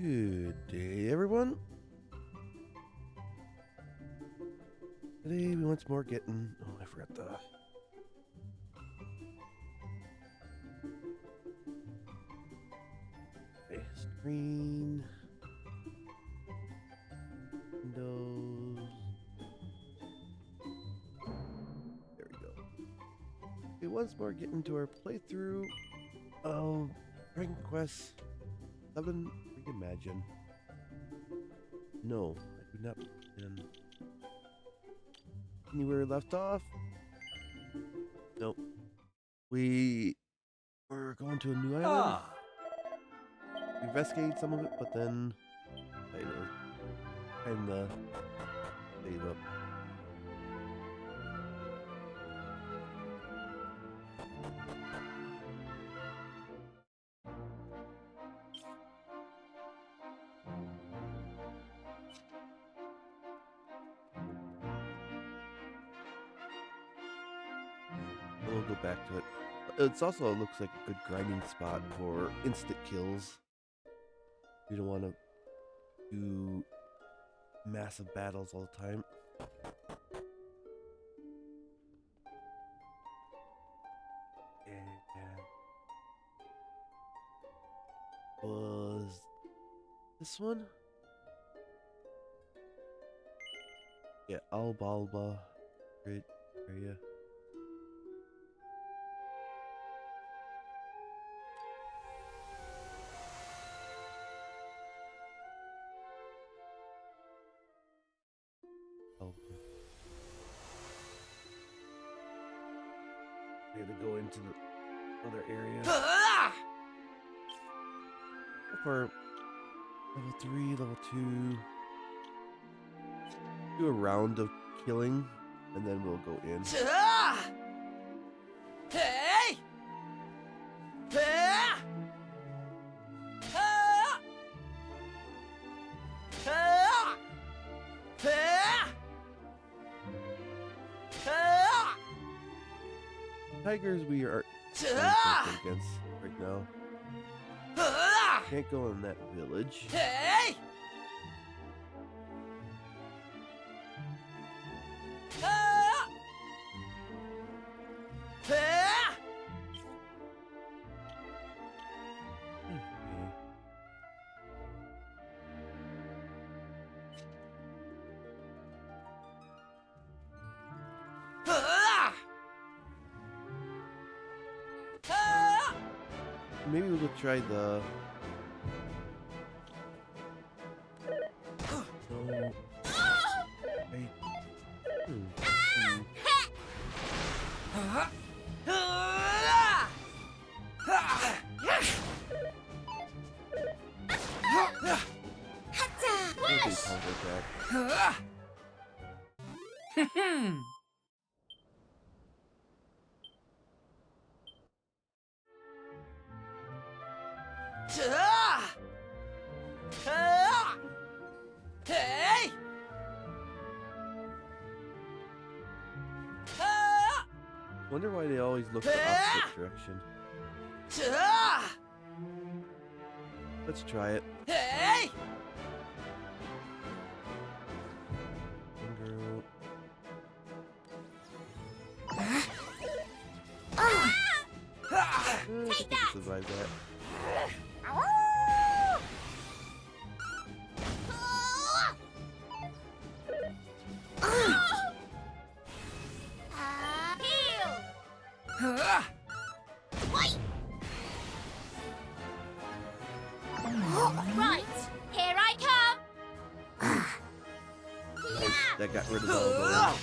Good day, everyone. Today we once more getting. Oh, I forgot the. Okay, screen. Windows. There we go. We once more get into our playthrough of Dragon Quest VII Reimagined. No, I do not begin anywhere left off. Nope. We were going to a new island. We investigated some of it, but then I know kinda gave up. We'll go back to it. It's also looks like a good grinding spot for instant kills. You don't want to do massive battles all the time. And was this one? Yeah, Albalba, great area. We had to go into the other area. For level 3, level 2. Do a round of killing, and then we'll go in. Hey! Tigers we are against right now. Can't go in that village. Hey! Maybe we'll try the. Hey! Wonder why they always look the opposite direction. Let's try it. Hey! Girl. Take that! Survive that. Right, here I come. That got rid of all those.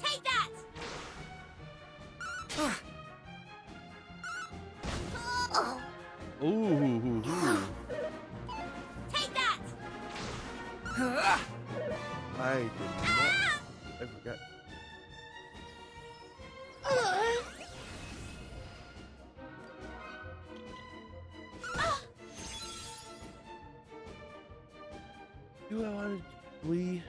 Take that. Ooh. Take that. I did not. I forgot. Do I want to flee?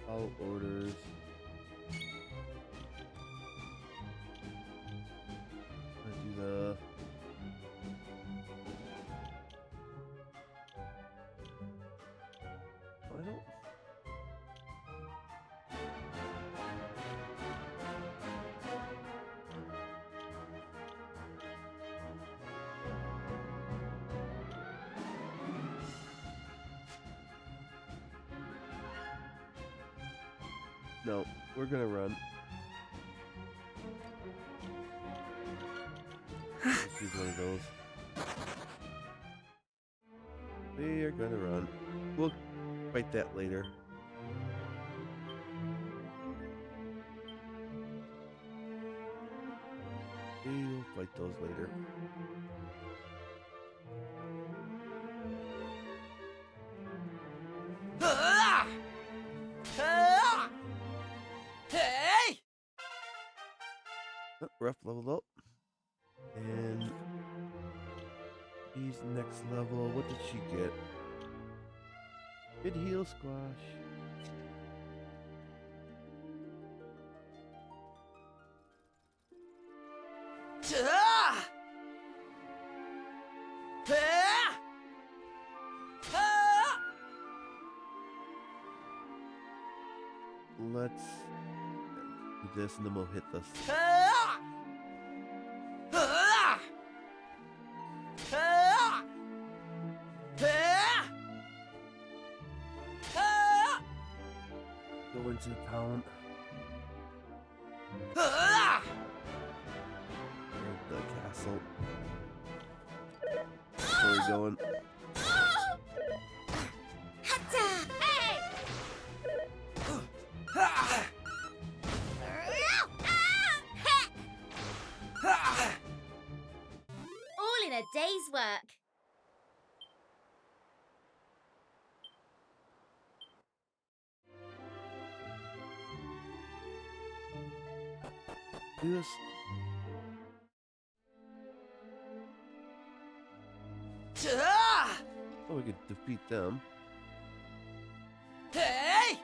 All orders. Let's do the. I don't. No, we're gonna run. Let's use one of those. We are gonna run. We'll fight that later. We'll fight those later. Hey! Oh, rough leveled up. And he's next level. What did she get? Mid heal squash. Let's do this and then we'll hit this. Go into the town. Or the castle. Where are we going? Hey! All in a day's work. Do this. Oh, we could defeat them. Hey!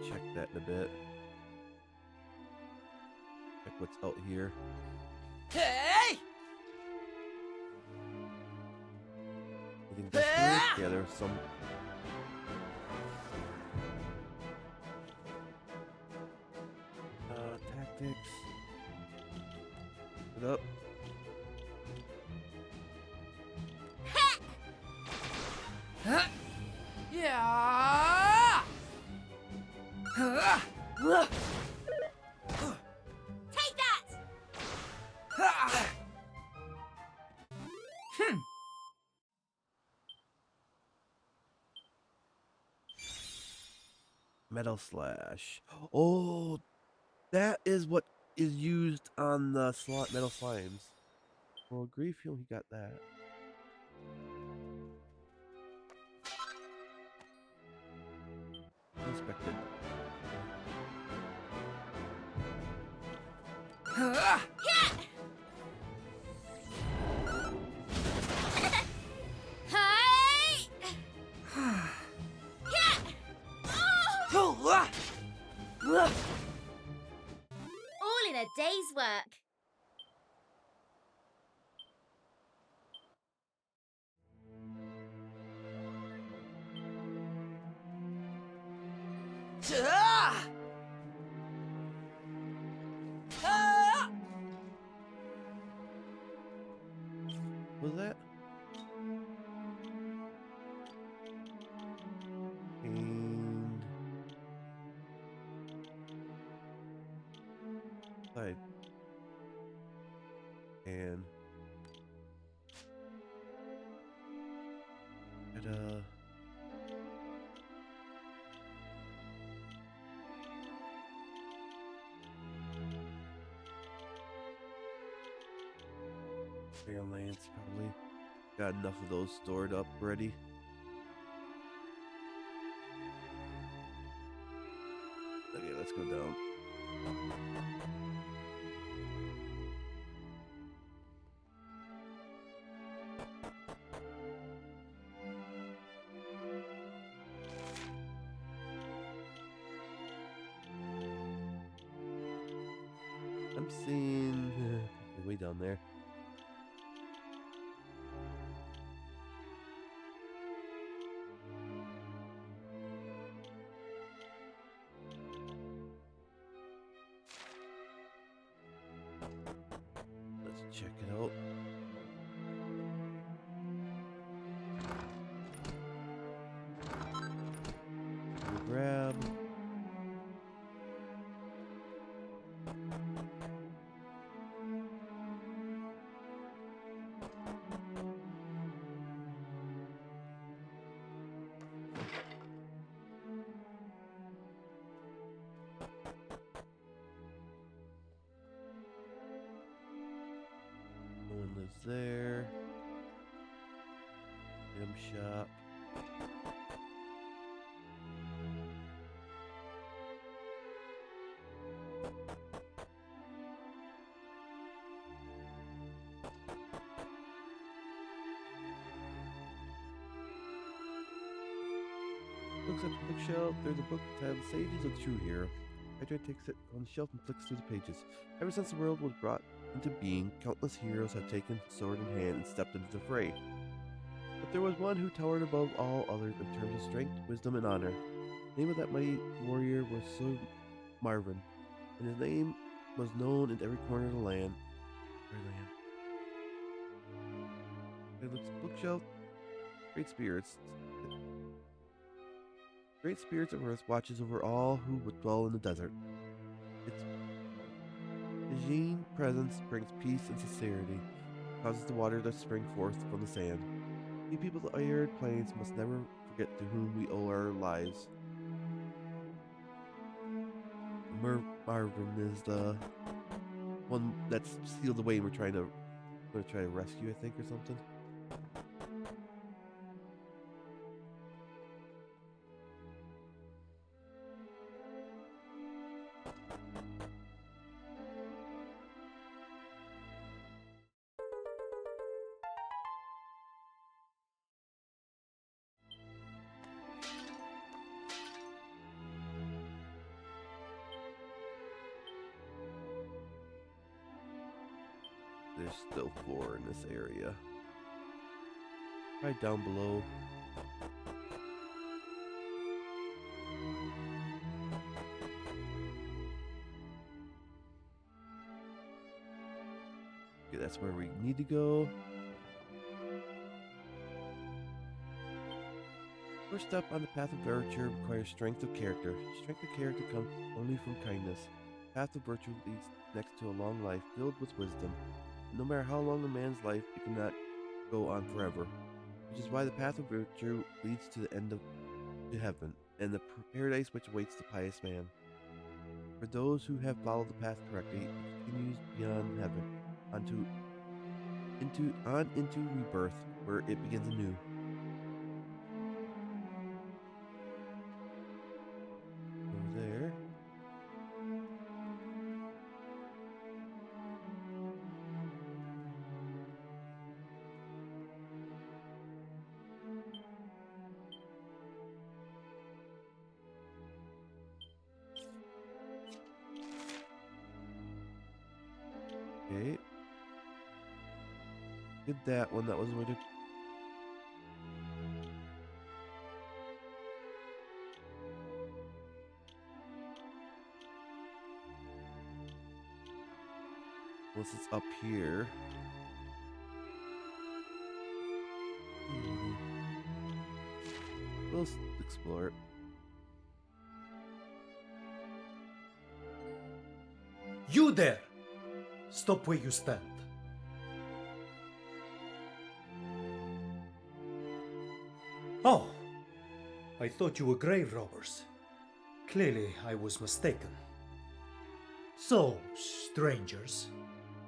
Check that in a bit. Check what's out here. Hey! Anything back here? Yeah, there's some. Tactics. Put up. Yeah! Take that! Metal slash. Oh, that is what is used on the metal slimes. Well, grief heal, he got that. Unexpected. Hey! All in a day's work. Was that? And side. And Iron Lance, probably. Got enough of those stored up already. Okay, let's go down. I'm seeing way down there. Let's check it out. Grab. No one lives there. Item shop. Looks at the bookshelf. There's a book titled Sages of the True Hero. Hydra takes it on the shelf and flicks through the pages. Ever since the world was brought into being, countless heroes have taken sword in hand and stepped into the fray. But there was one who towered above all others in terms of strength, wisdom, and honor. The name of that mighty warrior was Sir Marvin, and his name was known in every corner of the land. It looks at the bookshelf. Great spirits. Great spirits of earth watches over all who would dwell in the desert. Its Jean presence brings peace and sincerity, causes the water to spring forth from the sand. We people of the arid plains must never forget to whom we owe our lives. Marvin is the one that's sealed away and we're going to try to rescue, I think, or something. There's still 4 in this area. Right down below. Okay, that's where we need to go. First step on the path of virtue requires strength of character. Strength of character comes only from kindness. The path of virtue leads next to a long life filled with wisdom. No matter how long a man's life, it cannot go on forever, which is why the path of virtue leads to the end to heaven, and the paradise which awaits the pious man. For those who have followed the path correctly, it continues beyond heaven, into rebirth, where it begins anew. Over there. Okay. Did that one. That was the way to. Unless it's up here. We'll explore it. You there! Stop where you stand. Oh, I thought you were grave robbers. Clearly, I was mistaken. So, strangers,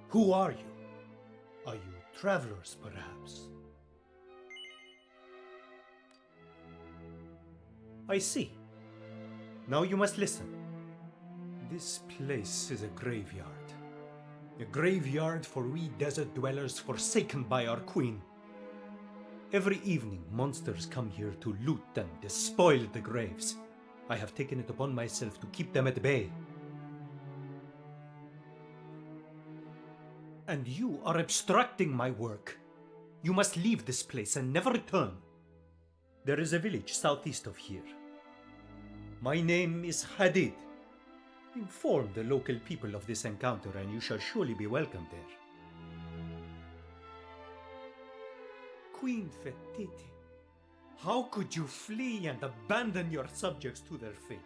who are you? Are you Travelers, perhaps. I see. Now you must listen. This place is a graveyard. A graveyard for we desert dwellers forsaken by our queen. Every evening, monsters come here to loot and despoil the graves. I have taken it upon myself to keep them at bay. And you are obstructing my work. You must leave this place and never return. There is a village southeast of here. My name is Hadid. Inform the local people of this encounter and you shall surely be welcome there. Queen Fetiti, how could you flee and abandon your subjects to their fate?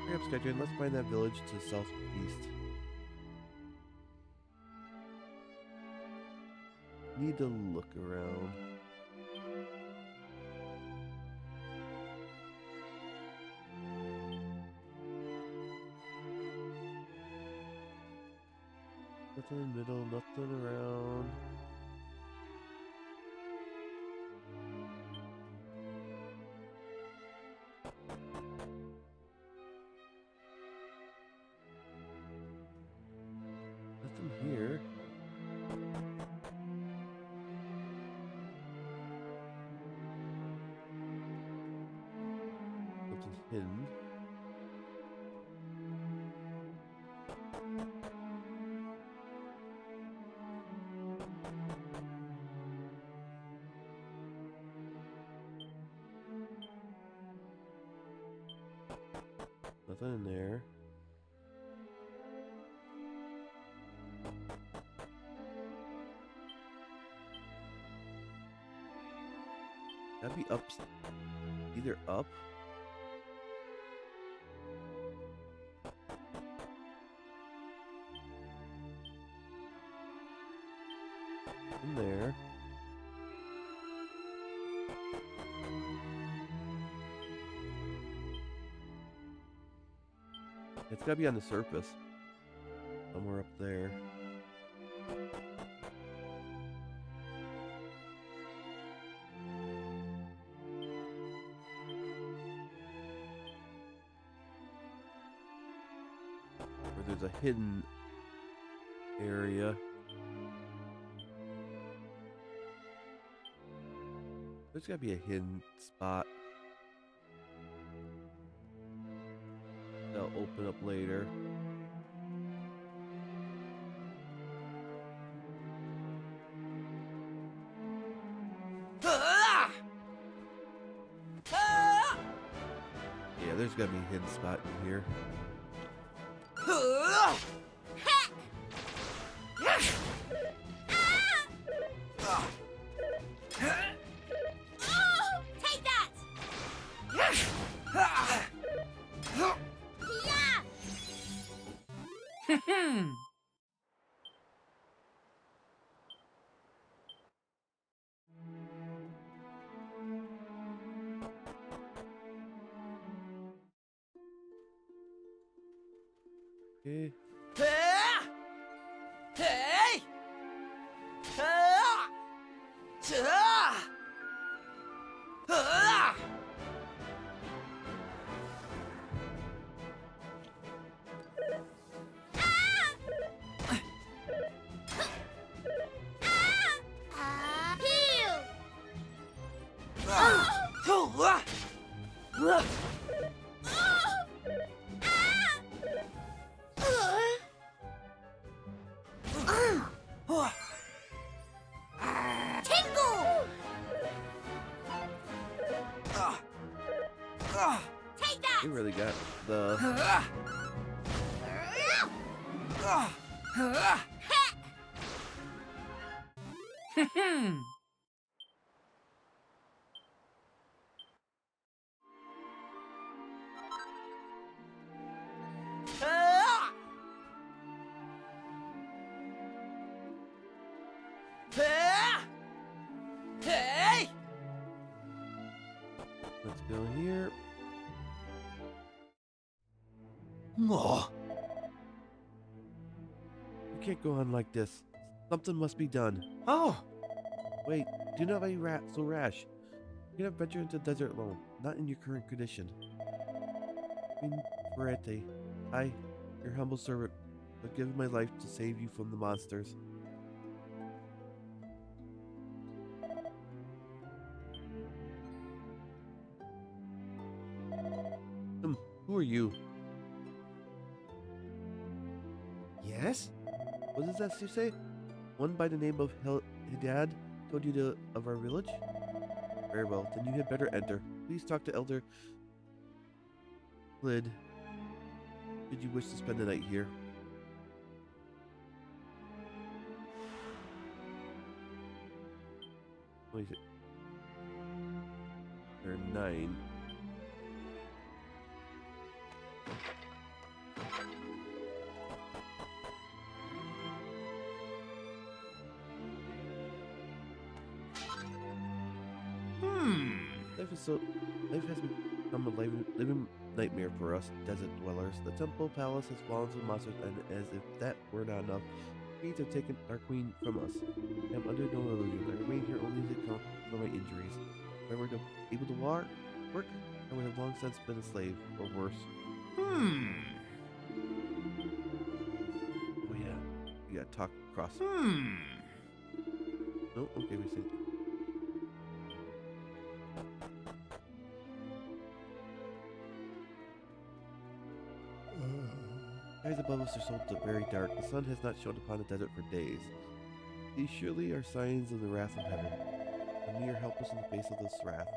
Hurry up, Skytrain. Let's find that village to the southeast. Need to look around. Nothing in the middle, nothing around. Nothing here. Something's hidden. Nothing in there. That'd be up. Either up. In there. It's gotta be on the surface. Somewhere up there. Or there's a hidden area. There's gotta be a hidden spot. They'll open up later. Yeah, there's gotta be a hidden spot in here. Take that! Yeah! Okay. Hey! Heal! Tingle! Take that! They really got the Hey! let's go here. Oh, can't go on like this. Something must be done. Oh! Wait, do not be so rash. You cannot venture into the desert alone, not in your current condition. Queen Ferrete, I, your humble servant, have given my life to save you from the monsters. Who are you? Yes? What does that you say? One by the name of Hidad told you of our village? Very well, then you had better enter. Please talk to Elder Lid. Did you wish to spend the night here? What is it? There are 9. Life has become a living nightmare for us, desert dwellers. The temple palace has fallen to the monsters, and as if that were not enough, Greens have taken our queen from us. I am under no illusion. I remain here only to account for my injuries. If I were able to work, I would have long since been a slave, or worse. Oh yeah, you gotta talk across. No, okay, we see. Skies above us are so very dark. The sun has not shone upon the desert for days. These surely are signs of the wrath of heaven, and we are helpless in the face of this wrath.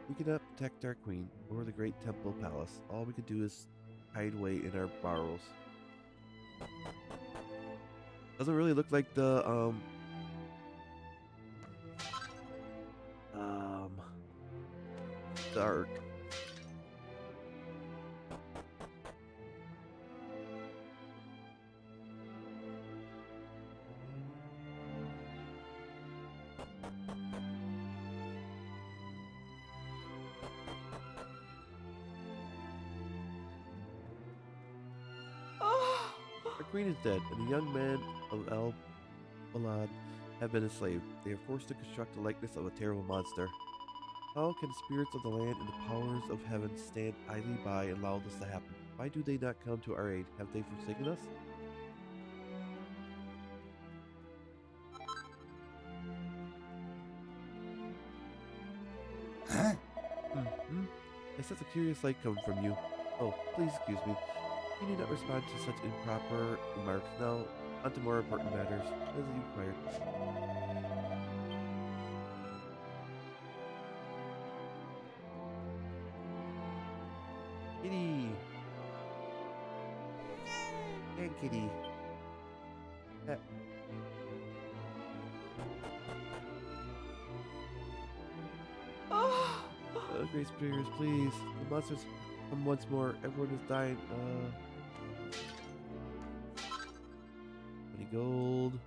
We cannot protect our queen or the great temple palace. All we can do is hide away in our burrows. Doesn't really look like the dark. Our queen is dead, and the young man of El Balad have been enslaved. They are forced to construct the likeness of a terrible monster. How can the spirits of the land and the powers of heaven stand idly by and allow this to happen? Why do they not come to our aid? Have they forsaken us? Huh? I sense a curious light coming from you. Oh, please excuse me. You need not respond to such improper remarks. Now, on to more important matters, as you required. Kitty! And kitty. Pet. Great Superiors, please. The monsters come once more. Everyone is dying. 20 gold.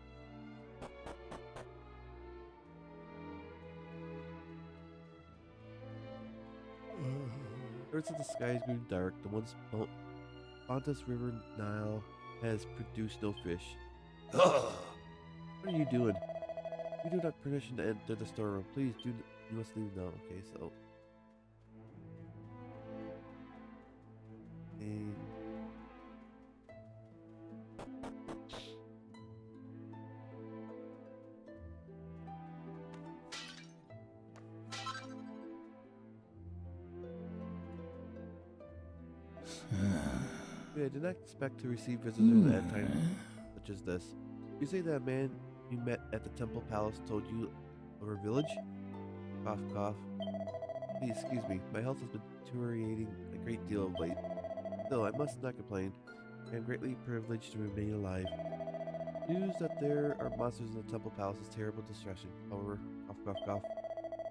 Ever since the skies grew dark, the once bounteous river Nile has produced no fish. What are you doing? You do not permission to enter the storeroom. Please do. You must leave now. Okay, so. And I did not expect to receive visitors at a time such as this. You say that man you met at the temple palace told you of our village? Cough, cough. Please excuse me. My health has been deteriorating a great deal of late. Still, I must not complain. I am greatly privileged to remain alive. News that there are monsters in the temple palace is terrible distressing. However, cough, cough, cough.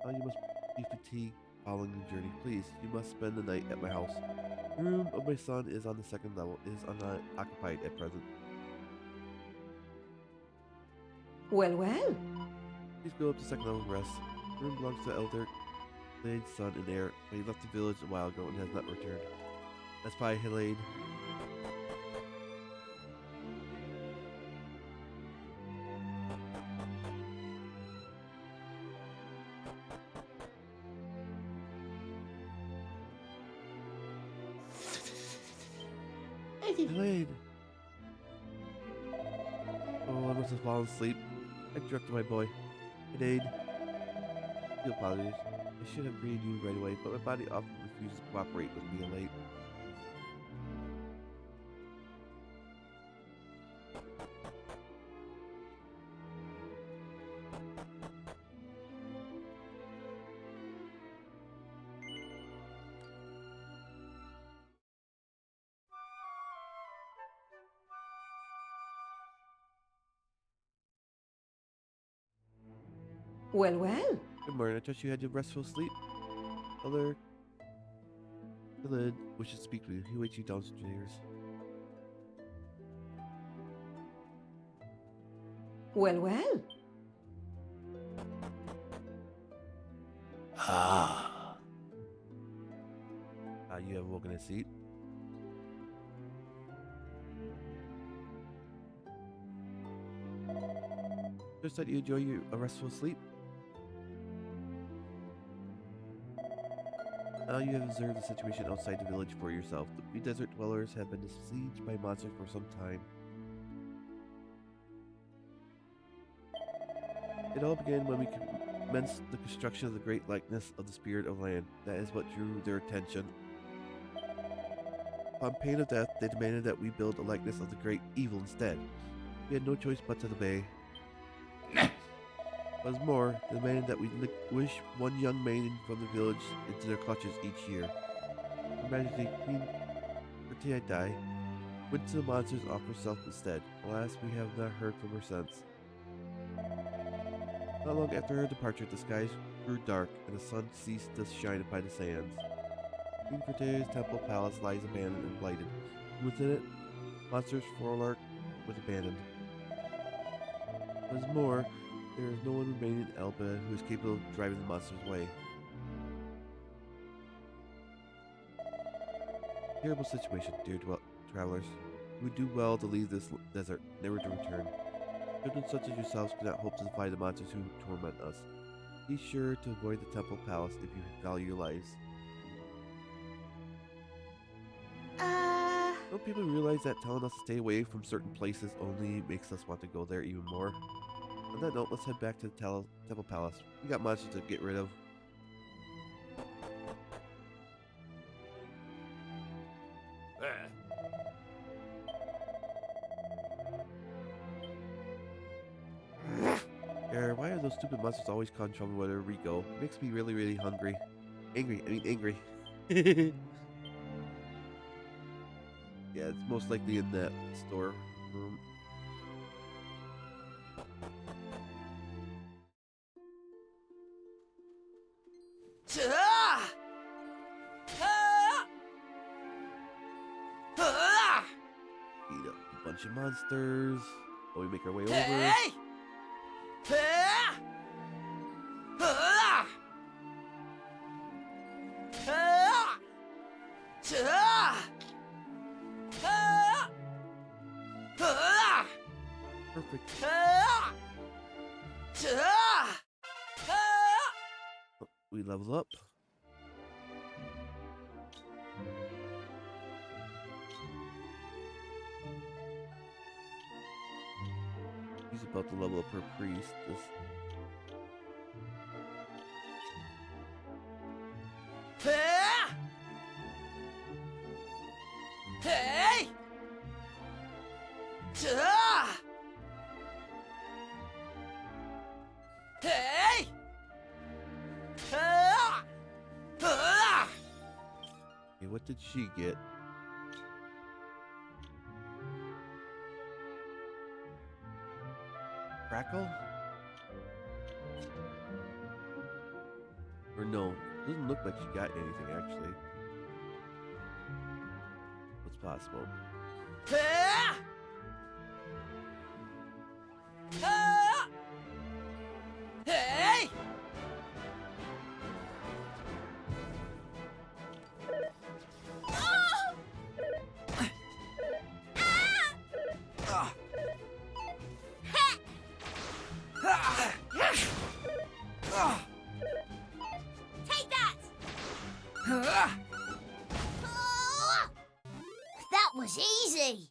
Now you must be fatigued following the journey. Please, you must spend the night at my house. The room of my son is on the second level. It is unoccupied at present. Well, well. Please go up to second level and rest. The room belongs to Elder Hilade's son and heir, but he left the village a while ago and has not returned. That's by Hilade. Adelaide. Oh, I must have fallen asleep. I directed my boy. Adelaide. I do apologize. I should have greeted you right away, but my body often refuses to cooperate with being late. Well, well. Good morning. I trust you had your restful sleep. Elder Khalid wishes to speak with you. He waits you downstairs. Well, well. You have woken a seat. Just that you enjoy a restful sleep. Now you have observed the situation outside the village for yourself. The desert dwellers have been besieged by monsters for some time. It all began when we commenced the construction of the great likeness of the spirit of land. That is what drew their attention. Upon pain of death, they demanded that we build a likeness of the great evil instead. We had no choice but to obey. What is more, they demanded that we wish one young maiden from the village into their clutches each year. Her Majesty Queen Fertiadai went to the monsters to offer herself instead. Alas, we have not heard from her since. Not long after her departure, the skies grew dark and the sun ceased to shine upon the sands. Queen Fertiadai's temple palace lies abandoned and blighted. Within it, monsters frolic with abandon. What is more, there is no one remaining in Elba who is capable of driving the monsters away. Terrible situation, dear travelers. You would do well to leave this desert, never to return. Children such as yourselves cannot hope to defy the monsters who torment us. Be sure to avoid the temple palace if you value your lives. Don't people realize that telling us to stay away from certain places only makes us want to go there even more? On that note, let's head back to the temple palace. We got monsters to get rid of. Why are those stupid monsters always causing trouble wherever we go? It makes me really, really hungry. Angry. Yeah, it's most likely in that store room. Beat up a bunch of monsters. While we make our way over. Perfect. We level up. He's about to level up her priestess. Okay, what did she get? Crackle? Or no, doesn't look like she got anything actually. What's possible? That was easy.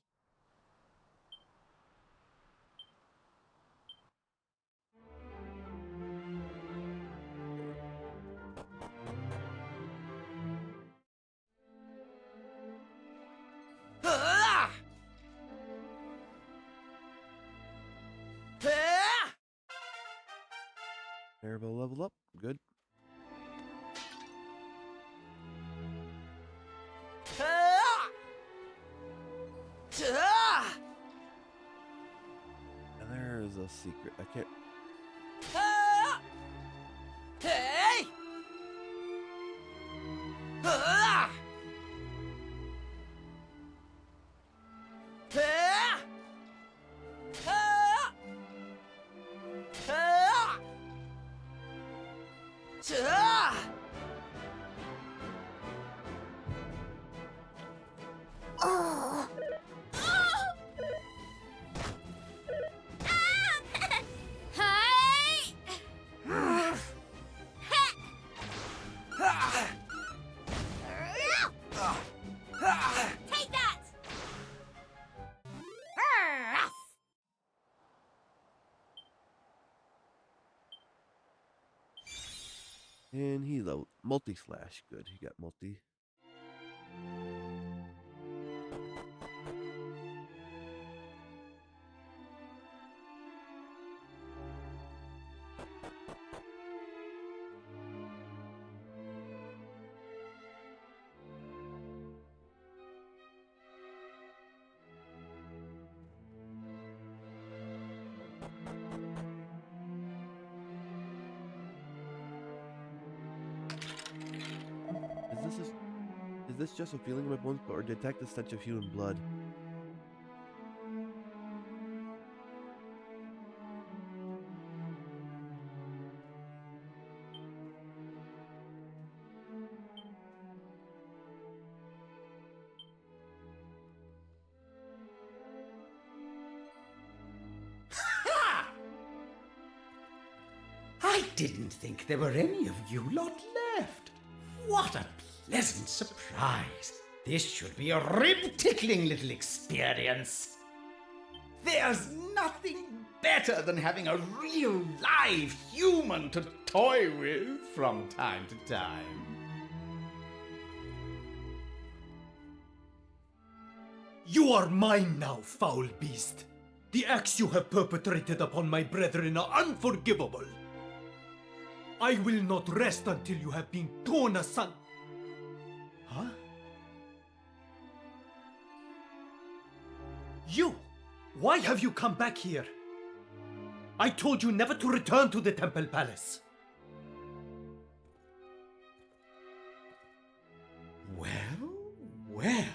Maribel level up. Good. And there is a secret. I can't. Hey! Oh. Take that! And he leveled multi slash. Good. He got multi. Is this just a feeling in my bones, or detect the stench of human blood? I didn't think there were any of you lot left. What a pleasant surprise. This should be a rib-tickling little experience. There's nothing better than having a real live human to toy with from time to time. You are mine now, foul beast. The acts you have perpetrated upon my brethren are unforgivable. I will not rest until you have been torn asunder. Huh? You! Why have you come back here? I told you never to return to the Temple Palace. Well,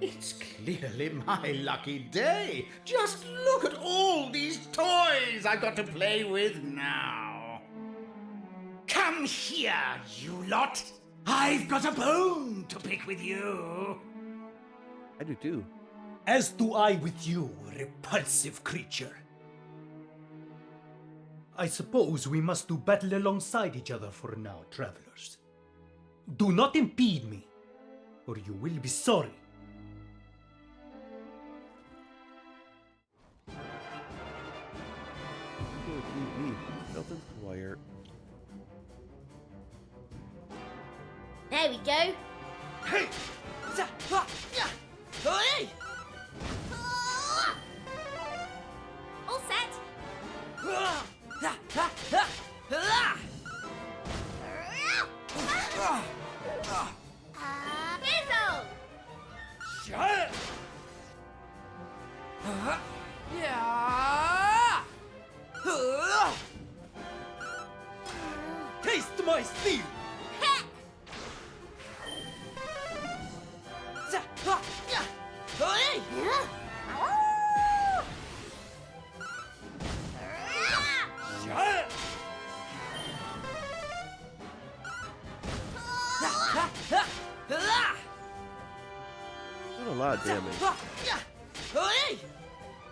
it's clearly my lucky day. Just look at all these toys I've got to play with now. Come here, you lot. I've got a bone to pick with you. I do too. As do I with you, repulsive creature. I suppose we must do battle alongside each other for now, travelers. Do not impede me, or you will be sorry. Nothing's quiet. There we go. Hey! Hey! All set. Fizzle! Yeah! Taste my steel! Did a lot of damage.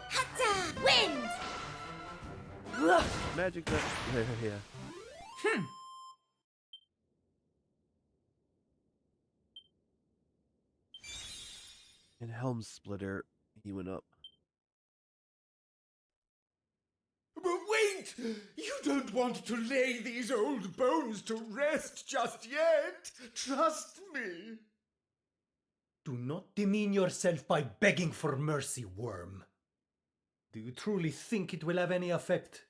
Hatta! Wind! Magic that. Yeah. And Helm Splitter, he went up. But wait! You don't want to lay these old bones to rest just yet. Trust me. Do not demean yourself by begging for mercy, worm. Do you truly think it will have any effect?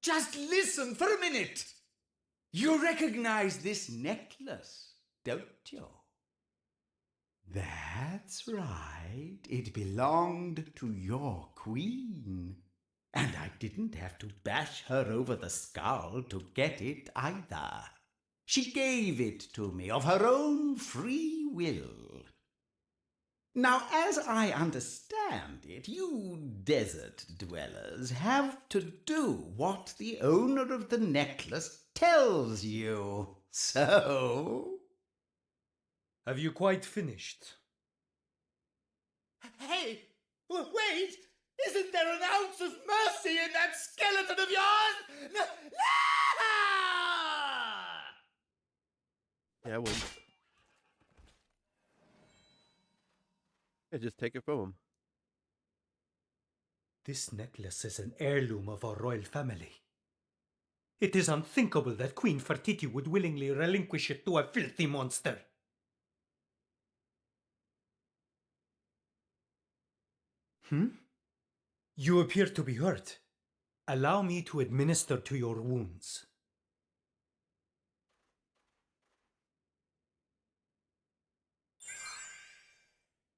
Just listen for a minute. You recognize this necklace, don't you? That's right. It belonged to your queen. And I didn't have to bash her over the skull to get it either. She gave it to me of her own free will. Now, as I understand it, you desert dwellers have to do what the owner of the necklace tells you. So... Have you quite finished? Hey, wait! Isn't there an ounce of mercy in that skeleton of yours? No! Yeah, I wouldn't. Yeah, just take it from him. This necklace is an heirloom of our royal family. It is unthinkable that Queen Fertiti would willingly relinquish it to a filthy monster. You appear to be hurt. Allow me to administer to your wounds.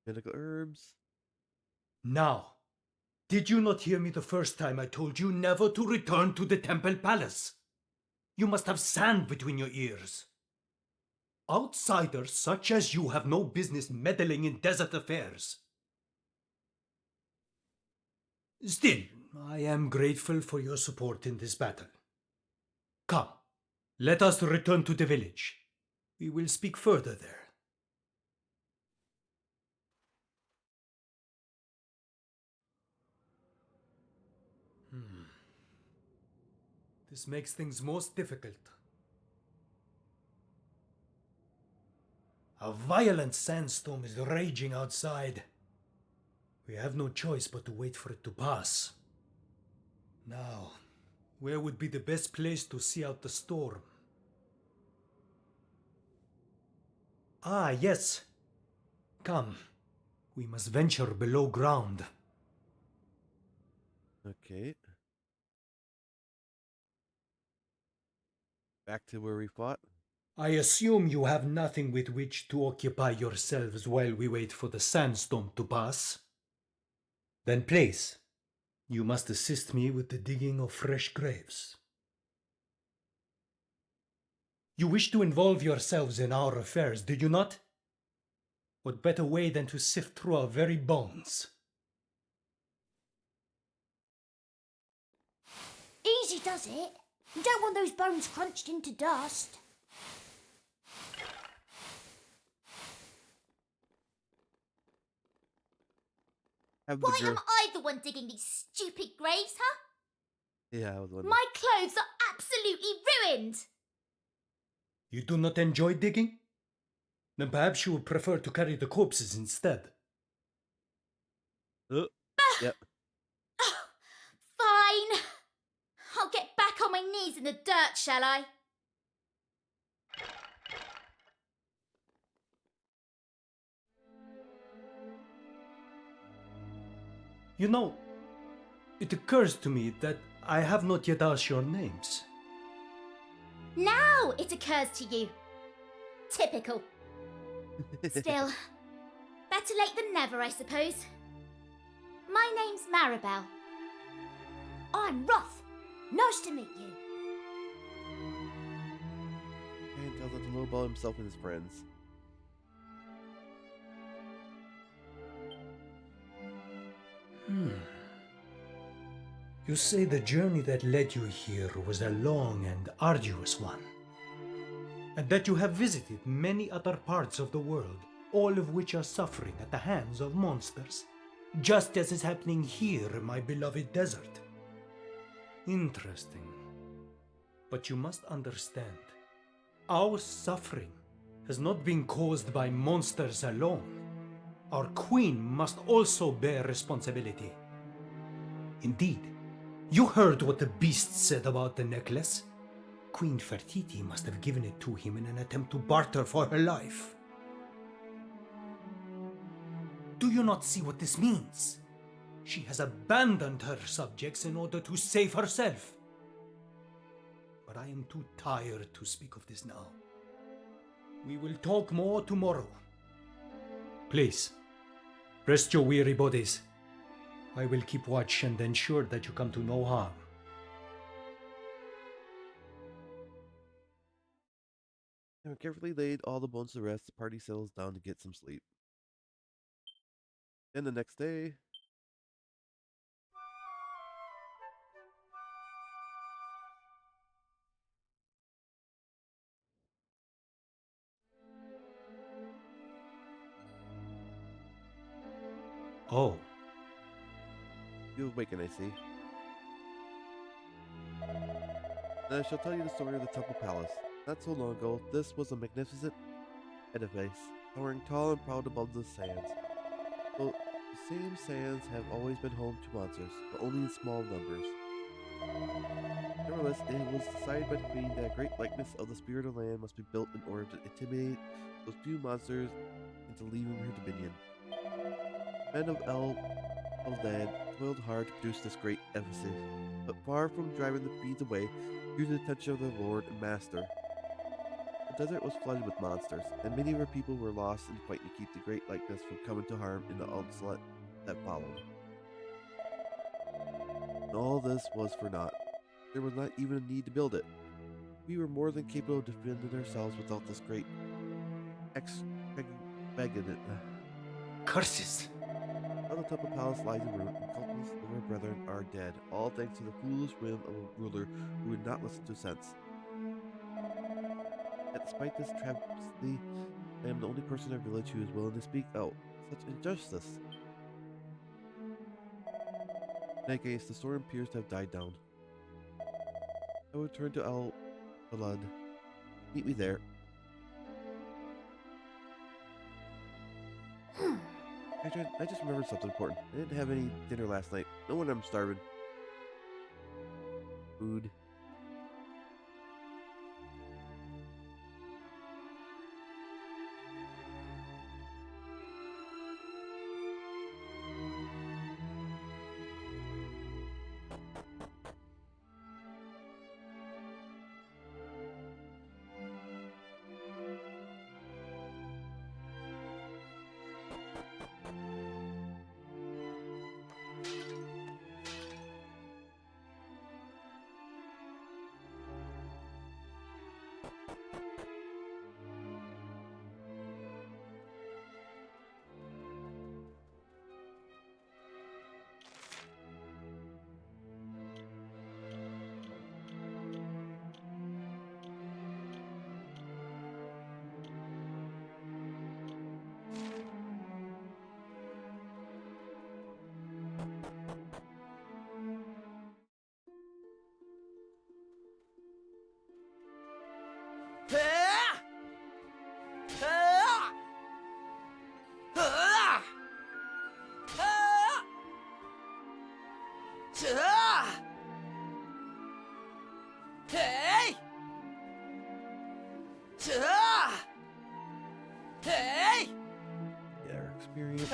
Medical herbs. Now, did you not hear me the first time I told you never to return to the Temple Palace? You must have sand between your ears. Outsiders such as you have no business meddling in desert affairs. Still, I am grateful for your support in this battle. Come, let us return to the village. We will speak further there. This makes things most difficult. A violent sandstorm is raging outside. We have no choice but to wait for it to pass. Now, where would be the best place to see out the storm? Ah, yes. Come, we must venture below ground. Okay. Back to where we fought. I assume you have nothing with which to occupy yourselves while we wait for the sandstorm to pass. Then please, you must assist me with the digging of fresh graves. You wish to involve yourselves in our affairs, do you not? What better way than to sift through our very bones? Easy does it. You don't want those bones crunched into dust. Have Why the girl. am I the one digging these stupid graves, huh? Yeah, I was wondering. My clothes are absolutely ruined. You do not enjoy digging? Then perhaps you would prefer to carry the corpses instead. Yep. Fine. I'll get back on my knees in the dirt, shall I? You know, it occurs to me that I have not yet asked your names. Now it occurs to you. Typical. Still, better late than never, I suppose. My name's Maribel. I'm Roth. Nice to meet you. And tells him to lowball himself and his friends. You say the journey that led you here was a long and arduous one, and that you have visited many other parts of the world, all of which are suffering at the hands of monsters, just as is happening here in my beloved desert. Interesting. But you must understand, our suffering has not been caused by monsters alone. Our queen must also bear responsibility. Indeed, you heard what the beast said about the necklace. Queen Fertiti must have given it to him in an attempt to barter for her life. Do you not see what this means? She has abandoned her subjects in order to save herself. But I am too tired to speak of this now. We will talk more tomorrow. Please, rest your weary bodies. I will keep watch and ensure that you come to no harm. Having carefully laid all the bones to rest, the party settles down to get some sleep. Then the next day, Oh, you awaken, I see. Then I shall tell you the story of the Temple Palace. Not so long ago, this was a magnificent edifice, towering tall and proud above the sands. Well, the same sands have always been home to monsters, but only in small numbers. Nevertheless, it was decided by the Queen that a great likeness of the spirit of land must be built in order to intimidate those few monsters into leaving her dominion. Men of Land toiled hard to produce this great edifice, but far from driving the fiends away, drew the attention of their lord and master. The desert was flooded with monsters, and many of her people were lost in fighting to keep the great likeness from coming to harm in the onslaught that followed. And all this was for naught. There was not even a need to build it. We were more than capable of defending ourselves without this great extravagant. curses! Now the Temple Palace lies in ruin, and countless of our brethren are dead, all thanks to the foolish whim of a ruler who would not listen to sense. Yet despite this travesty, I am the only person in our village who is willing to speak out. Such injustice! In that case, the storm appears to have died down. I will return to Al Balad. Meet me there. I just remembered something important. I didn't have any dinner last night. No wonder I'm starving. Food. Get our experience.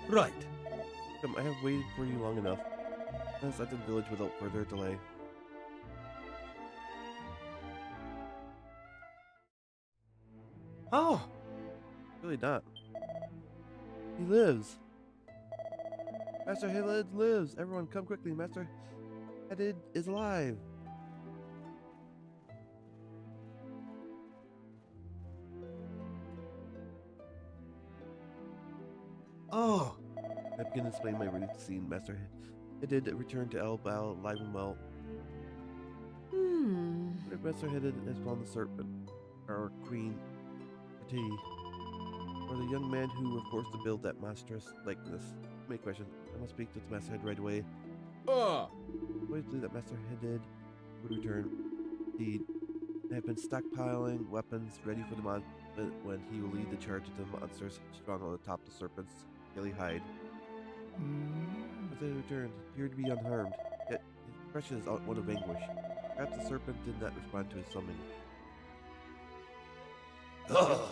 Right. Come, I have waited for you long enough. Let's enter the village without further delay. Oh, Really not. He lives. Master Haled lives. Everyone, come quickly. Master Haled is alive. oh, I begin to explain my relief scene. Master Haled returned to El Bal alive and well. Hmm. Would have Master Headed has found the serpent, our Queen Fertility, or the young man who were forced to build that monstrous likeness. Make question. I must speak to the Master Head right away. Always believe that Master Headed would return. Indeed, I have been stockpiling weapons ready for the moment when he will lead the charge of the monsters strung on the top of the serpent's scaly hide. As they returned, appeared to be unharmed, yet his expression is one of anguish. Perhaps the serpent did not respond to his summoning. Still.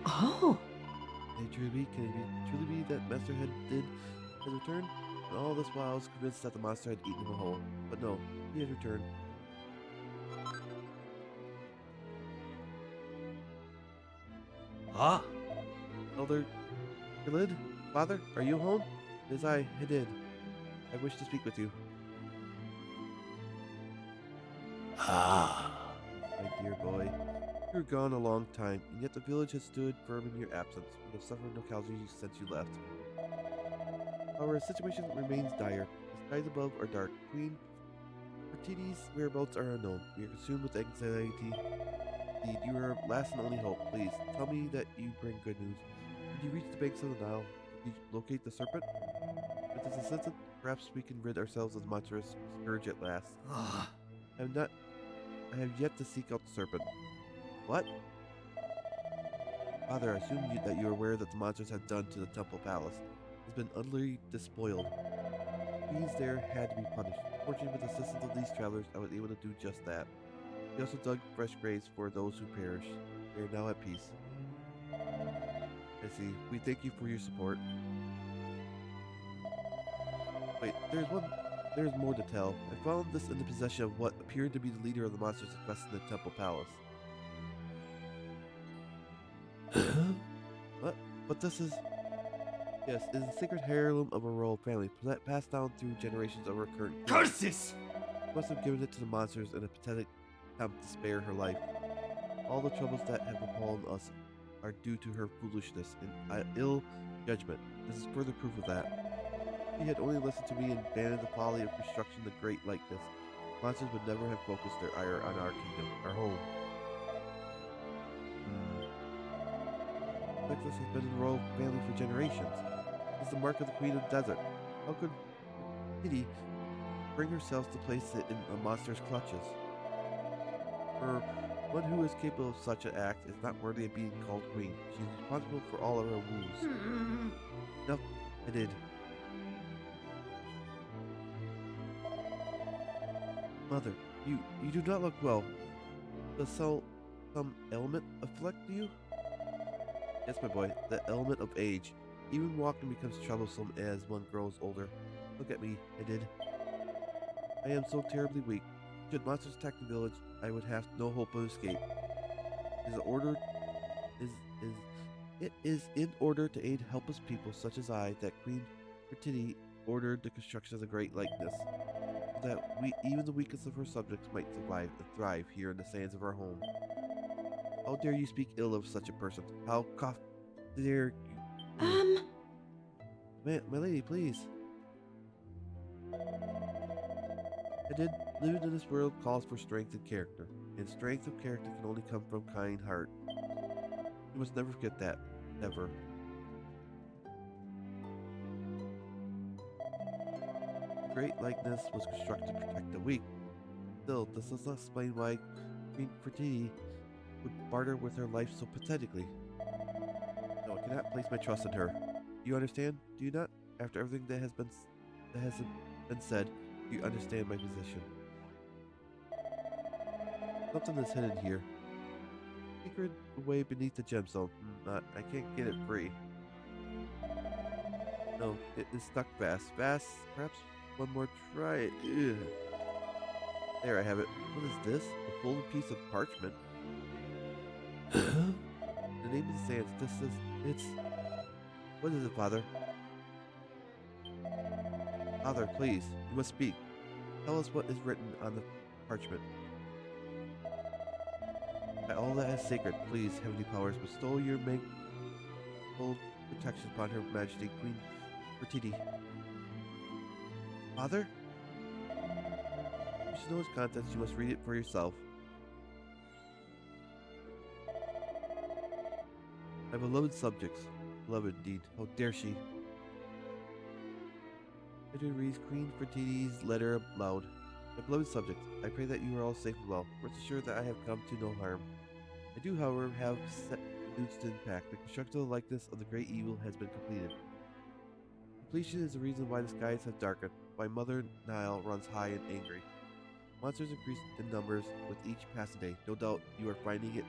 Oh, Can it truly be that Master Head did has returned? And all this while I was convinced that the monster had eaten him whole. But no, he has returned. Ah, Elder Khalid? Father, are you home? It is I, Hadid. I wish to speak with you. Ah. My dear boy, you were gone a long time, and yet the village has stood firm in your absence. We have suffered no casualties since you left. Our situation remains dire. The skies above are dark. Queen Fertiti's whereabouts are unknown. We are consumed with anxiety. Indeed, you are our last and only hope. Please, tell me that you bring good news. Did you reach the banks of the Nile? Did you locate the serpent? With this assistance, perhaps we can rid ourselves of the monstrous scourge at last. ah. I have yet to seek out the serpent. What? Father, I assume that you are aware that the monsters have done to the temple palace. It has been utterly despoiled. Beings there had to be punished. Fortunately, with the assistance of these travelers, I was able to do just that. We also dug fresh graves for those who perished. They are now at peace. I see. We thank you for your support. Wait, there's more to tell. I found this in the possession of what appeared to be the leader of the monsters infesting the temple palace. What? But this is... Yes, it is a sacred heirloom of a royal family, passed down through generations of her current queen. Curses! She must have given it to the monsters in a pathetic attempt to spare her life. All the troubles that have befallen us are due to her foolishness and ill judgment. This is further proof of that. If he had only listened to me and abandoned the folly of constructing the great like this, monsters would never have focused their ire on our kingdom, our home. Necklace has been in the royal family for generations. It's the mark of the Queen of the Desert. How could Kitty bring herself to place it in a monster's clutches? For one who is capable of such an act is not worthy of being called queen. She is responsible for all of her wounds. No, I did. Mother, you do not look well. Does some element afflict you? Yes, my boy, the element of age. Even walking becomes troublesome as one grows older. Look at me, I did. I am so terribly weak. Should monsters attack the village, I would have no hope of escape. It is in order to aid helpless people such as I that Queen Fertiti ordered the construction of the great likeness, so that even the weakest of her subjects might survive and thrive here in the sands of our home. How dare you speak ill of such a person? How dare you? My lady, please. I did. Living in this world calls for strength and character, and strength of character can only come from kind heart. You must never forget that. Never. The great likeness was constructed to protect the weak. Still, this does not explain why Queen Fertiti would barter with her life so pathetically. No, I cannot place my trust in her. You understand? Do you not? After everything that has been said, you understand my position. Something is hidden here. Secret away beneath the gemstone. I can't get it free. No, it is stuck fast. Perhaps one more try. Ugh. There, I have it. What is this? A folded piece of parchment. The name of the sands. It's... What is it, Father? Father, please, you must speak. Tell us what is written on the parchment. By all that is sacred, please, heavenly powers, bestow your manifold protection upon Her Majesty Queen Fertiti. Father? You should know its contents. You must read it for yourself. My beloved subjects. Beloved indeed. How dare she? It reads Queen Fertiti's letter aloud. My beloved subjects, I pray that you are all safe and well. Rest assured that I have come to no harm. I do, however, have set news to impact. The constructive likeness of the great evil has been completed. Completion is the reason why the skies have darkened, why Mother Nile runs high and angry. Monsters increase in numbers with each passing day. No doubt you are finding it.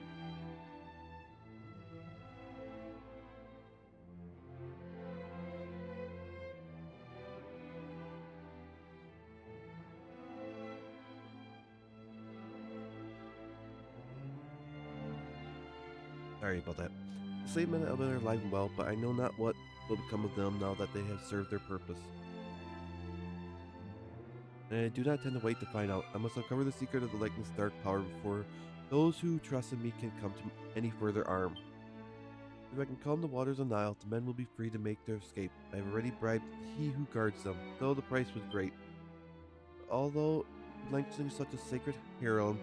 Sorry about that. The slave men have been alive and well, but I know not what will become of them now that they have served their purpose. And I do not intend to wait to find out. I must uncover the secret of the likeness dark power before those who trust in me can come to any further harm. If I can calm the waters of Nile, the men will be free to make their escape. I have already bribed he who guards them, though the price was great. Although lengthening such a sacred heirloom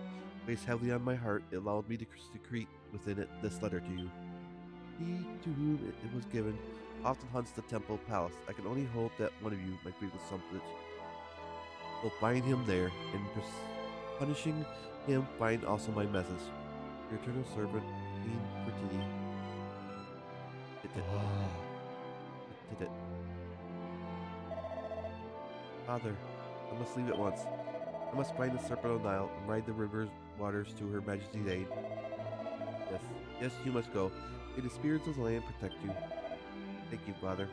weighs heavily on my heart, it allowed me to secrete within it this letter to you. He to whom it was given often hunts the temple palace. I can only hope that one of you, my faithful subject, will find him there, and punishing him, find also my message. Your eternal servant, Queen Fertiti. Did it. Father, I must leave at once. I must find the serpent of Nile and ride the river's waters to Her Majesty's aid. Yes, you must go. May the spirits of the land protect you. Thank you, Father.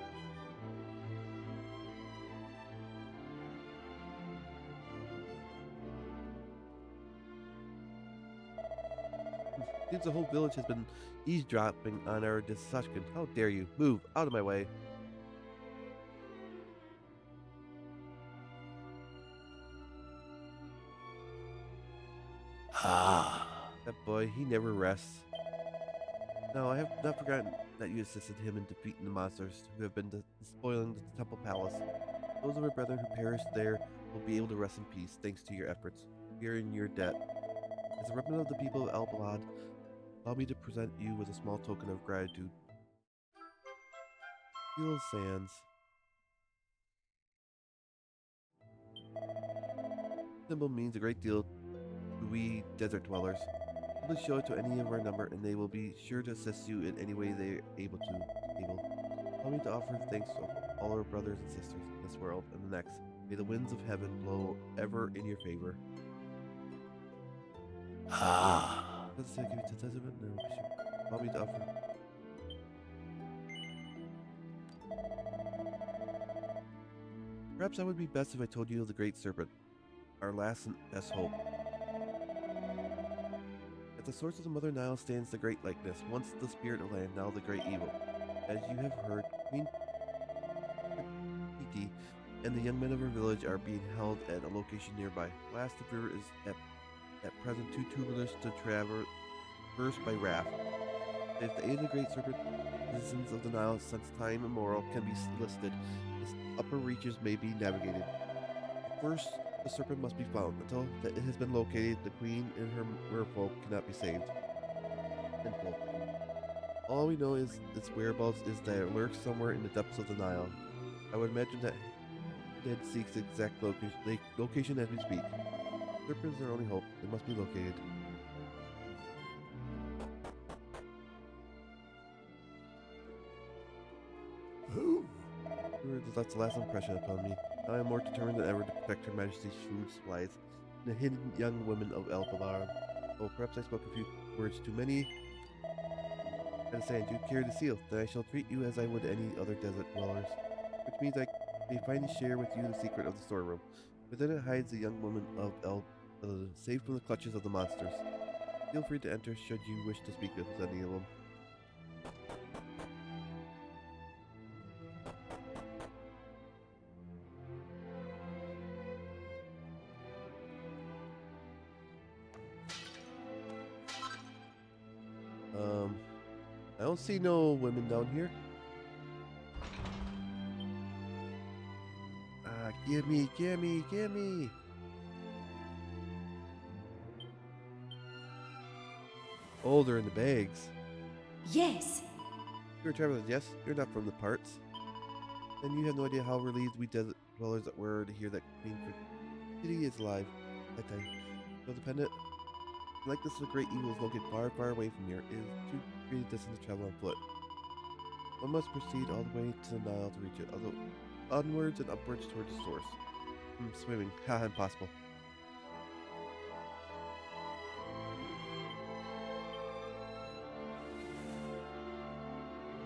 Seems the whole village has been eavesdropping on our discussion. How dare you? Move out of my way. That boy, he never rests. No, I have not forgotten that you assisted him in defeating the monsters who have been spoiling the temple palace. Those of our brethren who perished there will be able to rest in peace thanks to your efforts. We are in your debt. As a remnant of the people of El Balad, allow me to present you with a small token of gratitude. Steel Sands. Symbol means a great deal to we desert dwellers. Simply show it to any of our number, and they will be sure to assist you in any way they are able. Allow me to offer thanks to all our brothers and sisters in this world and the next. May the winds of heaven blow ever in your favor. Allow me to offer. Perhaps I would be best if I told you of the great serpent, our last and best hope. At the source of the Mother Nile stands the great likeness, once the spirit of land, now the great evil. As you have heard, Queen Fertiti and the young men of her village are being held at a location nearby. Last, the river is at present too turbulent to traverse by raft. If the aid of the great serpent, citizens of the Nile since time immemorial can be listed, its upper reaches may be navigated. First, the serpent must be found. Until it has been located, the queen and her merfolk cannot be saved. All we know is its whereabouts is that it lurks somewhere in the depths of the Nile. I would imagine that Dead seeks the exact location as we speak. Serpent is our only hope. It must be located. That's the last impression upon me. Now I am more determined than ever to protect Her Majesty's food supplies and the hidden young women of El Balar. Oh, perhaps I spoke a few words too many. I understand you carry the seal. Then I shall treat you as I would any other desert dwellers, which means I may finally share with you the secret of the storeroom. Within it hides the young woman of El Balar, safe from the clutches of the monsters. Feel free to enter should you wish to speak with any of them. I don't see no women down here. Gimme, gimme, gimme! Oh, they're in the bags. Yes. You're travelers, yes? You're not from the parts. And you have no idea how relieved we desert dwellers were to hear that Queen City is alive. I tell you, so dependent. Like this, the great evil is located far, far away from here. It is too great a distance to travel on foot. One must proceed all the way to the Nile to reach it, although onwards and upwards towards the source. Swimming. Haha, impossible.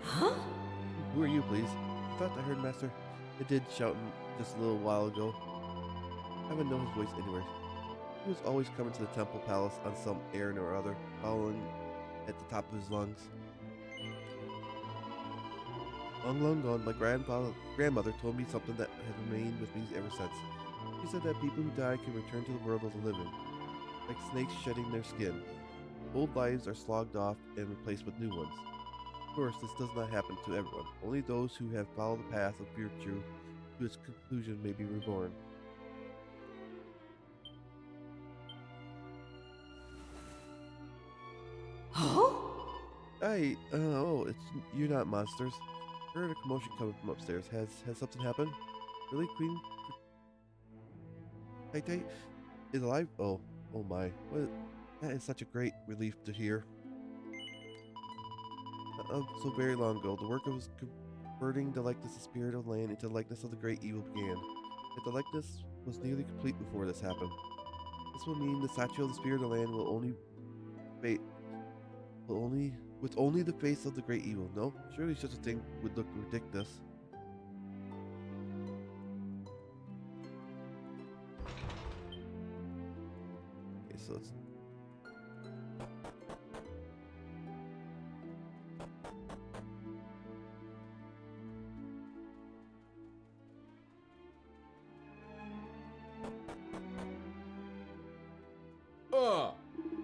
Huh? Who are you, please? I thought I heard Master. I did shouting just a little while ago. I haven't known his voice anywhere. He was always coming to the temple palace on some errand or other, following at the top of his lungs. Long, long gone, my grandmother told me something that has remained with me ever since. She said that people who die can return to the world of the living, like snakes shedding their skin. Old lives are slogged off and replaced with new ones. Of course, this does not happen to everyone. Only those who have followed the path of virtue to its conclusion may be reborn. Huh? You're not monsters. I heard a commotion coming from upstairs. Has something happened? Really, Queen? Tay is alive? Oh my. What? That is such a great relief to hear. So very long ago, the work of converting the likeness of spirit of land into the likeness of the great evil began. Yet the likeness was nearly complete before this happened. This will mean the statue of the spirit of land will only with only the face of the great evil. No, surely such a thing would look ridiculous. Okay, so let's.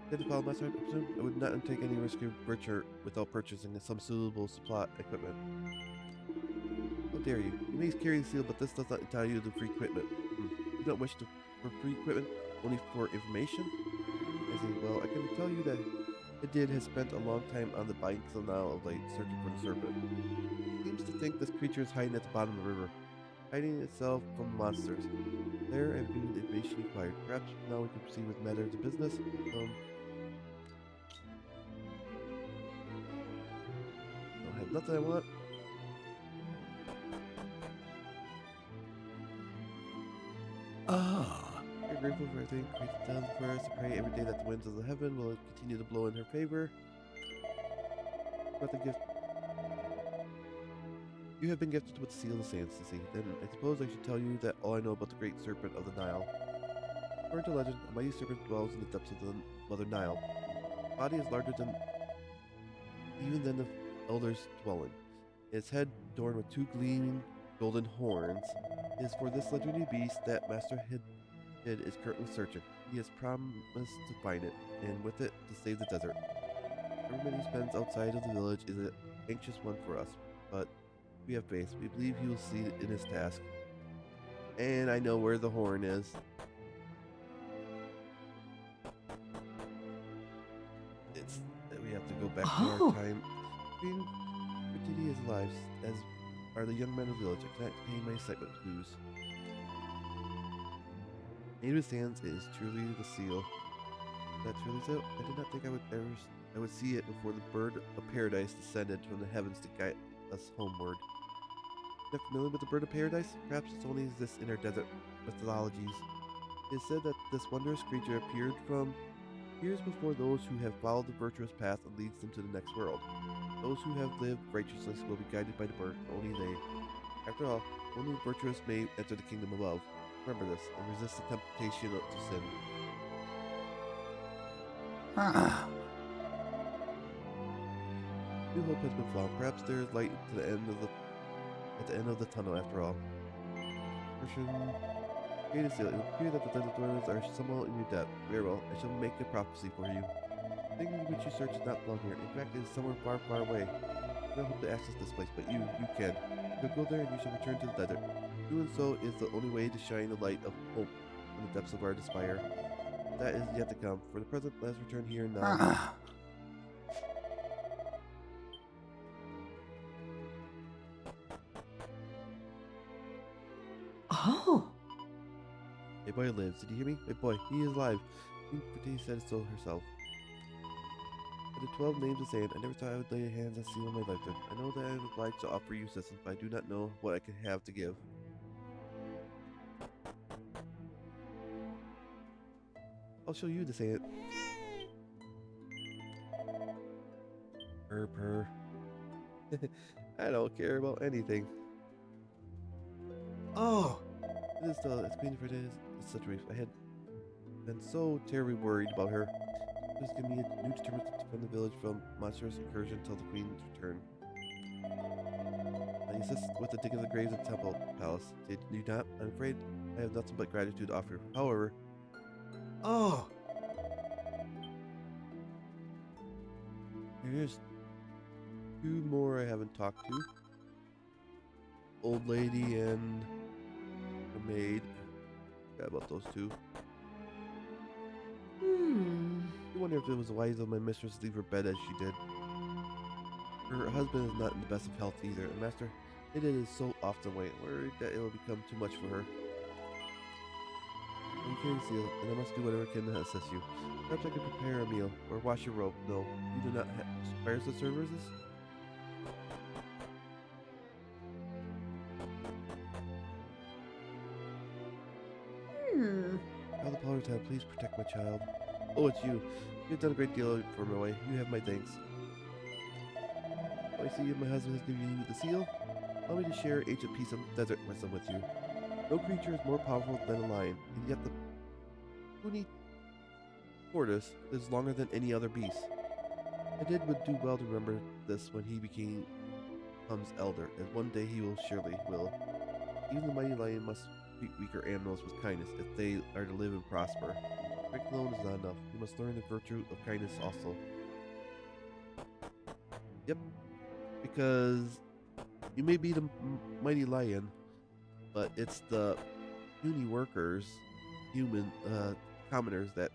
Did it follow my side? I presume I would not undertake any risk of virtue without purchasing some suitable supply equipment. How dare you? You may carry the seal, but this does not entitle you to free equipment. You don't wish for free equipment, only for information? I say, well, I can tell you that Hadid has spent a long time on the banks of the Nile of late, searching for the serpent. He seems to think this creature is hiding at the bottom of the river, hiding itself from the monsters. There, I've gained the information required. Perhaps now we can proceed with matters of business. I have nothing I want. We're grateful for everything created down for us to pray every day that the winds of the heaven will continue to blow in her favor. But the gift. You have been gifted with the seal of the sands, Sissy. Then I suppose I should tell you that all I know about the great serpent of the Nile. According to legend, a mighty serpent dwells in the depths of the Mother Nile. Its body is larger than even than the elder's dwelling. Its head adorned with two gleaming golden horns. It is for this legendary beast that Master Hid is currently searching. He has promised to find it, and with it, to save the desert. Every minute he spends outside of the village is an anxious one for us, but we have faith. We believe he will succeed in his task. And I know where the horn is. It's that we have to go back to our time. Queen Fertility is alive, as are the young men of the village. I cannot contain my excitement to lose. Native sands is truly the seal. That truly so? I did not think I would see it before the bird of paradise descended from the heavens to guide us homeward. Not familiar with the bird of paradise? Perhaps it's only exists in our desert mythologies. It is said that this wondrous creature appears before those who have followed the virtuous path and leads them to the next world. Those who have lived righteously will be guided by the bird, only they. After all, only the virtuous may enter the kingdom above. Remember this, and resist the temptation to sin. New hope has been found. Perhaps there is light at the end of the tunnel after all. Version Created seal. It will appear that the desert dwellers are somehow in your debt. Very well, I shall make a prophecy for you. The thing which you search is not found here. In fact, it is somewhere far, far away. I don't hope to access this place, but you can. You'll go there and you shall return to the desert. Doing so is the only way to shine the light of hope in the depths of our despair. That is yet to come. For the present, let us return here and now. Oh. My boy lives. Did you hear me? My boy, he is alive. Queen Pretty said so herself. I did 12 names of sand. I never thought I would lay hands on seal in my lifetime. I know that I am obliged to offer you assistance, but I do not know what I can have to give. I'll show you the sand. Purr. I don't care about anything. Oh, It is it's Queen Pretty is such a relief. I had been so terribly worried about her. Please give me a new determinant to defend the village from monstrous incursion until the Queen's return. I assist with the digging of the graves at the Temple Palace. Did you not? I'm afraid I have nothing but gratitude to offer. However, oh, here's two more I haven't talked to. Old lady and her maid. Forgot about those two. I wonder if it was wise of my mistress to leave her bed as she did. Her husband is not in the best of health either, and Master, it is so often way, worried that it will become too much for her. I'm carrying seal, and I must do whatever can assist you. Perhaps I can prepare a meal, or wash your robe. No, you do not have fires to services? Father Pollertown, please protect my child. Oh, it's you. You have done a great deal for my wife. You have my thanks. Oh, I see my husband has given you the seal. Allow me to share ancient piece of desert wisdom with you. No creature is more powerful than a lion, and yet the puny tortoise lives longer than any other beast. Would do well to remember this when he becomes elder, as one day he will surely will. Even the mighty lion must treat weaker animals with kindness if they are to live and prosper. Strength alone is not enough. You must learn the virtue of kindness also. Yep. Because you may be the mighty lion, but it's the puny workers, commoners that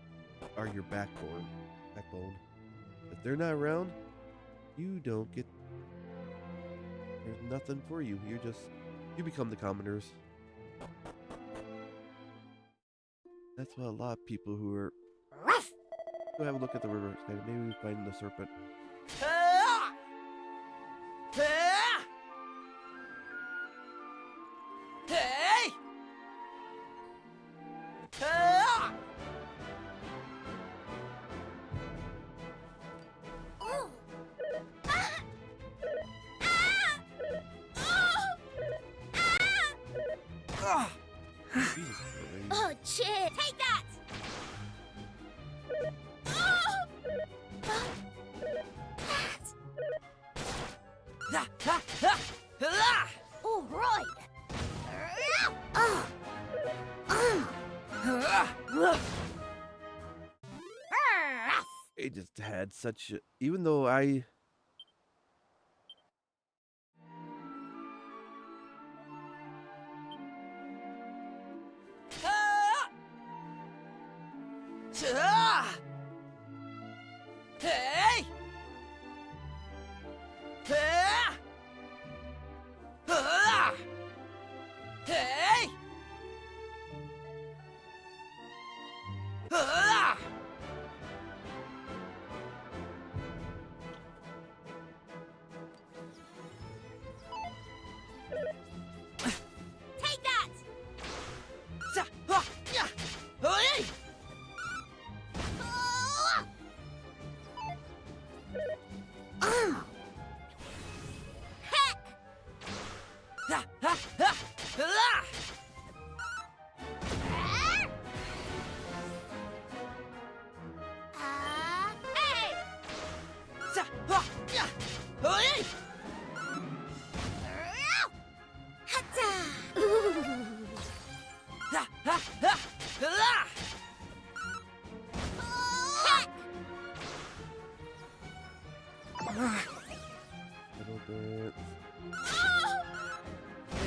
are your backbone. If they're not around, you don't get. There's nothing for you. You become the commoners. That's what a lot of people who are. Go have a look at the river. Maybe we find the serpent. Jesus Christ. Oh, shit! Take that! All right. It just had such a, even though I Take that! little bit.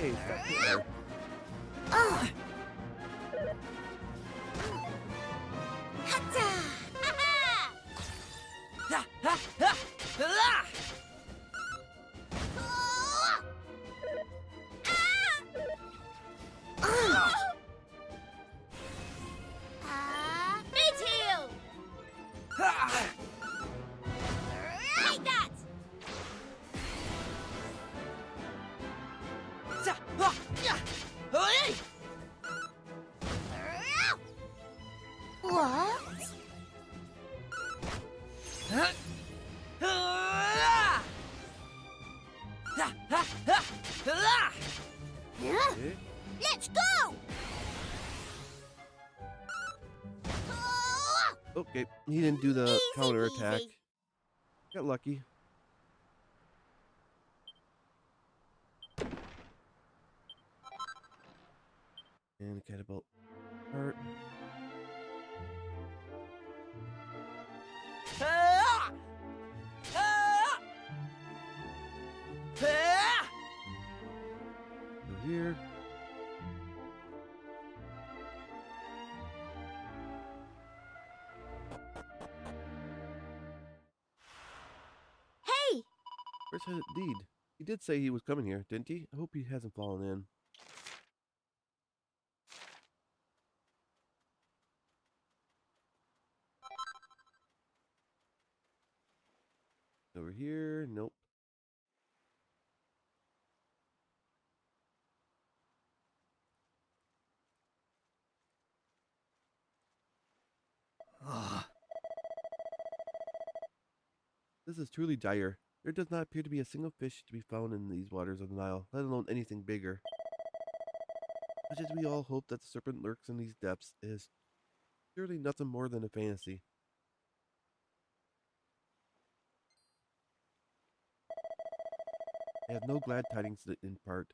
Hey, stop there. Oh! Hatta! Ha, ha, ha, ha. Big heel! Ha. Take that! Sa, ha, ya. Hey! What? Ha. Ha. Ha, ha, ha, ha. Okay. Let's go! Okay, he didn't do the Easy counterattack. peasy. Got lucky. And a catapult. Hurt. Ha. Ha. Ha. Go here. Hey! Where's his lead? He did say he was coming here, didn't he? I hope he hasn't fallen in. Over here, nope. This is truly dire. There does not appear to be a single fish to be found in these waters of the Nile, let alone anything bigger. Much as we all hope that the serpent lurks in these depths, it is surely nothing more than a fantasy. I have no glad tidings to impart.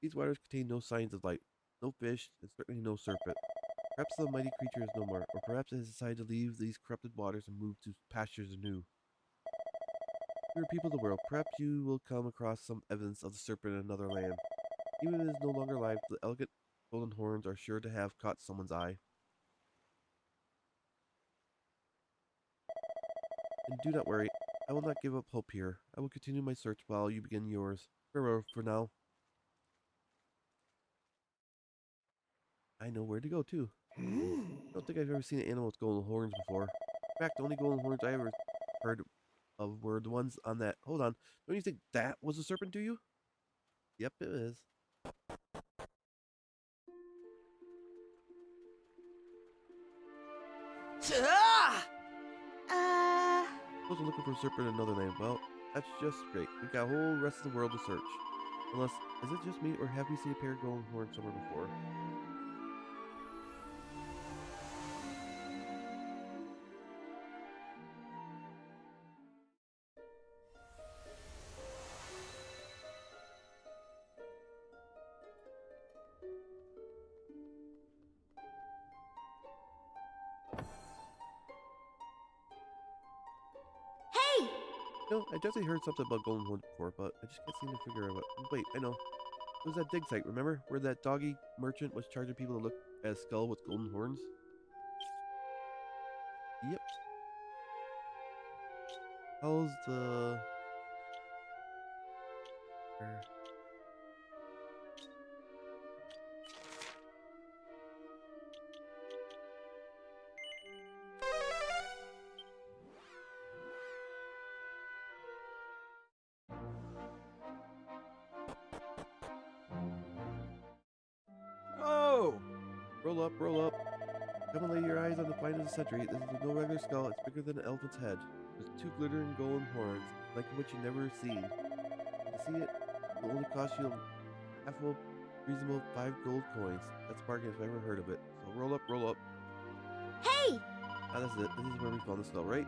These waters contain no signs of life, no fish, and certainly no serpent. Perhaps the mighty creature is no more, or perhaps it has decided to leave these corrupted waters and move to pastures anew. Dear people of the world, perhaps you will come across some evidence of the serpent in another land. Even if it is no longer alive, the elegant golden horns are sure to have caught someone's eye. And do not worry, I will not give up hope here. I will continue my search while you begin yours. Farewell for now. I know where to go too. I don't think I've ever seen an animal with golden horns before. In fact, the only golden horns I ever heard of were the ones on that. Hold on. Don't you think that was a serpent, do you? Yep, it is. Ha. Those are looking for a serpent in another land. Well, that's just great. We got a whole rest of the world to search. Unless, is it just me, or have we seen a pair of golden horns somewhere before? Hey! No, I definitely heard something about golden horns before, but I just can't seem to figure out what. Wait, I know. It was that dig site, remember? Where that doggy merchant was charging people to look at a skull with golden horns? Yep. How's the... Oh. Roll up, roll up. Come and lay your eyes on the find of the century. This is no regular skull. It's bigger than an elephant's head. There's two glittering golden horns, like what you never seen. To see it, will only cost you half a reasonable 5 gold coins. That's a bargain if I ever heard of it. So roll up, roll up. Hey! Ah, that's it. This is where we found the skull, right?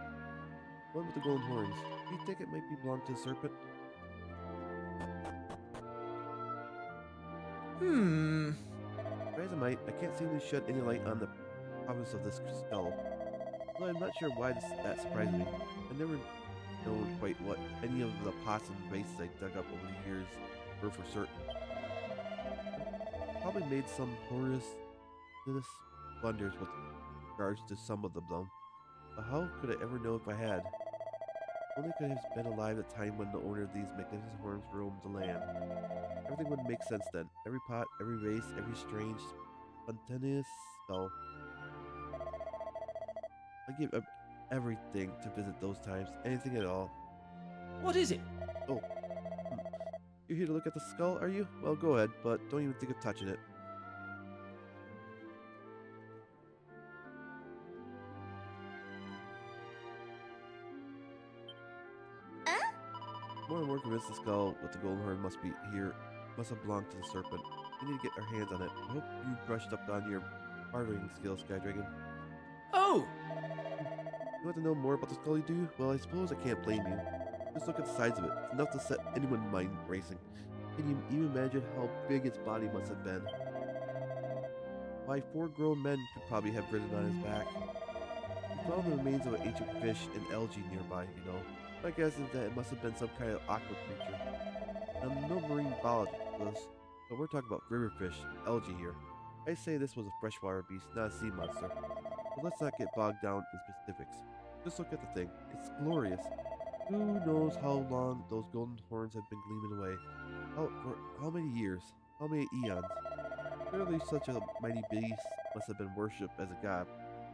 One with the golden horns. Do you think it might be belong to the serpent? Try as I might, I can't seem to shed any light on the province of this skull. Well, I'm not sure why that surprised me. I never known quite what any of the pots and vases I dug up over the years were for certain. probably made some horrendous blunders with regards to some of them, though. But how could I ever know if I had? Only could have been alive at the time when the owner of these magnificent horns roamed the land. Everything would make sense then. Every pot, every race, every strange, spontaneous skull. I give up everything to visit those times. Anything at all. What is it? Oh. You're here to look at the skull, are you? Well, go ahead, but don't even think of touching it. More and more convinced the skull with the golden horn must have belonged to the serpent. We need to get our hands on it. I hope you brushed up on your bartering skills, Sky Dragon. Oh! You want to know more about the skull, you do? Well, I suppose I can't blame you. Just look at the size of it. It's enough to set anyone's mind racing. Can you even imagine how big its body must have been? Why, 4 grown men could probably have ridden on his back. We found the remains of an ancient fish and algae nearby, you know. My guess is that it must have been some kind of aqua creature. I'm no marine biologist, but we're talking about river fish, algae here. I say this was a freshwater beast, not a sea monster. But let's not get bogged down in specifics. Just look at the thing. It's glorious. Who knows how long those golden horns have been gleaming away? For how many years? How many eons? Clearly such a mighty beast must have been worshipped as a god.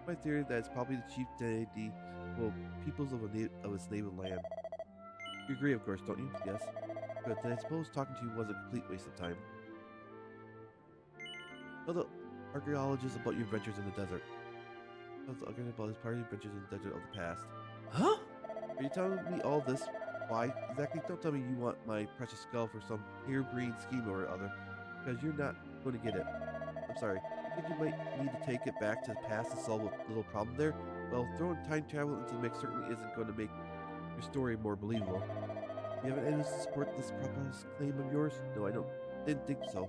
My theory that it's probably the chief deity of peoples of its native land. You agree, of course, don't you? Yes. Good, then I suppose talking to you was a complete waste of time. Tell the archaeologist about your adventures in the desert. Tell the archaeologist about his party adventures in the desert of the past. Huh? Are you telling me all this? Why? Exactly, don't tell me you want my precious skull for some harebrained scheme or other, because you're not going to get it. I'm sorry. You think you might need to take it back to the past to solve a little problem there? Well, throwing time travel into the mix certainly isn't going to make your story more believable. You have evidence to support this proposed claim of yours? No, I didn't think so.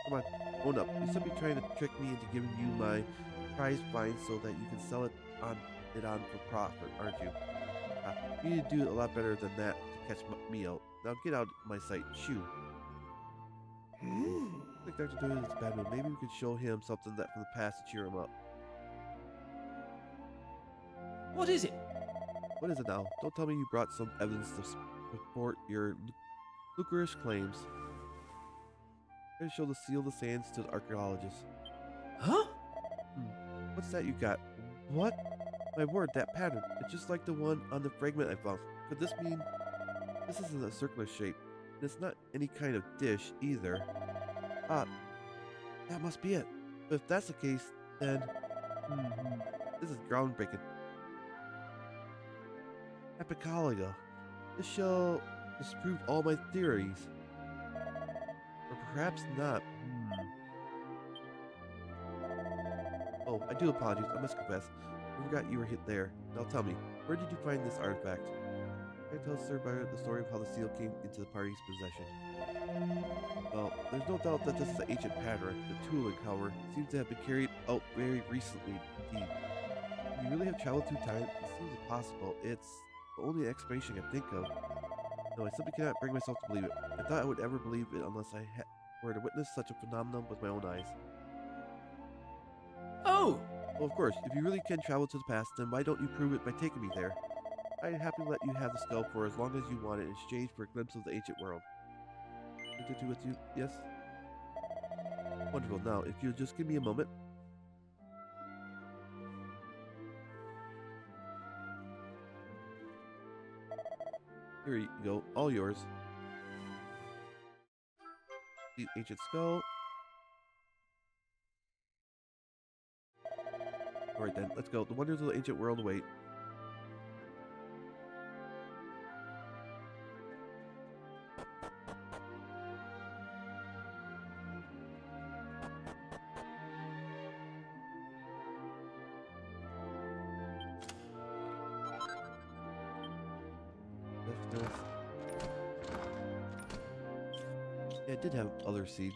Come on, own up. You simply trying to trick me into giving you my prize find so that you can sell it on for profit, aren't you? You need to do a lot better than that to catch me out. Now get out of my sight. Shoo. I think Dr. Doyle is a bad one. Maybe we could show him something that from the past to cheer him up. What is it? What is it now? Don't tell me you brought some evidence to support your lucrative claims. I'm going to show the seal of the sands to the archaeologist. Huh? What's that you got? What? My word, that pattern. It's just like the one on the fragment I found. Could this mean... This isn't a circular shape. And it's not any kind of dish, either. Ah, that must be it. But if that's the case, then... This is groundbreaking. Epicologa. This shall disprove all my theories. Or perhaps not. Oh, I do apologize. I must confess. I forgot you were hit there. Now tell me, where did you find this artifact? Can I tell Sir Byron the story of how the seal came into the party's possession? Well, there's no doubt that this is an ancient pattern. The tooling, however, seems to have been carried out very recently indeed. If you really have traveled through time, it seems impossible. It's the only explanation I can think of. No, I simply cannot bring myself to believe it. I thought I would ever believe it unless I were to witness such a phenomenon with my own eyes. Oh! Well, of course, if you really can travel to the past, then why don't you prove it by taking me there? I'd happily let you have the skull for as long as you want it in exchange for a glimpse of the ancient world. With you? Yes? Wonderful. Now, if you'll just give me a moment. Here you go. All yours. The ancient skull. Alright then, let's go. The wonders of the ancient world await. Yeah, I did have other seed.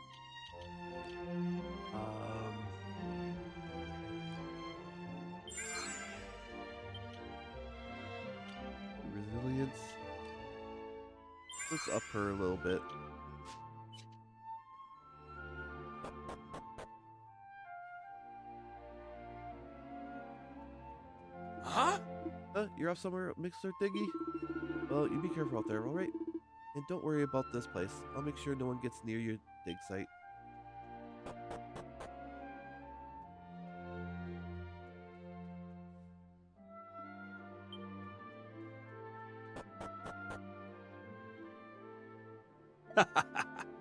Resilience. Let's up her a little bit. Huh? You're off somewhere, Mixer Diggy? Well, you be careful out there, alright? And don't worry about this place. I'll make sure no one gets near your dig site.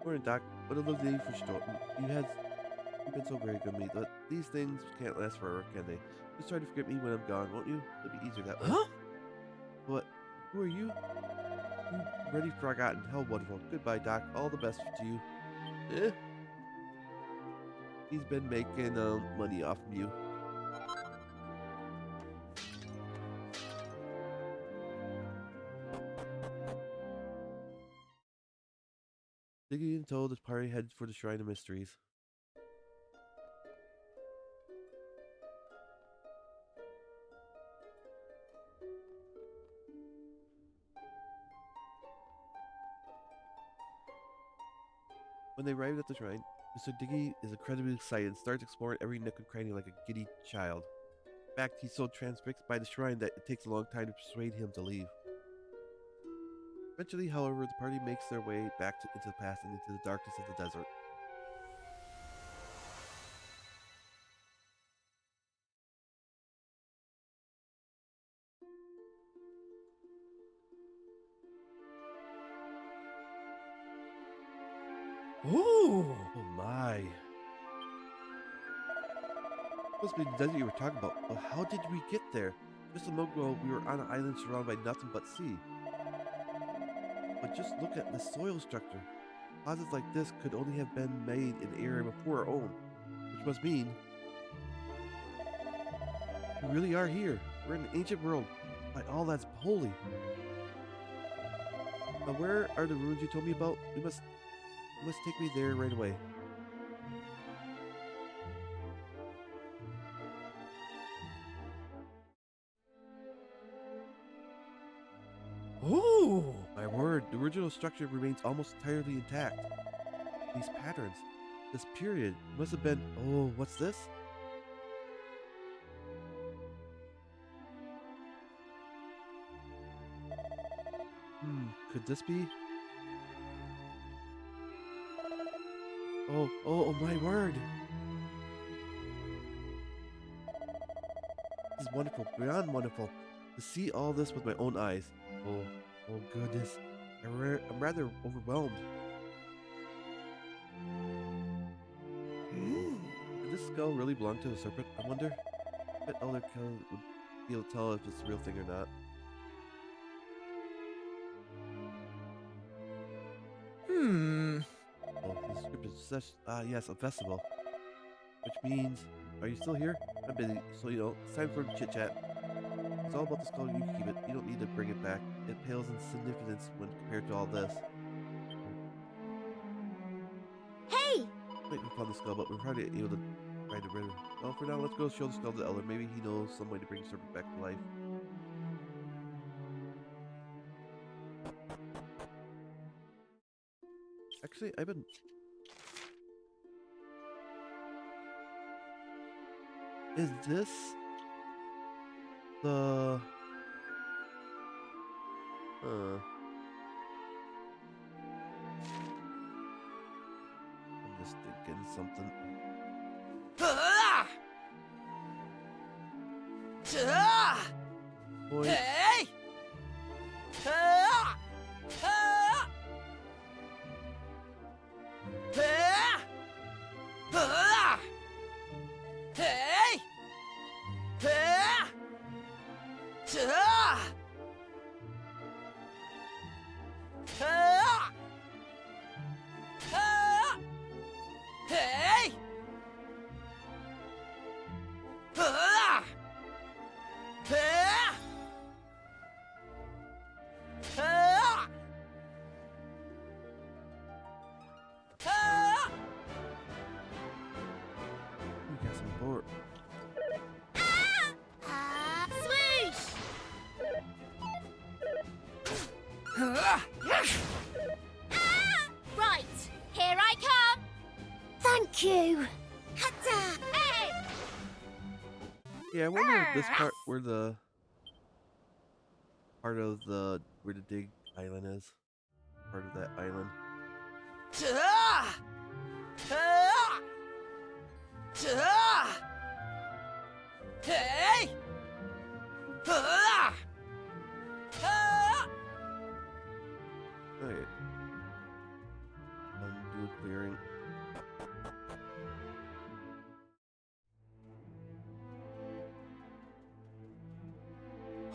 Morning, Doc. What a lovely day for starting. You've been so very good to me, but these things can't last forever, can they? Just try to forget me when I'm gone, won't you? It'll be easier that way. Huh? What? Who are you? You already forgotten. How wonderful. Goodbye, Doc. All the best to you. Eh? He's been making money off of you. Diggy and told his party headed for the Shrine of Mysteries. When they arrived at the shrine, Mr. Diggy is incredibly excited and starts exploring every nook and cranny like a giddy child. In fact, he's so transfixed by the shrine that it takes a long time to persuade him to leave. Eventually, however, the party makes their way back into the past and into the darkness of the desert. Ooh. Oh my. Must be the desert you were talking about, but how did we get there? Just a moment ago, we were on an island surrounded by nothing but sea. But just look at the soil structure. Houses like this could only have been made in the area before our own, which must mean we really are here. We're in an ancient world, by all that's holy. Now, where are the ruins you told me about? You must take me there right away. Ooh. My word, the original structure remains almost entirely intact. These patterns, this period, must have been... Oh, what's this? Could this be... Oh, my word! This is wonderful, beyond wonderful, to see all this with my own eyes. Oh goodness, I'm rather overwhelmed. Did this skull really belong to the serpent? I wonder if Elder Kill would be able to tell if it's a real thing or not. Oh, the script is such, yes, a festival. Which means, are you still here? I'm busy, so it's time for chit chat. It's all about the skull, you can keep it. You don't need to bring it back. It pales in significance when compared to all this. Hey! Wait, we found the skull, but we're probably able to find it. Well, for now, let's go show the skull to the Elder. Maybe he knows some way to bring the serpent back to life. Actually, I've been... Is this... the... I'm just thinking something. Boy, Hey! we got some board. Swoosh! Right, here I come! Thank you. Hey! Yeah, I wonder if this part where the part of the where the dig island is. Part of that island. Hey! Okay. Do a clearing.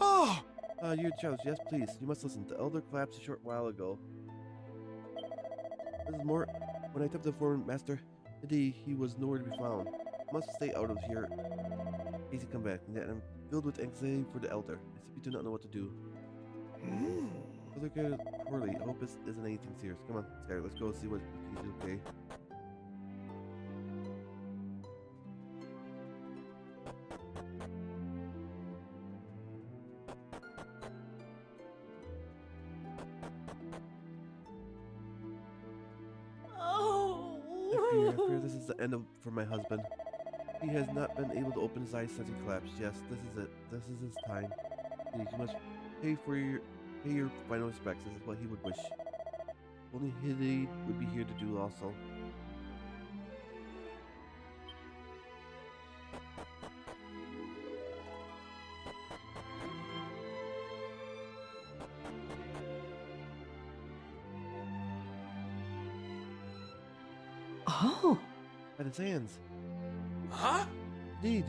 Oh! Your Charles, yes, please. You must listen. The elder collapsed a short while ago. This is more. When I attempted to inform Master Hidi, he was nowhere to be found. I must stay out of here. Easy come back. And I'm filled with anxiety for the elder. I simply do not know what to do. Look at it poorly. I hope it isn't anything serious. Come on, Skylar, let's go see what he's okay. I fear this is the end for my husband. He has not been able to open his eyes since he collapsed. Yes, this is it. This is his time. Please, you must pay your final respects. This is what he would wish. Only Hidi would be here to do also. Oh! At his hands. Huh? Indeed.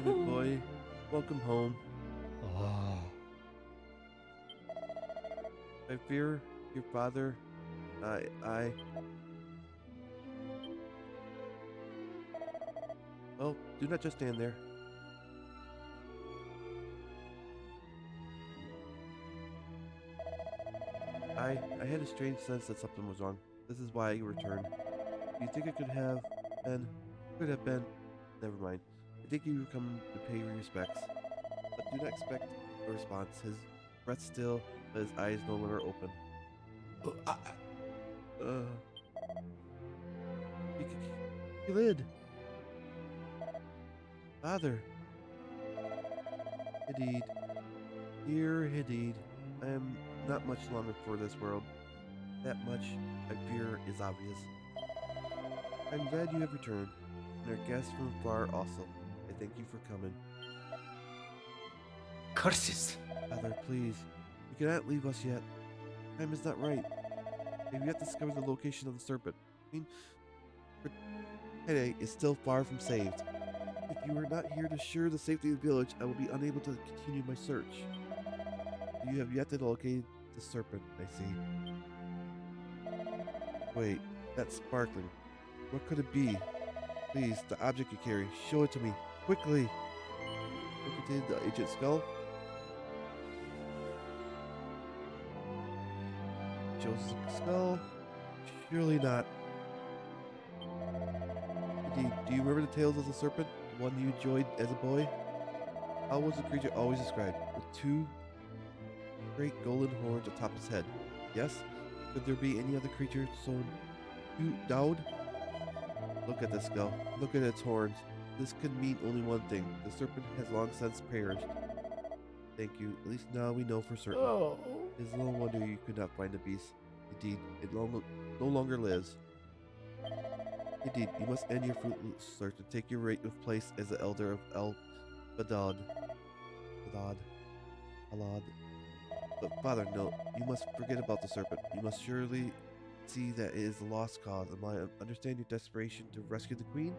Good boy. Welcome home. Ah. I fear your father. I. Oh, do not just stand there. I had a strange sense that something was wrong. This is why I returned. Do you think it could have been? Never mind. I think you come to pay your respects. But do not expect a response. His breath still, but his eyes no longer open. Lid. Father. Hadid. Dear Hadid, I am not much longer for this world. That much, I fear, is obvious. I'm glad you have returned, and our guests from far also. I thank you for coming. Curses! Father, please, you cannot leave us yet. Time is not right. We have yet discovered the location of the serpent. I mean, Hede is still far from saved. If you are not here to assure the safety of the village, I will be unable to continue my search. You have yet to locate the serpent, I see. Wait, that's sparkling. What could it be? Please, the object you carry, show it to me, quickly! What contained the ancient skull? Joseph's skull? Surely not. Indeed, do you remember the tales of the serpent? The one you enjoyed as a boy? How was the creature always described? With two great golden horns atop his head. Yes? Could there be any other creature so endowed? Look at this skull. Look at its horns. This could mean only one thing. The serpent has long since perished. Thank you. At least now we know for certain. Oh. It is little wonder you could not find the beast. Indeed, it no longer lives. Indeed, you must end your fruitless search and take your rightful place as the elder of El Badad. Alad. But Father, no, you must forget about the serpent. You must surely see that it is a lost cause. Am I understand your desperation to rescue the queen?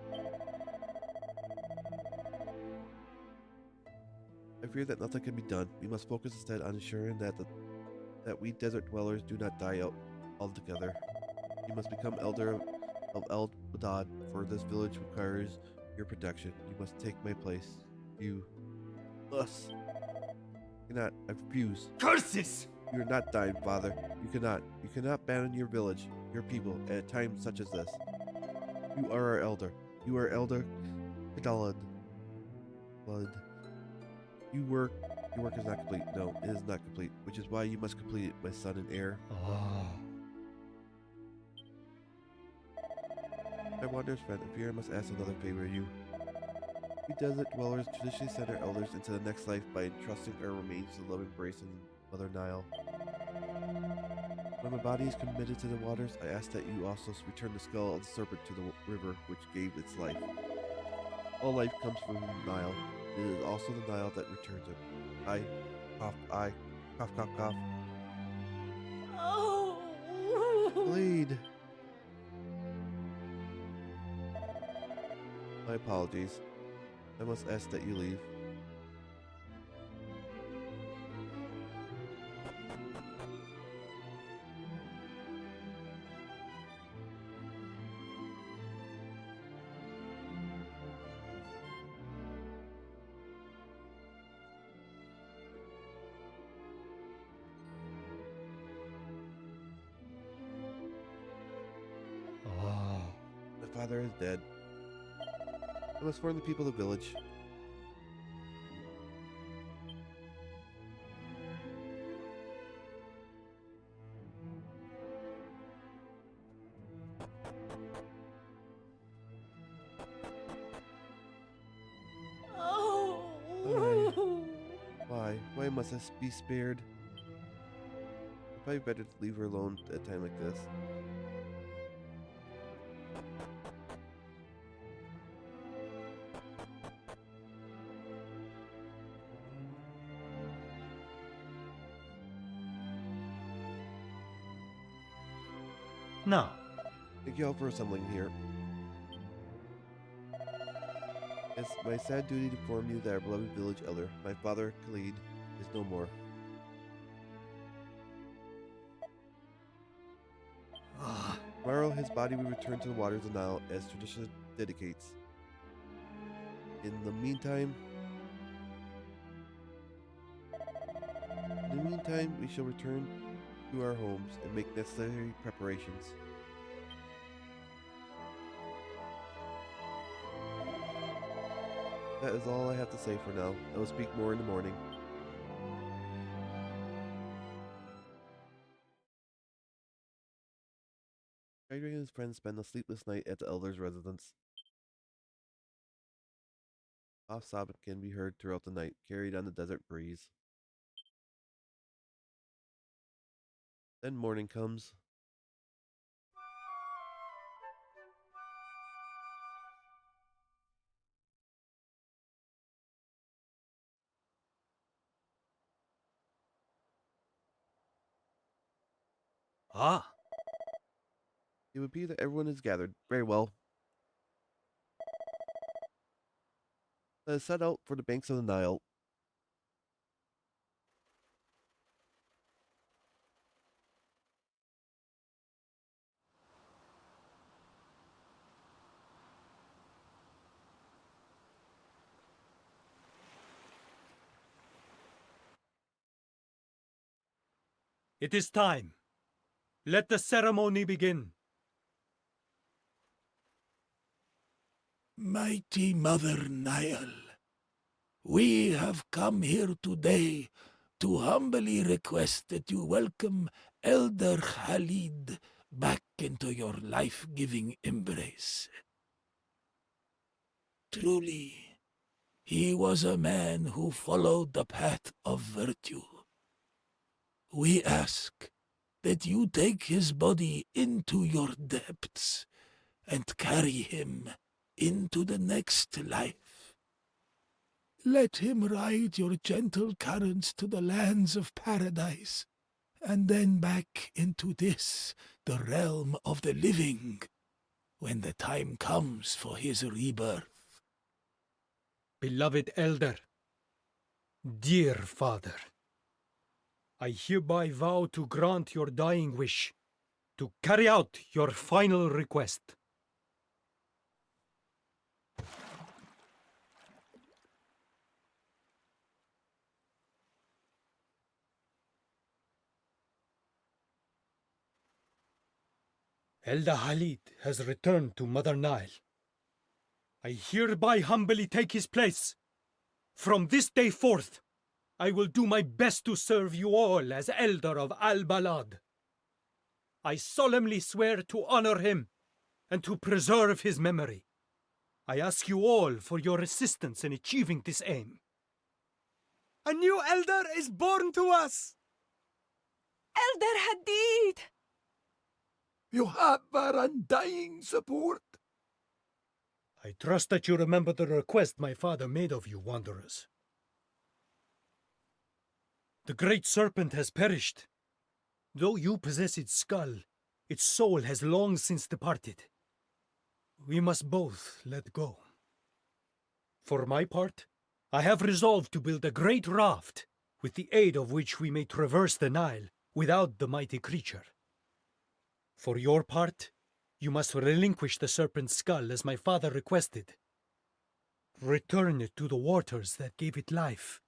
I fear that nothing can be done. We must focus instead on ensuring that we desert dwellers do not die out altogether. You must become elder of El Badad, for this village requires your protection. You must take my place. Us. You cannot. I refuse. Curses! You are not dying, Father. You cannot. You cannot abandon your village, your people, at a time such as this. You are our elder. You are Elder Kadalad. Blood. You were Your work is not complete. No, it is not complete, which is why you must complete it, my son and heir. Ah. My wanderer's friend, I fear I must ask another favor of you. We desert dwellers traditionally send our elders into the next life by entrusting our remains to the love embrace of Mother Nile. When my body is committed to the waters, I ask that you also return the skull of the serpent to the river which gave its life. All life comes from the Nile. It is also the Nile that returns it. I, cough, cough. Oh. Bleed. My apologies. I must ask that you leave. Ah. My father is dead. I must warn the people of the village. Oh. Why? Why must I be spared? Probably better to leave her alone at a time like this. Now, Thank you all for assembling here. It's my sad duty to inform you that our beloved village elder, my father, Khalid, is no more. Tomorrow, his body will return to the waters of Nile as tradition dedicates. In the meantime, we shall return to our homes and make necessary preparations. That is all I have to say for now. I will speak more in the morning. Dragon and his friends spend a sleepless night at the elder's residence. Soft sobbing can be heard throughout the night, carried on the desert breeze. Then morning comes. Ah. It would be that everyone is gathered. Very well. Let us set out for the banks of the Nile. it is time. Let the ceremony begin. Mighty Mother Nile, we have come here today to humbly request that you welcome Elder Khalid back into your life-giving embrace. Truly, he was a man who followed the path of virtue. We ask that you take his body into your depths and carry him into the next life. Let him ride your gentle currents to the lands of paradise, and then back into this, the realm of the living, when the time comes for his rebirth. Beloved elder, dear father, I hereby vow to grant your dying wish, to carry out your final request. Elder Khalid has returned to Mother Nile. I hereby humbly take his place. From this day forth, I will do my best to serve you all as Elder of Al-Balad. I solemnly swear to honor him and to preserve his memory. I ask you all for your assistance in achieving this aim. A new elder is born to us! Elder Hadid! You have our undying support. I trust that you remember the request my father made of you, wanderers. The great serpent has perished. Though you possess its skull, its soul has long since departed. We must both let go. For my part, I have resolved to build a great raft, with the aid of which we may traverse the Nile without the mighty creature. For your part, you must relinquish the serpent's skull as my father requested. Return it to the waters that gave it life.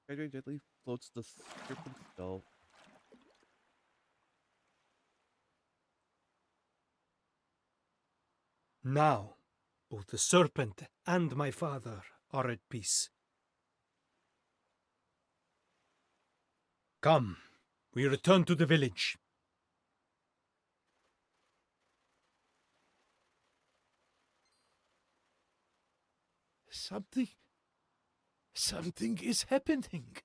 Hydrate gently floats the serpent's skull. Now, both the serpent and my father are at peace. Come, we return to the village. Something is happening.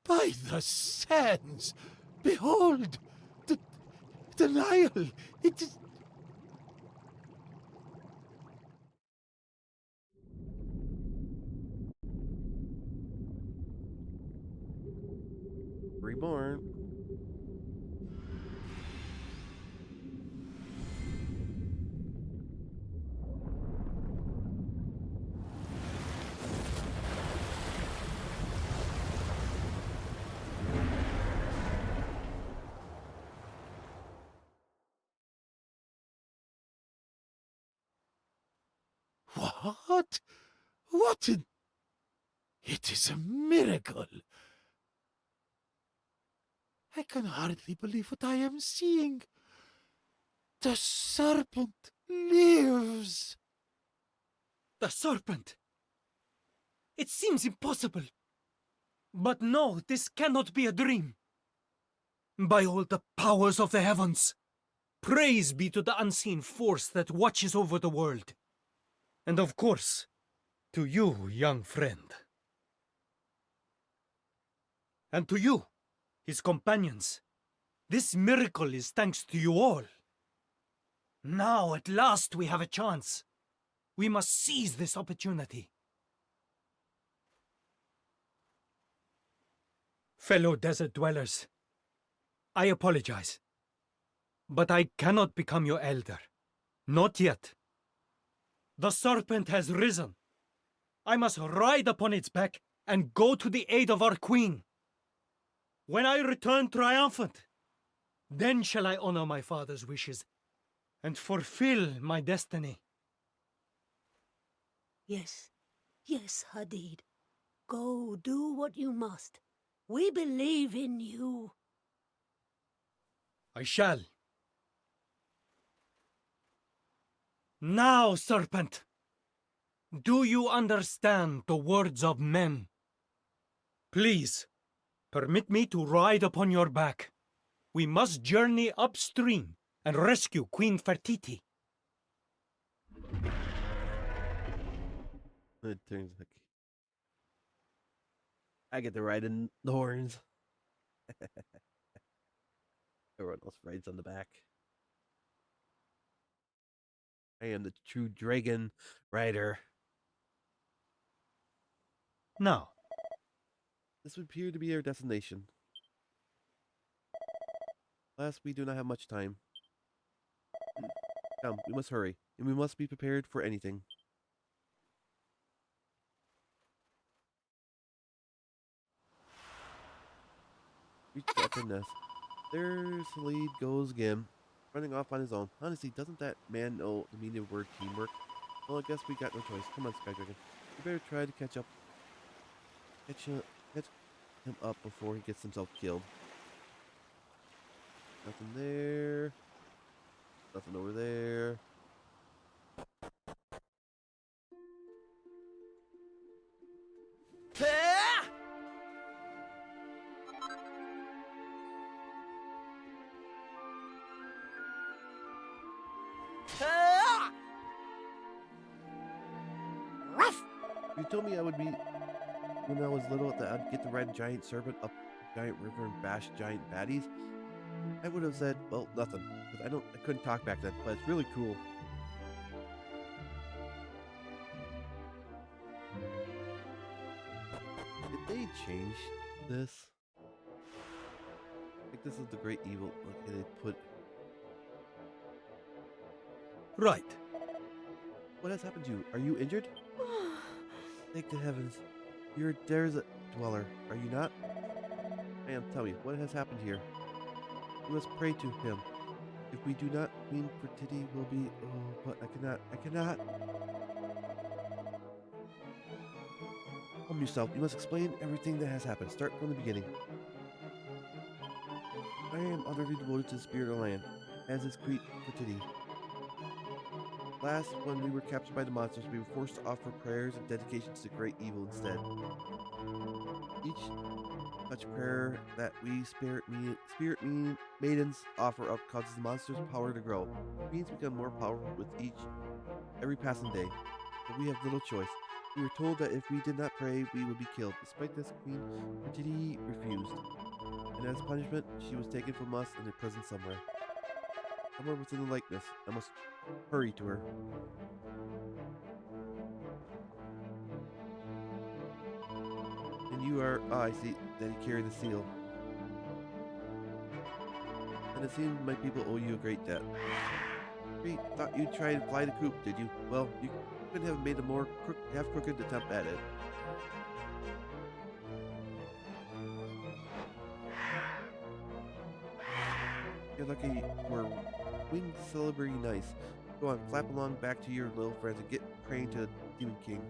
By the sands, behold, the Nile. It is. Reborn. What? What in... It is a miracle. I can hardly believe what I am seeing. The serpent lives. The serpent! It seems impossible. But no, this cannot be a dream. By all the powers of the heavens, praise be to the unseen force that watches over the world. And of course, to you, young friend. And to you, his companions. This miracle is thanks to you all. Now, at last, we have a chance. We must seize this opportunity. Fellow desert dwellers, I apologize. But I cannot become your elder. Not yet. The serpent has risen. I must ride upon its back and go to the aid of our queen. When I return triumphant, then shall I honor my father's wishes and fulfill my destiny. Yes, yes, Hadid. Go do what you must. We believe in you. I shall. Now, serpent, do you understand the words of men? Please, permit me to ride upon your back. We must journey upstream and rescue Queen Fertiti. It turns like I get to ride in the horns. Everyone else rides on the back. I am the true dragon rider. Now, This would appear to be our destination. Alas, we do not have much time. Come, we must hurry, and we must be prepared for anything. Reach the upper nest. There's the lead goes again, running off on his own. Honestly, doesn't that man know the meaning of the word teamwork? Well, I guess we got no choice. Come on, Sky Dragon. We better try to catch him up before he gets himself killed. Nothing there. Nothing over there. You told me I would be when I was little that I'd get to ride a giant serpent up a giant river and bash giant baddies. I would have said, well, nothing, because I couldn't talk back then, but it's really cool. Did they change this? I think this is the great evil. Okay, they put. Right. What has happened to you? Are you injured? Thank the heavens. You're a desert dweller, are you not? Ma'am, tell me, what has happened here? We must pray to him. If we do not, Queen Fertility will be... Oh, but I cannot. Calm yourself. You must explain everything that has happened. Start from the beginning. I am utterly devoted to the spirit of the land, as is Queen Fertility. Last, when we were captured by the monsters, we were forced to offer prayers and dedication to the great evil instead. Each such prayer that we spirit maidens offer up causes the monster's power to grow. Queens become more powerful with every passing day, but we have little choice. We were told that if we did not pray, we would be killed. Despite this, Queen Fertility refused, and as punishment, she was taken from us in a prison somewhere. Somewhere within the likeness. I must hurry to her. And you are... Ah, I see that you carry the seal. And it seems my people owe you a great debt. Great, thought you'd try and fly the coop, did you? Well, you couldn't have made a more half-crooked attempt at it. You're lucky we're winged celebrity nice. Go on, flap along back to your little friends and get praying to the Demon King.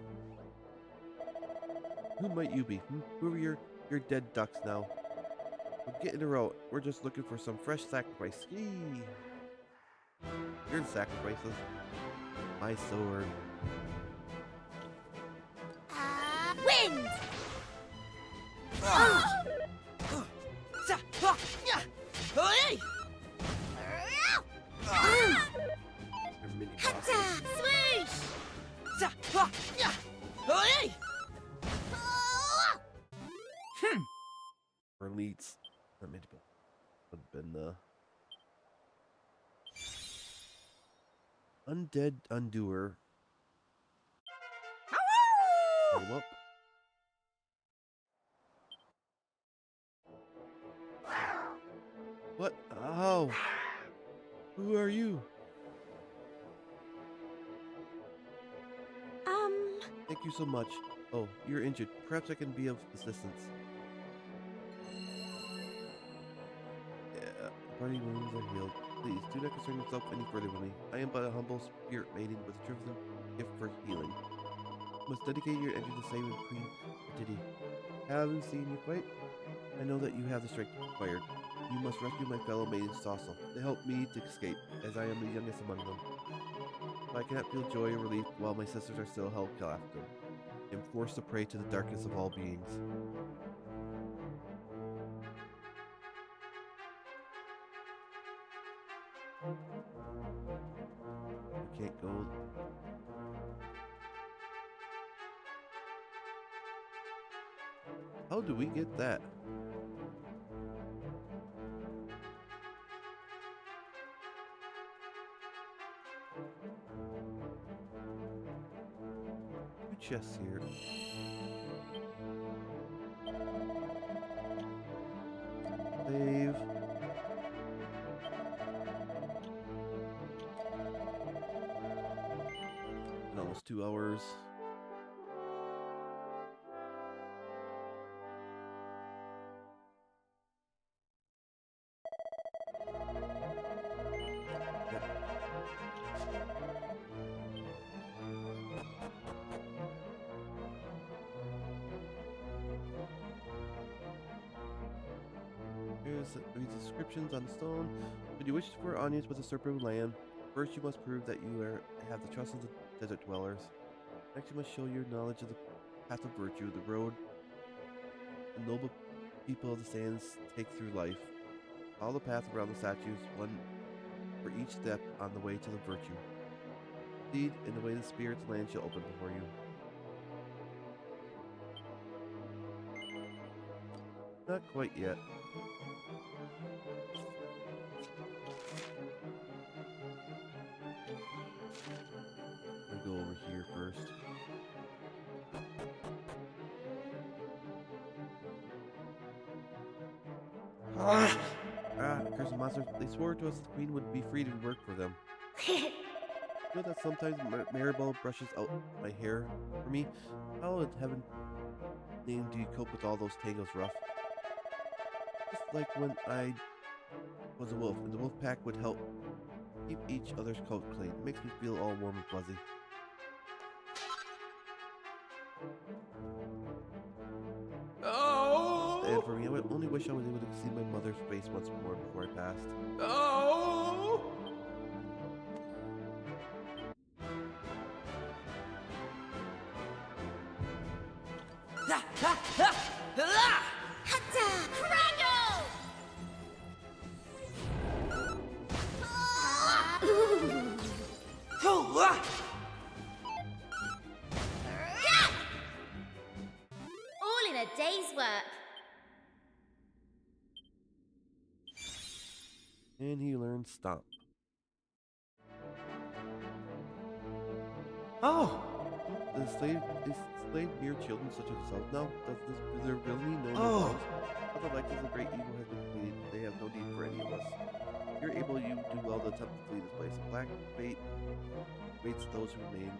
Who might you be? Who are your dead ducks now? Well, get in a row. We're just looking for some fresh sacrifice. Ski. You're the sacrifices. My sword. Wind! They're mini bosses. Swoosh! Or elites. That would have been Undead Undoer. Hold up. What? Oh. Who are you? Thank you so much. Oh, you're injured. Perhaps I can be of assistance. Yeah, party wounds are healed. Please, do not concern yourself any further with me. I am but a humble spirit maiden with a terrific gift for healing. You must dedicate your energy to saving Queen Fertility. Haven't seen you fight? I know that you have the strength required. You must rescue my fellow maidens also. They help me to escape, as I am the youngest among them. But I cannot feel joy or relief while my sisters are still held captive. I am forced to pray to the darkest of all beings. We can't go. How do we get that? Two chests here. Save. In almost 2 hours. read the inscriptions on the stone. When you wish for audience with the serpent land, first you must prove that you have the trust of the desert dwellers. Next you must show your knowledge of the path of virtue, the road the noble people of the sands take through life. Follow the path around the statues, one for each step on the way to the virtue. Lead in the way the spirit's land shall open before you. Not quite yet. I'm gonna go over here first. Cursed monsters. They swore to us the queen would be free to work for them. You know that sometimes Maribel brushes out my hair for me? How in heaven name do you cope with all those tangles, Rough? Just like when I was a wolf, and the wolf pack would help keep each other's coat clean. It makes me feel all warm and fuzzy. Oh! And for me, I would only wish I was able to see my mother's face once more before I passed. Oh! Hatta! Cradle! All in a day's work. And he learned Stomp. Oh! The slave mere children such as yourself. Now, does there really no Oh. Other lights of the great evil has been completed. They have no need for any of us. If you're able, you do well to attempt to flee this place. Black fate waits those who remain.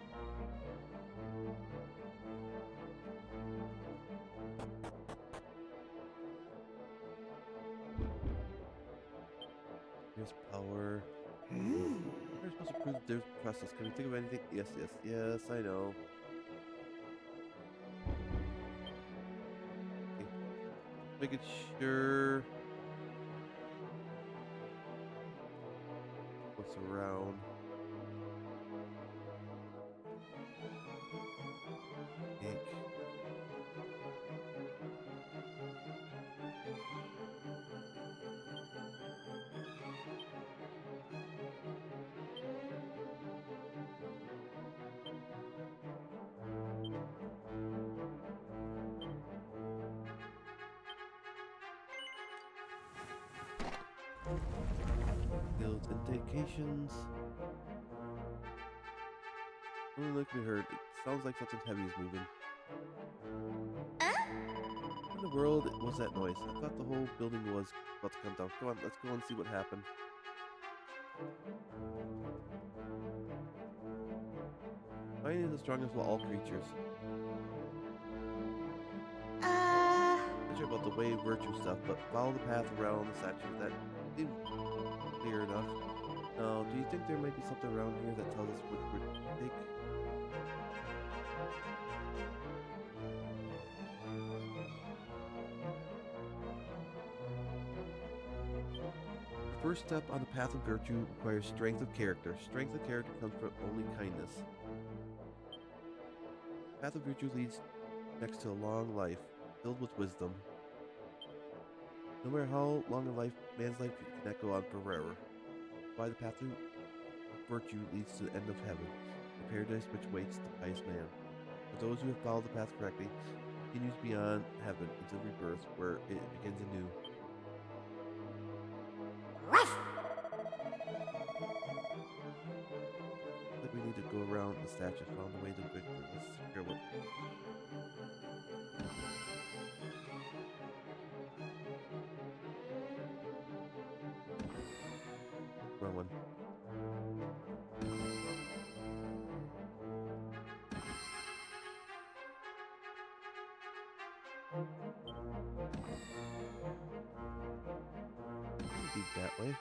Here's power. We're supposed to prove there's process. Can we think of anything? Yes, I know. Okay. Making sure what's around. Ink. Guild indications. Only look we heard. It sounds like something heavy is moving. What in the world was that noise? I thought the whole building was about to come down. Come on, let's go and see what happened. Mine is the strongest of all creatures. Not sure about the way virtue stuff, but follow the path around the statue. That seems clear enough. Now, do you think there might be something around here that tells us which we're to take? The first step on the path of virtue requires strength of character. Strength of character comes from only kindness. The path of virtue leads next to a long life, filled with wisdom. No matter how long a man's life cannot go on forever. Why the path of virtue leads to the end of heaven, the paradise which waits the pious man. For those who have followed the path correctly, it continues beyond heaven into rebirth, where it begins anew. I think we need to go around the statue, found the way to victory. Let's figure what. Wrong one. Be that way.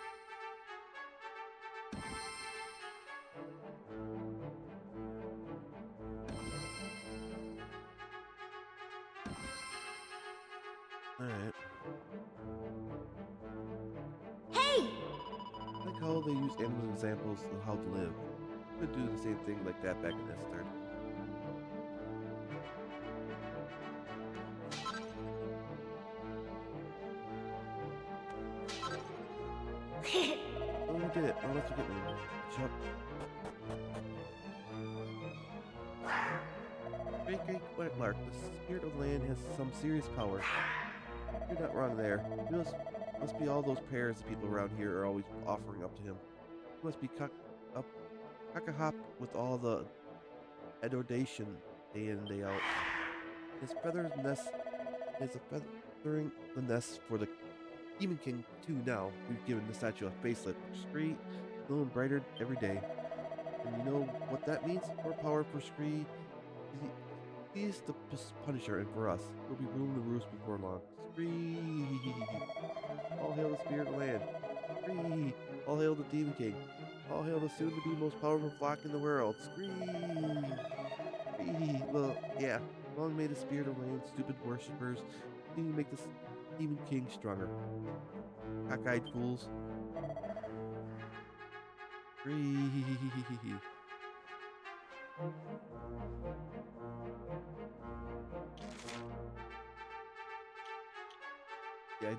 Alright. how they use animals as examples of how to live. Could do the same thing like that back in this turn. Oh, we did it. Oh, let's forget me. Jump. Great Whitelark, the spirit of land has some serious power. You're not wrong there. It must be all those prayers the people around here are always offering up to him. He must be cock-a-hop with all the adoration day in and day out. His feathers nest is a feathering the nest for the Demon King too now. We've given the statue a facelift. Scree glowing brighter every day. And you know what that means? More power for Scree. He's the Punisher, and for us, we'll be ruling the roost before long. Scree! All hail the spirit of the land. Scree! All hail the Demon King. All hail the soon-to-be most powerful flock in the world. Scree! Scree! Well, yeah. Long may the spirit of land, stupid worshippers, continue to make this Demon King stronger. Cockeyed fools. Scree! Yeah,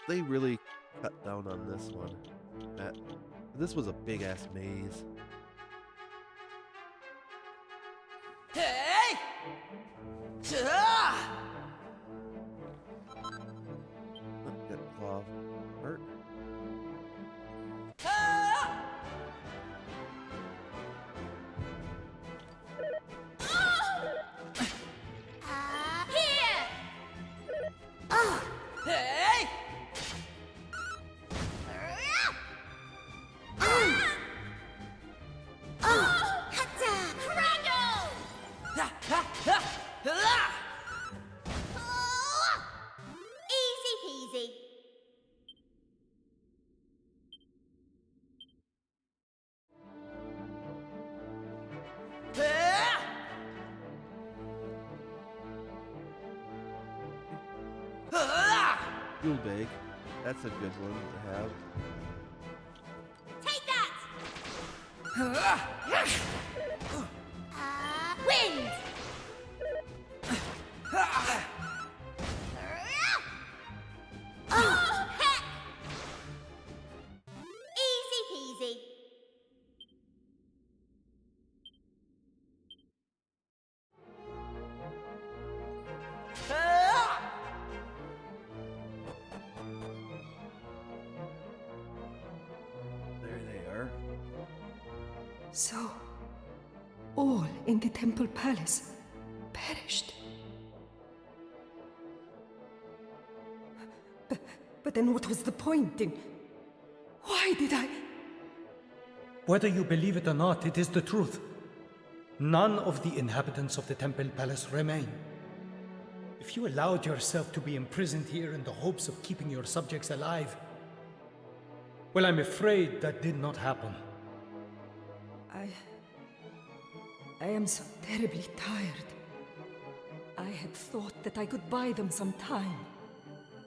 they really cut down on this one. This was a big ass maze. Hey! Got claw hurt. Here! Hey! Easy peasy. Fuel bag. That's a good one to have. Take that! Wind! Oh, heck! Easy peasy. There they are. So, all in the temple palace perished. But then what was the point in... Why did I... Whether you believe it or not, it is the truth. None of the inhabitants of the temple palace remain. If you allowed yourself to be imprisoned here in the hopes of keeping your subjects alive, well, I'm afraid that did not happen. I am so terribly tired. I had thought that I could buy them some time.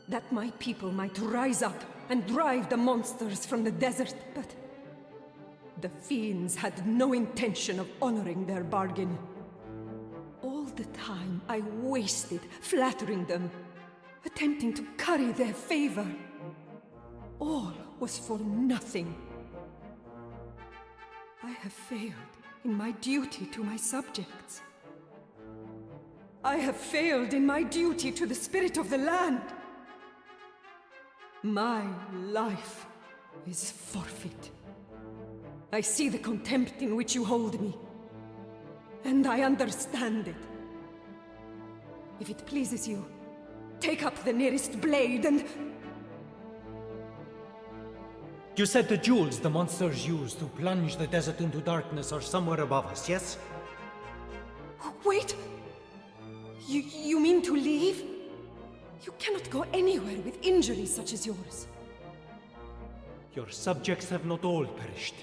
That my people might rise up and drive the monsters from the desert, but... the fiends had no intention of honoring their bargain. All the time I wasted flattering them, attempting to curry their favor. All was for nothing. I have failed in my duty to my subjects. I have failed in my duty to the spirit of the land. My life is forfeit. I see the contempt in which you hold me, and I understand it. If it pleases you, take up the nearest blade and... You said the jewels the monsters used to plunge the desert into darkness are somewhere above us, yes? Wait! You mean to leave? You cannot go anywhere with injuries such as yours. Your subjects have not all perished.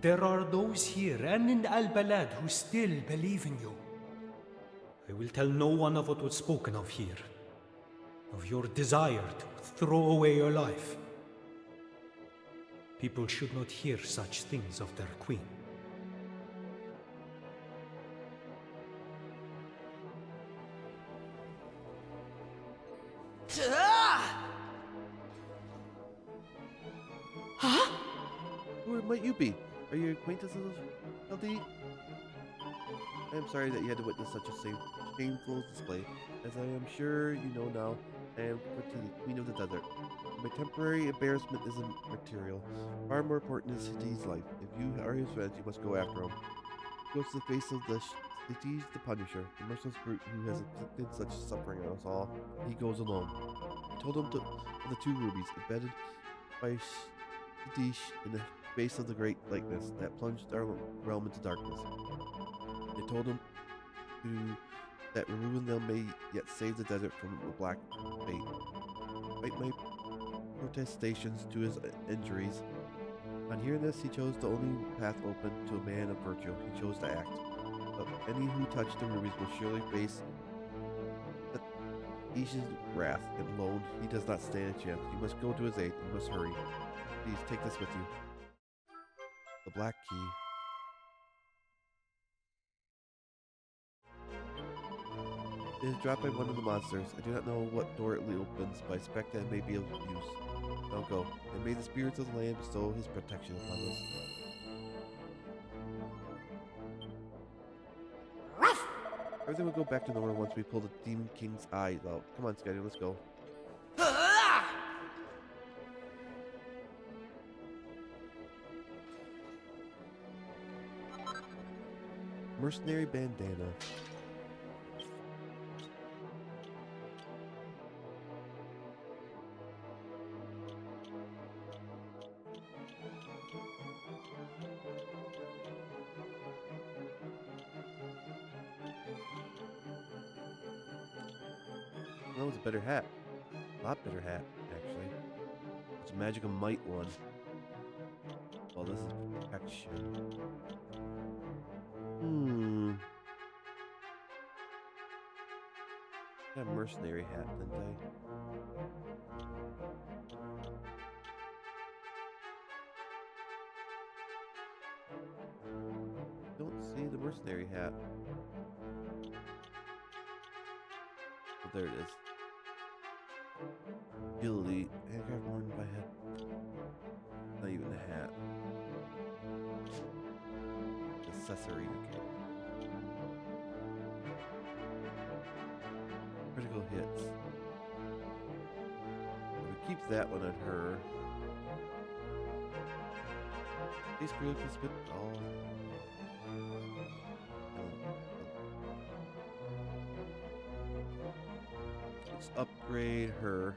There are those here and in Al-Balad who still believe in you. I will tell no one of what was spoken of here, of your desire to throw away your life. People should not hear such things of their queen. Who might you be? Are you acquaintances of LD? I am sorry that you had to witness such a shameful display. As I am sure you know now, I am put to the Queen of the Desert. My temporary embarrassment isn't material. Far more important is Hadi's life. If you are his friends, you must go after him. He goes to the face of the Hades the Punisher, the merciless brute who has inflicted such suffering on us all. He goes alone. He told him of the 2 rubies, embedded by Hades in the base of the great likeness that plunged our realm into darkness. They told him that removing them may yet save the desert from a black fate. Despite my protestations to his injuries, on hearing this, he chose the only path open to a man of virtue. He chose to act. But any who touch the rubies will surely face Hades' wrath, and alone he does not stand a chance. You must go to his aid. You must hurry. Please take this with you. The black key. It is dropped by one of the monsters. I do not know what door it opens, but I expect that it may be of use. Now go, and may the spirits of the land bestow his protection upon us. Everything will go back to normal once we pull the Demon King's eyes out. Come on, Skyler, let's go. Mercenary bandana. That was a better hat. A lot better hat, actually. It's a Magic of Might one. Well, this is protection. I got a mercenary hat, didn't I? Don't see the mercenary hat. Oh, there it is. Agility. Handcraft worn by head. Not even a hat. Accessory. Okay. Critical hits. We keep that one on her. Base girl can spit all. Let's upgrade her.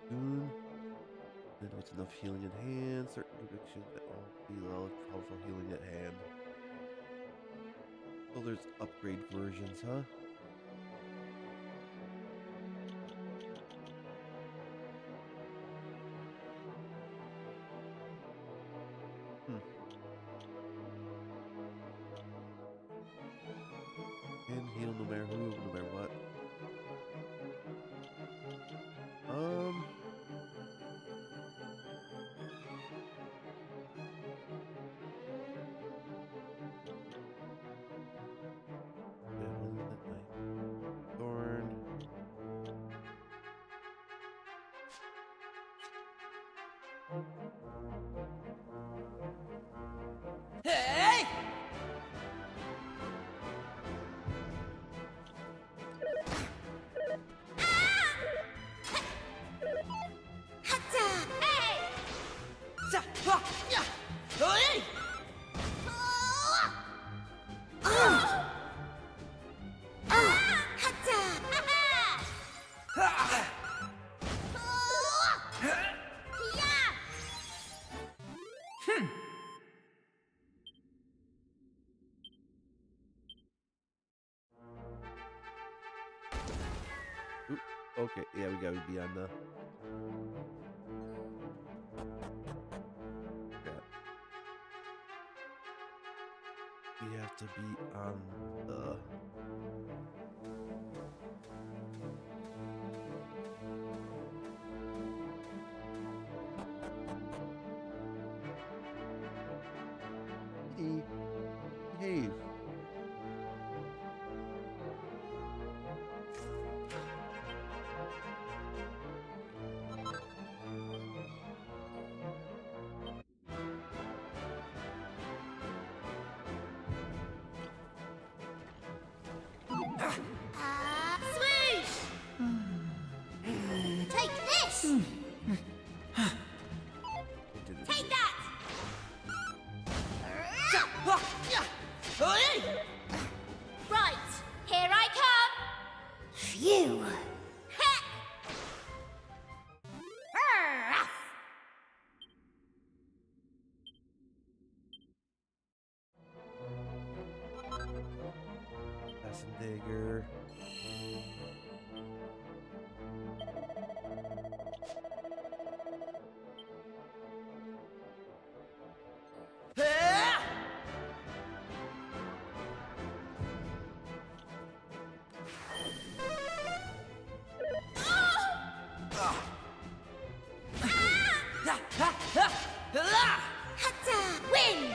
Then with enough healing in hand, certain convictions that all below powerful healing at hand. So there's upgrade versions, huh? And heal no matter who, no matter what. Thorn. Hey! Okay, yeah, we gotta be on the. We have to be on the. Phew! Assassin dagger. Hatta! Wind!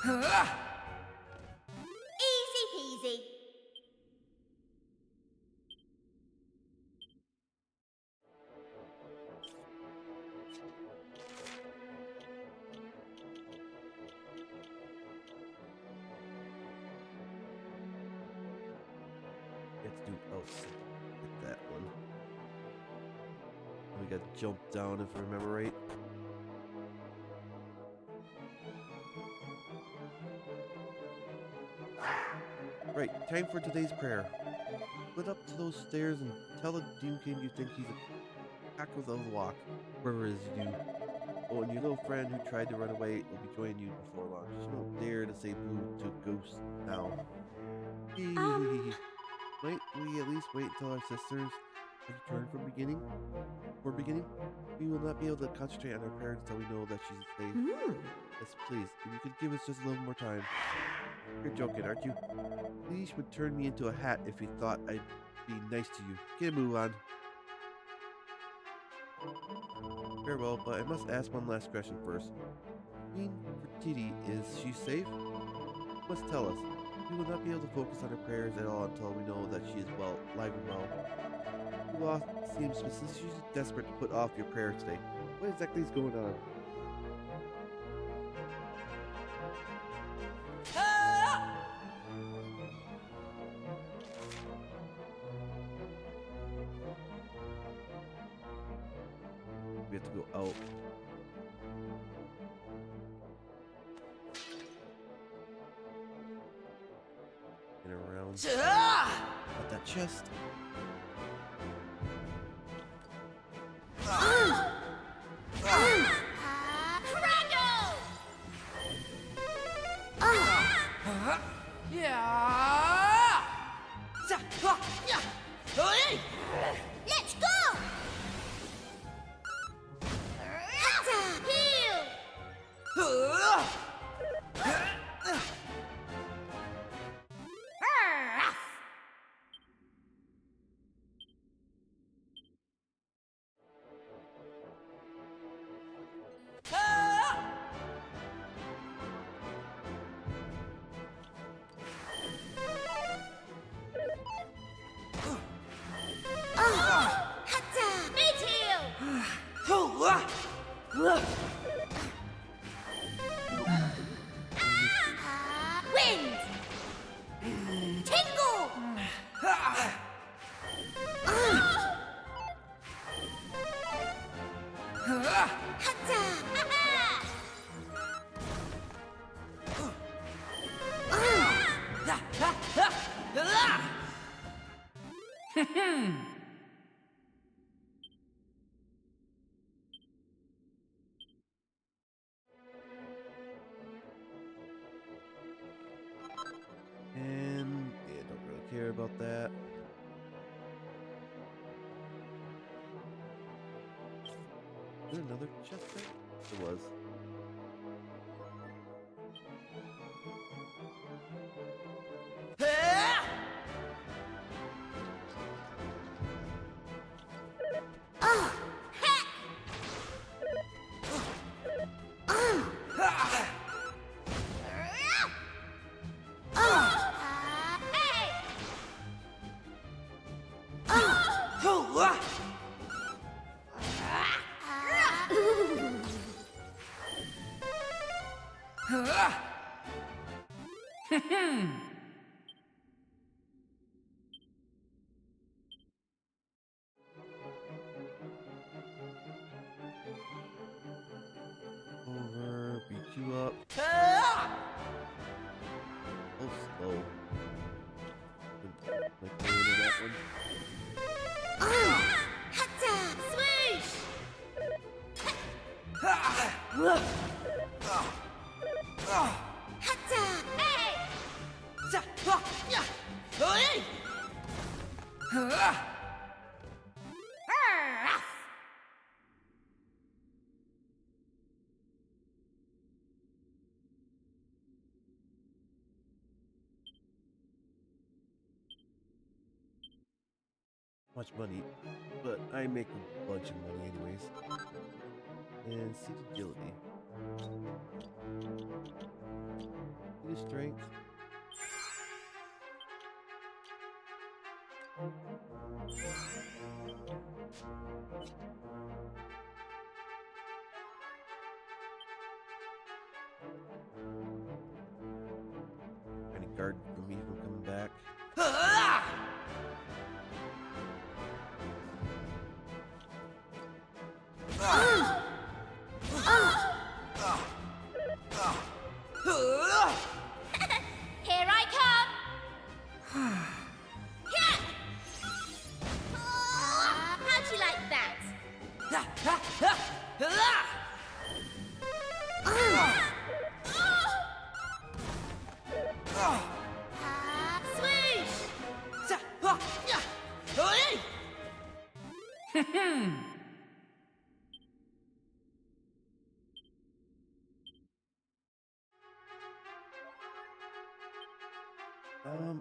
Hey! Easy peasy. Let's do outside. Get that one. We got jump down if I remember right. Right, time for today's prayer. Split up to those stairs and tell the Demon King you think he's a hack of the walk, wherever it is you do. Oh, and your little friend who tried to run away will be joining you before long. She won't dare to say boo to ghosts now. Might we at least wait until our sisters have returned from beginning? We will not be able to concentrate on our prayers until we know that she's safe. Yes, please, if you could give us just a little more time. You're joking, aren't you? Please would turn me into a hat if you thought I'd be nice to you. Get a move on. Very well, but I must ask one last question first. Queen Fertiti, is she safe? You must tell us. We will not be able to focus on her prayers at all until we know that she is well, alive and well. You all seem suspiciously desperate to put off your prayers today. What exactly is going on? We have to go out. And around. At that chest. Let's go! Hatta! Heal! Hatta! Mid heal! Wind! Tingle! Hatta! And yeah, don't really care about that. Is there another chest there? There was. Over, beat you up. Oh, slow. Like going into that one. Hatta! Swoosh! Hatta! Hey! Much money, but I make a bunch of money anyways. And seed agility. Seed strength. Trying to guard from me from coming back. Here I come! Yeah! How'd you like that? Swoosh!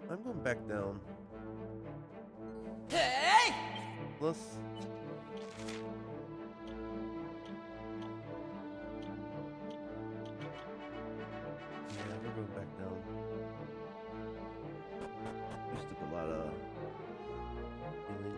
I'm going back down. Plus, yeah, we're going back down. Used to a lot of healing.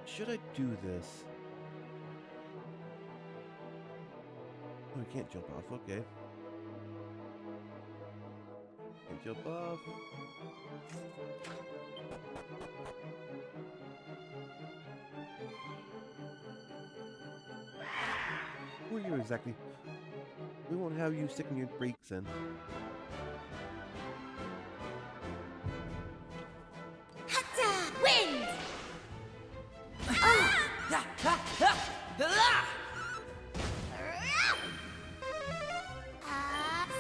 Should I do this? Oh, I can't jump off. Okay. Can't jump off. Who are you exactly? We won't have you sticking your brakes in. Hatta! Wind!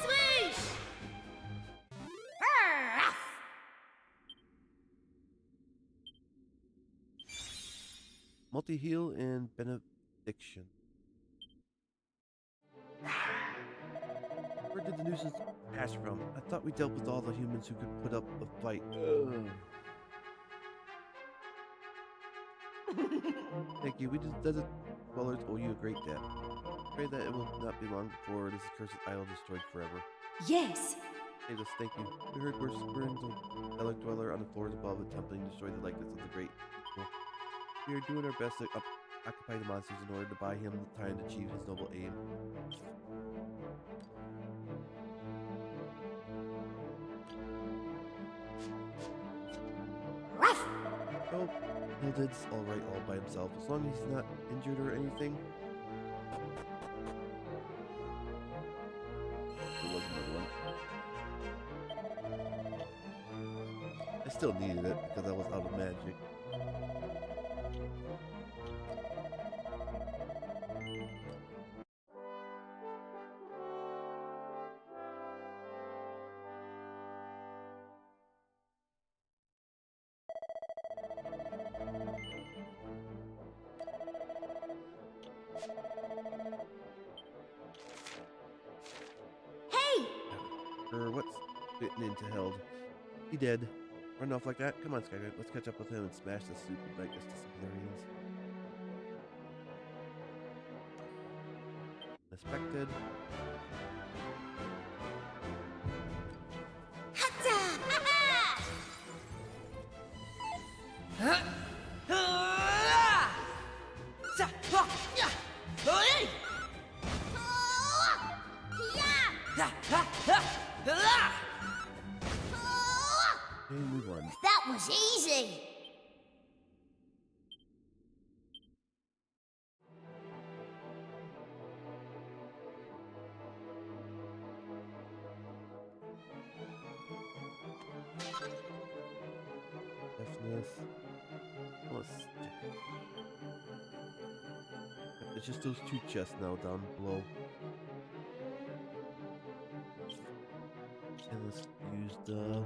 Swoosh! Multi-heal and benediction. Where did the nuisance pass from? I thought we dealt with all the humans who could put up a fight. Thank you. We just desert dwellers owe you a great debt. Pray that it will not be long before this accursed isle destroyed forever. Yes, Save us, thank you. We heard whisperings of desert dweller on the floors above attempting to destroy the likeness of the great people. We are doing our best to occupy the monsters in order to buy him time to achieve his noble aim. Oh, Hilded's alright all by himself, as long as he's not injured or anything. There was another one. I still needed it because I was out of magic. Hey! What's bitten into Held? He dead. Run off like that? Come on, Skyguy. Let's catch up with him and smash the stupid likeness to smithereens. Inspected. And we won. That was easy. Deafness. Let's check. It's just those two chests now down below. And let's use the...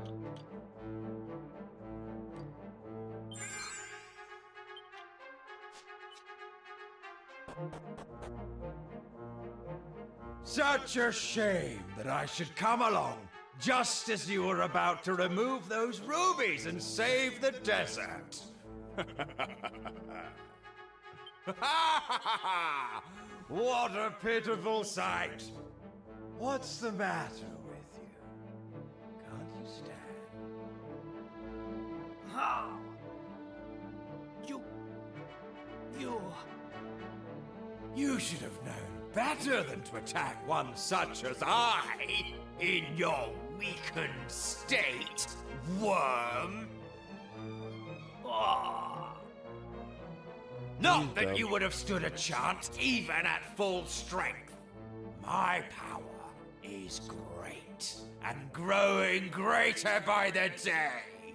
Such a shame that I should come along just as you were about to remove those rubies and save the desert. What a pitiful sight! What's the matter with you? Can't you stand? You should have known better than to attack one such as I in your weakened state, worm. Not that you would have stood a chance even at full strength. My power is great and growing greater by the day.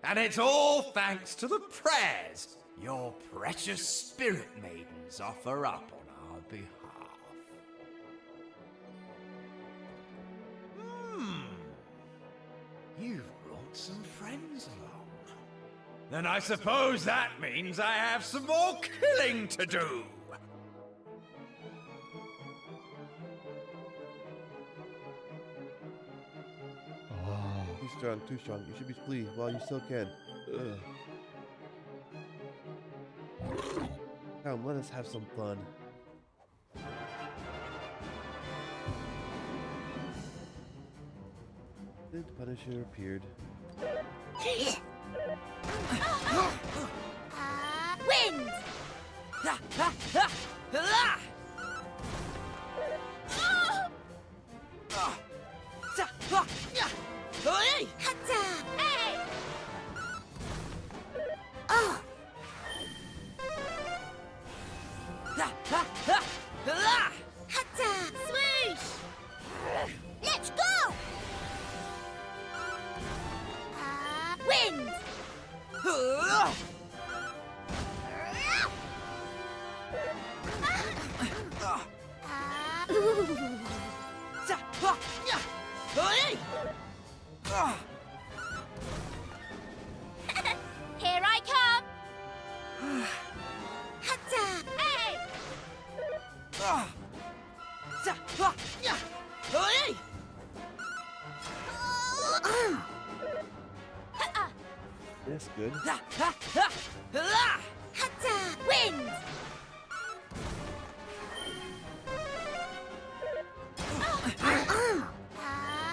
And it's all thanks to the prayers your precious spirit maidens offer up on our behalf. You've brought some friends along. Then I suppose that means I have some more killing to do. Too strong, too strong. You should be flee while you still can. Ugh. Come, let us have some fun. The Punisher appeared. Wind! Hatta! Hey! Oh! Hatta! Swoosh! Let's go! Wind! Here I come! Hatta! Hey! That's good. Hatta! Wind!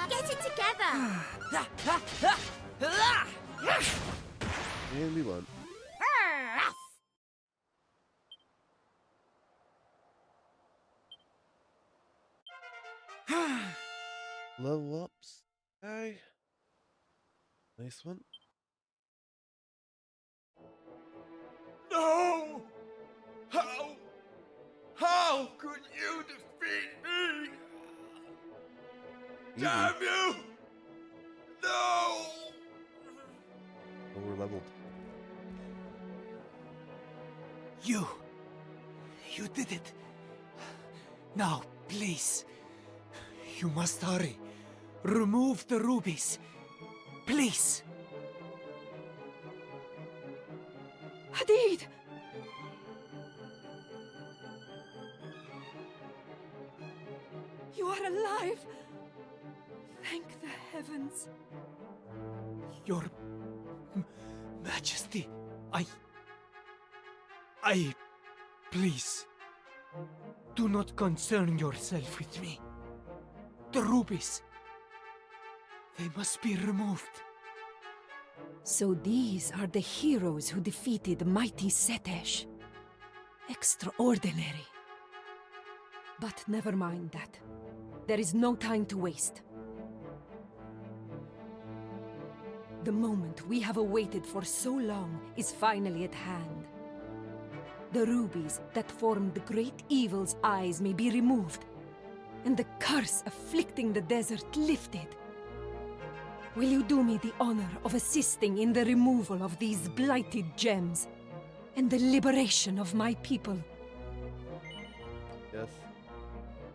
Get it together! And we won. Level ups. Guy. Nice one. No! How could you defeat me? Easy. Damn you! No! Over leveled. You did it. Now, please. You must hurry. Remove the rubies. Please. Hadid! You are alive! Thank the heavens. Your Majesty, please, do not concern yourself with me. The rubies, they must be removed. So these are the heroes who defeated mighty Setesh. Extraordinary. But never mind that. There is no time to waste. The moment we have awaited for so long is finally at hand. The rubies that form the great evil's eyes may be removed, and the curse afflicting the desert lifted. Will you do me the honor of assisting in the removal of these blighted gems, and the liberation of my people? Yes.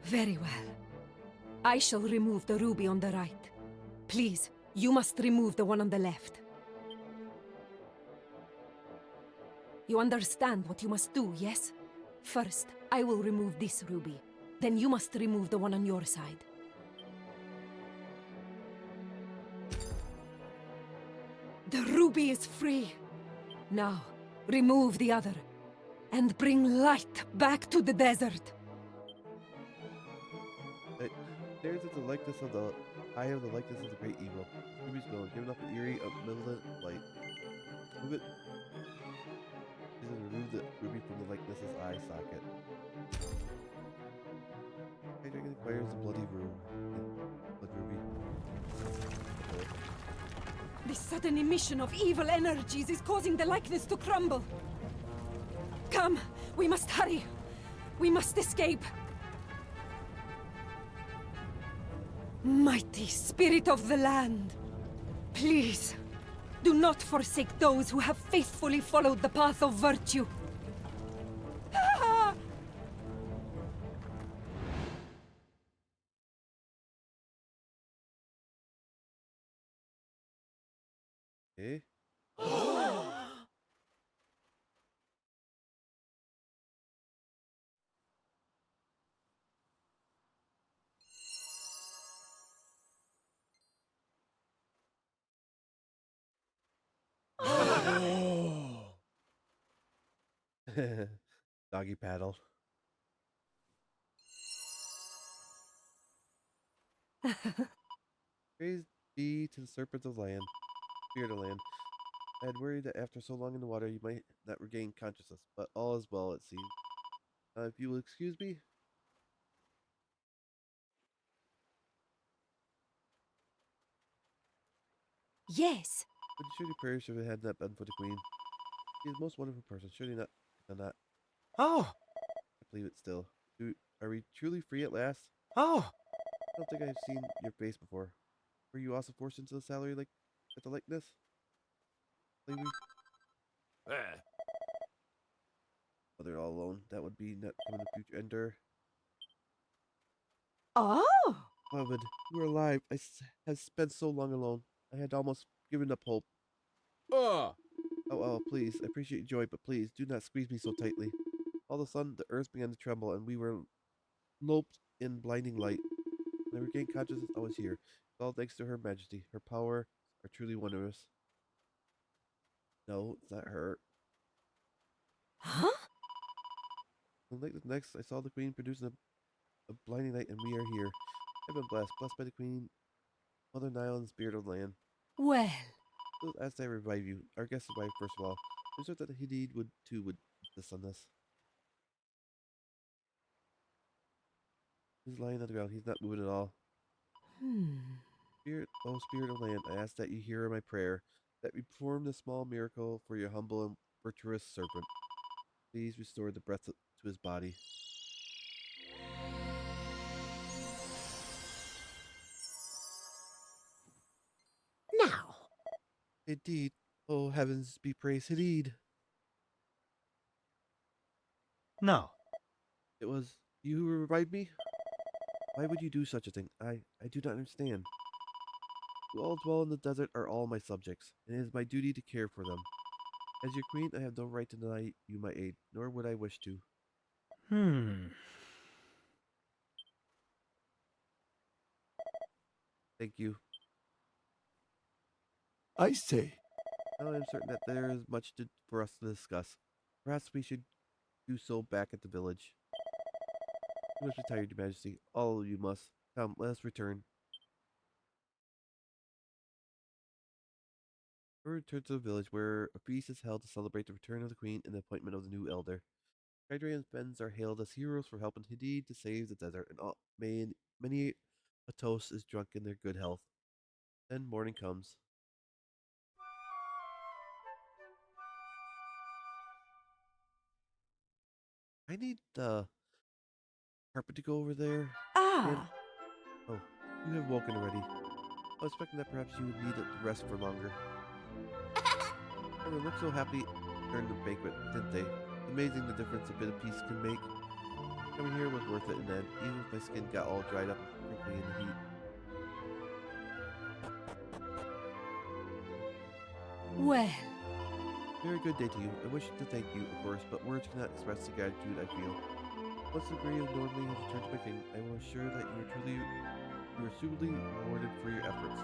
Very well. I shall remove the ruby on the right. Please, you must remove the one on the left. You understand what you must do, yes? First, I will remove this ruby. Then you must remove the one on your side. The ruby is free. Now, remove the other, and bring light back to the desert. There's the likeness of the eye of the likeness of the great evil. Ruby's gone, giving off an eerie, omnipotent light. Move it. Please remove the ruby from the likeness's eye socket. Dragon acquires the bloody blood ruby. The sudden emission of evil energies is causing the likeness to crumble. Come, we must hurry. We must escape. Mighty spirit of the land, please, do not forsake those who have faithfully followed the path of virtue. Ah! Eh? Doggy paddle. Praise be to the serpents of land, spirit of land. I had worried that after so long in the water you might not regain consciousness, but all is well, it seems. If you will excuse me. Yes. Would you surely perish if it had not been for the queen? She is a most wonderful person. Surely not. Oh, I believe it still. Are we truly free at last? oh, I don't think I've seen your face before. Were you also forced into the salary like at the likeness? Slavery? Oh, they're all alone. That would be not coming in the future. Ender. Oh! Beloved, you are alive. Have spent so long alone. I had almost given up hope. Oh, please. I appreciate your joy, but please do not squeeze me so tightly. All of a sudden, the earth began to tremble, and we were loped in blinding light. When I regained consciousness, I was here. It's all thanks to Her Majesty. Her power are truly wondrous. No, it's not her. Huh? And like the next, I saw the Queen producing a blinding light, and we are here. I've been blessed by the Queen, Mother Nile, and Spirit of the Land. Well. So as I revive you, our guest survived first of all. There's hope that Hadid would insist on this. He's lying on the ground. He's not moving at all. Spirit of land, I ask that you hear my prayer, that we perform this small miracle for your humble and virtuous servant. Please restore the breath to his body. Now, Indeed. Oh, heavens be praised, Hadid. now. It was you who revived me? Why would you do such a thing? I do not understand. Who all dwell in the desert are all my subjects, and it is my duty to care for them. As your queen, I have no right to deny you my aid, nor would I wish to. Thank you. I say, Now I am certain that there is much for us to discuss. Perhaps we should do so back at the village. You must retire, Your Majesty. All of you must. Come, let us return. We return to the village, where a feast is held to celebrate the return of the queen and the appointment of the new elder. Hydraean's Bens are hailed as heroes for helping Hadid to save the desert, and many a toast is drunk in their good health. Then morning comes. I need the carpet to go over there. And, oh, you have woken already. I was expecting that perhaps you would need to rest for longer. Everyone looked so happy during the banquet, didn't they? Amazing the difference a bit of peace can make. Coming here was worth it in the end, even if my skin got all dried up and crinkly in the heat. Well, Very good day to you. I wish to thank you, of course, but words cannot express the gratitude I feel. Once the Grey of Nordling has returned to my king, I will assure that you are suitably rewarded for your efforts.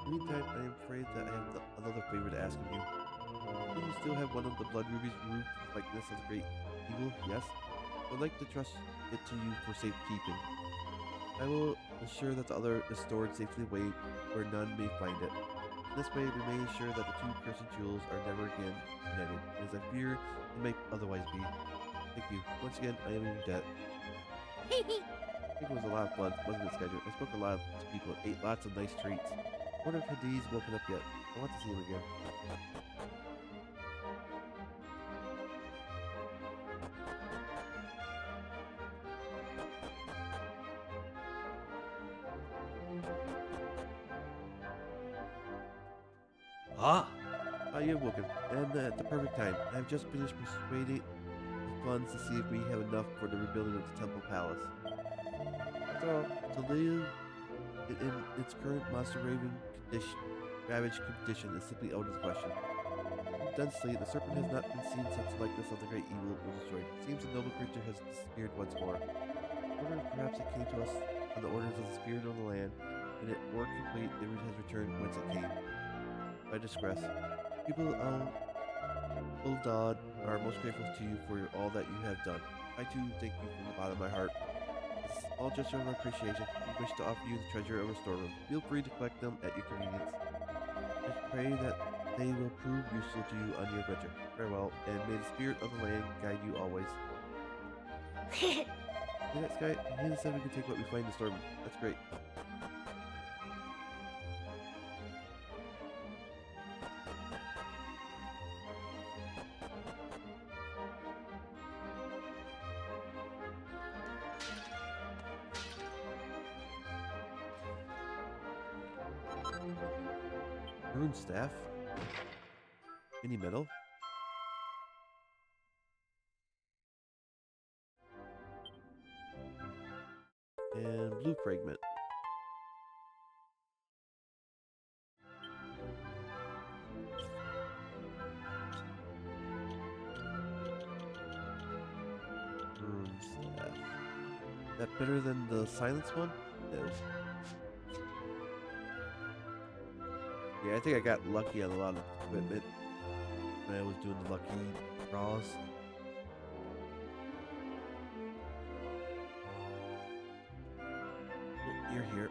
In the meantime, I am afraid that I have another favor to ask of you. Do you still have one of the blood rubies rude likeness of the great eagle? Yes? I would like to trust it to you for safekeeping. I will ensure that the other is stored safely away where none may find it. This way, we may ensure that the two cursed jewels are never again united, as I fear they may otherwise be. Thank you. Once again, I am in your debt. I think it was a lot of fun, wasn't it, Schedule? I spoke a lot to people, ate lots of nice treats. I wonder if Hadid's woken up yet. I want to see him again. You have woken, and at the perfect time. I have just finished persuading the funds to see if we have enough for the rebuilding of the Temple Palace. After all, to live in its current ravaged condition is simply out of the question. Densely, the serpent has not been seen since the likeness of the great evil was destroyed. It seems the noble creature has disappeared once more. I wonder if perhaps it came to us on the orders of the spirit of the land, and it work complete, it has returned whence it came. By distress. People of Uldad are most grateful to you for all that you have done. I too thank you from the bottom of my heart. This is all gesture of appreciation. We wish to offer you the treasure of our storeroom. Feel free to collect them at your convenience. I pray that they will prove useful to you on your adventure. Farewell, and may the spirit of the land guide you always. Hey, that Sky, Hannah said we can take what we find in the storeroom. That's great. Rune staff, mini medal, and blue fragment. Rune staff. Is that better than the silence one? No. Yeah, I think I got lucky on a lot of equipment when I was doing the lucky draws. Oh, you're here.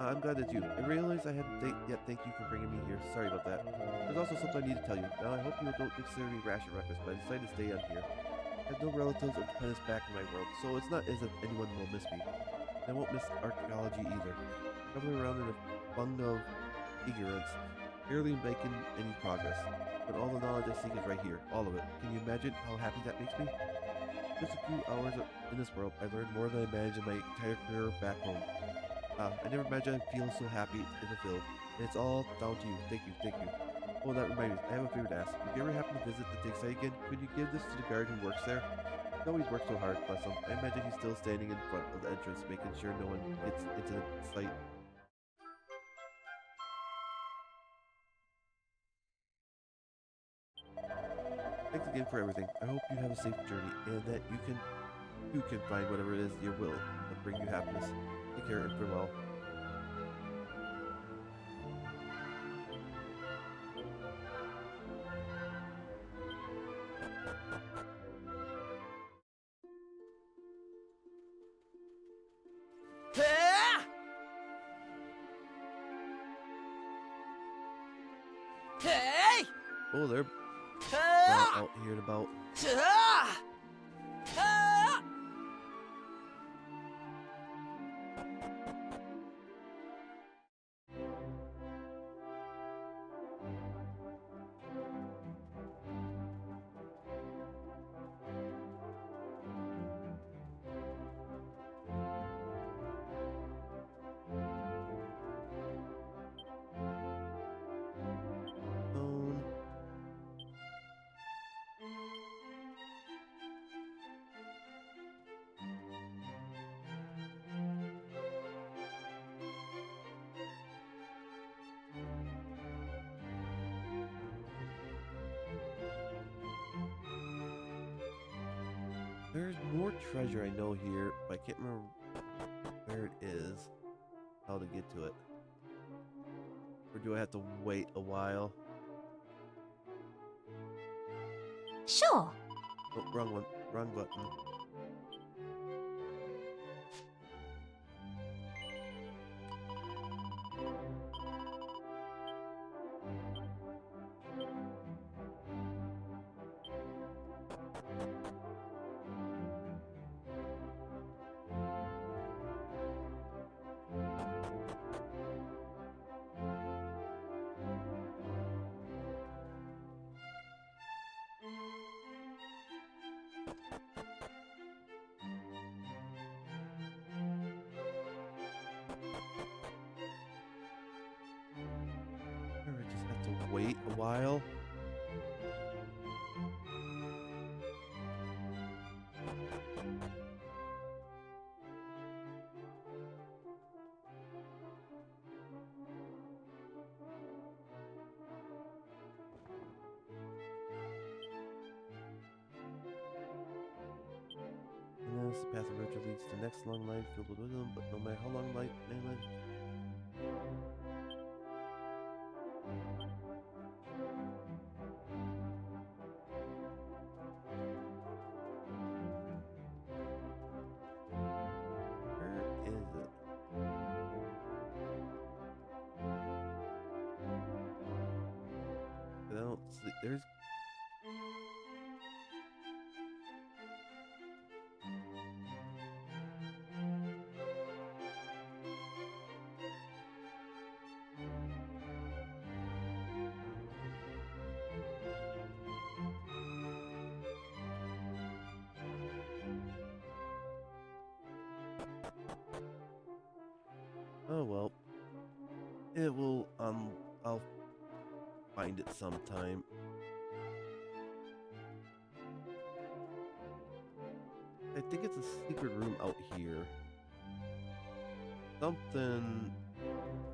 I'm glad that's you. I realize I haven't yet thank you for bringing me here. Sorry about that. There's also something I need to tell you. Now, I hope you don't consider me rash or reckless, but I decided to stay on here. I have no relatives or dependents back in my world, so it's not as if anyone will miss me. And I won't miss archaeology either. Traveling around in a fund of ignorance, barely making any progress. But all the knowledge I seek is right here, all of it. Can you imagine how happy that makes me? Just a few hours in this world, I learned more than I imagined in my entire career back home. I never imagined I'd feel so happy and fulfilled. And it's all down to you. Thank you, thank you. Oh, that reminds me, I have a favor to ask. If you ever happen to visit the dig site again, could you give this to the guard who works there? He always works so hard, bless him. I imagine he's still standing in front of the entrance, making sure no one gets into the site. Thanks again for everything. I hope you have a safe journey and that you can find whatever it is your will that bring you happiness. Take care and farewell. Hey! Oh, there. Hey! not out here and about. There's more treasure I know here, but I can't remember where it is, how to get to it. Or do I have to wait a while? Sure. Oh, wrong one. Wrong button. Or I just have to wait a while. And this path of virtue leads to the next long life filled with wisdom, but no matter how long life may live. Where is it? I don't see. There's. Oh well. It will. I'll find it sometime. I think it's a secret room out here. Something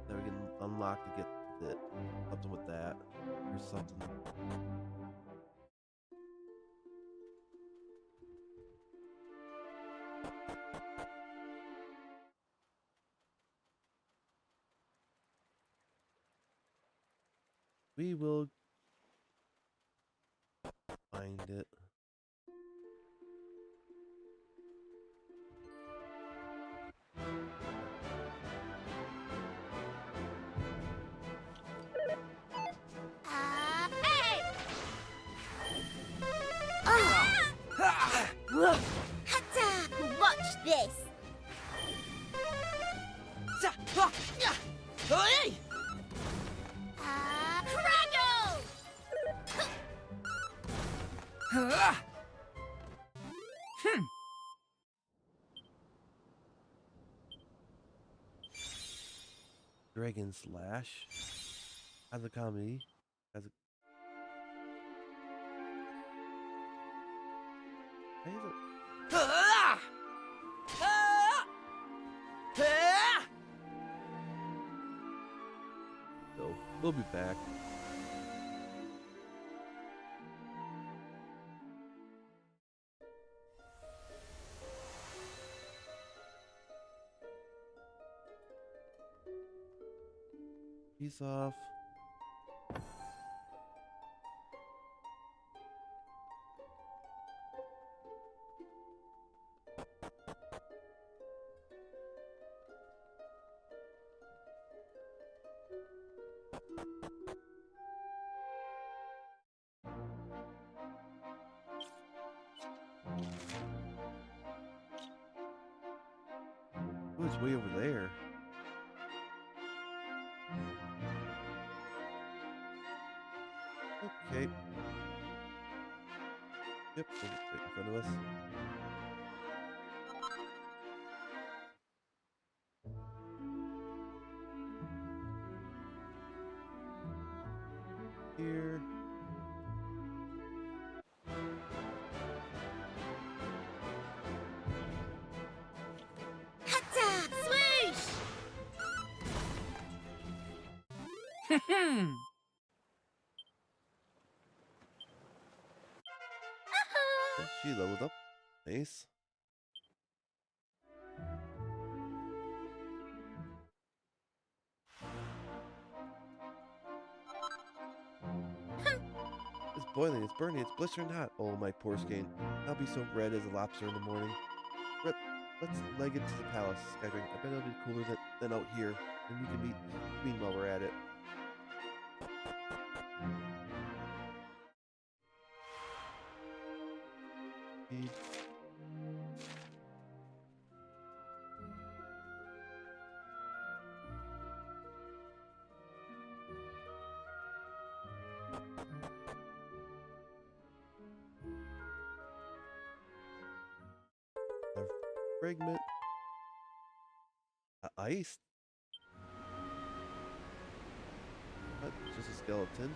that we can unlock to get it. Something with that. Or something. We will find it. Hey! Oh! Hata! Watch this! Cradle! Dragon Slash. As a comedy. As a. Why is it? So, we'll be back. Peace off. it's way over there. Okay. Yep, right in front of us. Here. Hatta! Swoosh! She leveled up. Nice. It's boiling, it's burning, it's blistering hot. Oh, my poor skin. I'll be so red as a lobster in the morning. But let's leg it to the palace, Skydragon. I bet it'll be cooler than out here. And we can meet Queen while we're at it. A fragment. Ice? What? Just a skeleton?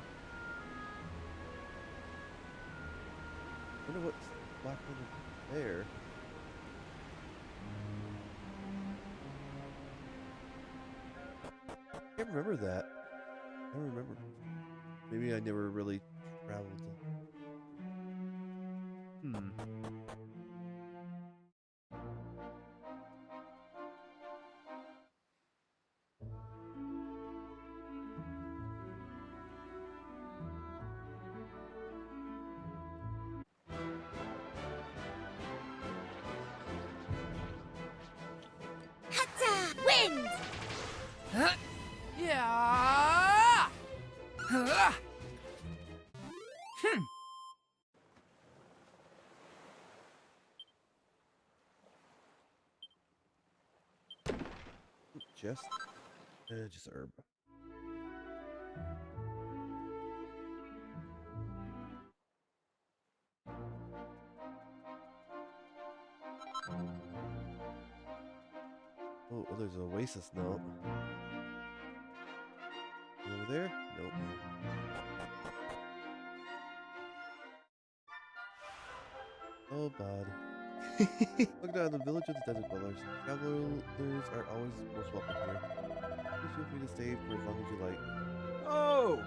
I wonder what's locked in there. I can't remember that. I don't remember. Maybe I never really traveled. Hatta! Wind! Yeah! Just herb. Oh, there's an oasis now. Over there? Nope. Oh, bud. Look down the village of the desert dwellers. Travelers are always most welcome here. Please feel free to stay for as long as you like. Oh!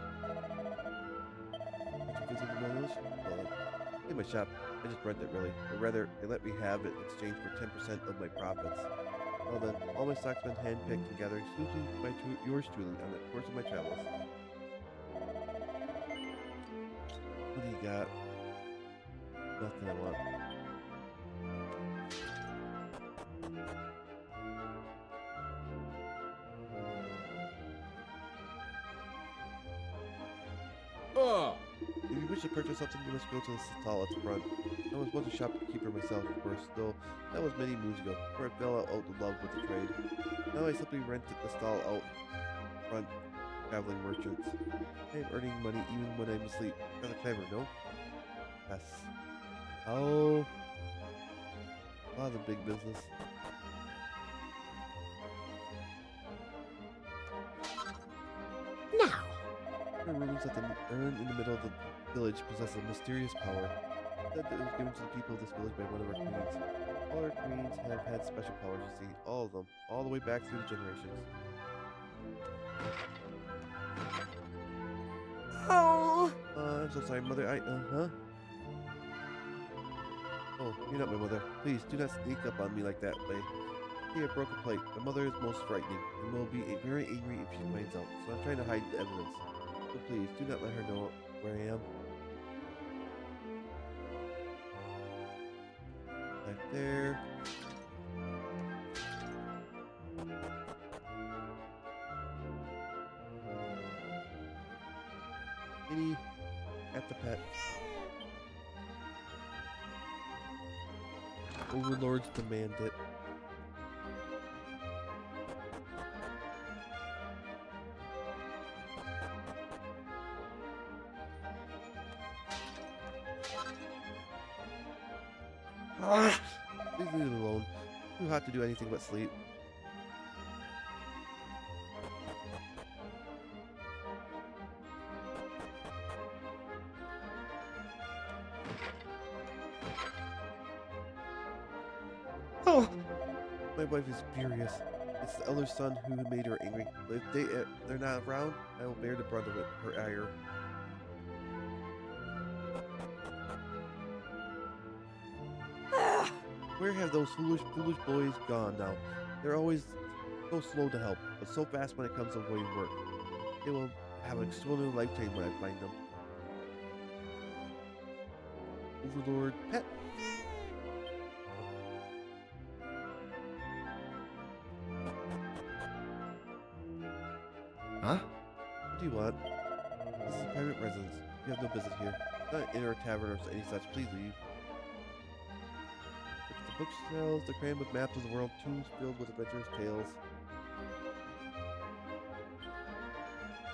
Did you visit the village? Well, in my shop. I just rent it really. Or rather, they let me have it in exchange for 10% of my profits. Well then, all my stock's been handpicked and gathered exclusively by yours truly on the course of my travels. What do you got? Nothing I want. If you wish to purchase something, you must go to the stall at the front. I was once a shopkeeper myself, of course, though that was many moons ago, before I fell out of love with the trade. Now I simply rent the stall out front, traveling merchants. I am earning money even when I'm asleep. Rather clever, no? Yes. Oh. A lot of big business. Now, The rooms at the urn in the middle of the village possess a mysterious power. Said that it was given to the people of this village by one of our queens. All our queens have had special powers, you see. All of them. All the way back through the generations. oh, I'm so sorry, Mother. Oh, you're not my mother. Please, do not sneak up on me like that way. See, I broke a plate. My mother is most frightening, and will be very angry if she finds out, so I'm trying to hide the evidence. So please, do not let her know where I am. Back there. Minnie, at the pet. Overlords demand it. Please leave it alone. Too hot to do anything but sleep. Oh, My wife is furious. It's the elder son who made her angry. But if they're not around, I will bear the brunt of it, her ire. Where have those foolish boys gone now? They're always so slow to help, but so fast when it comes to avoiding work. They will have an extraordinary lifetime when I find them. Overlord Pet. Huh? What do you want? This is a private residence. You have no business here. It's not an inn or a tavern or any such. Please leave. Look at the bookshelves. They're crammed with maps of the world. Tombs filled with adventurous tales.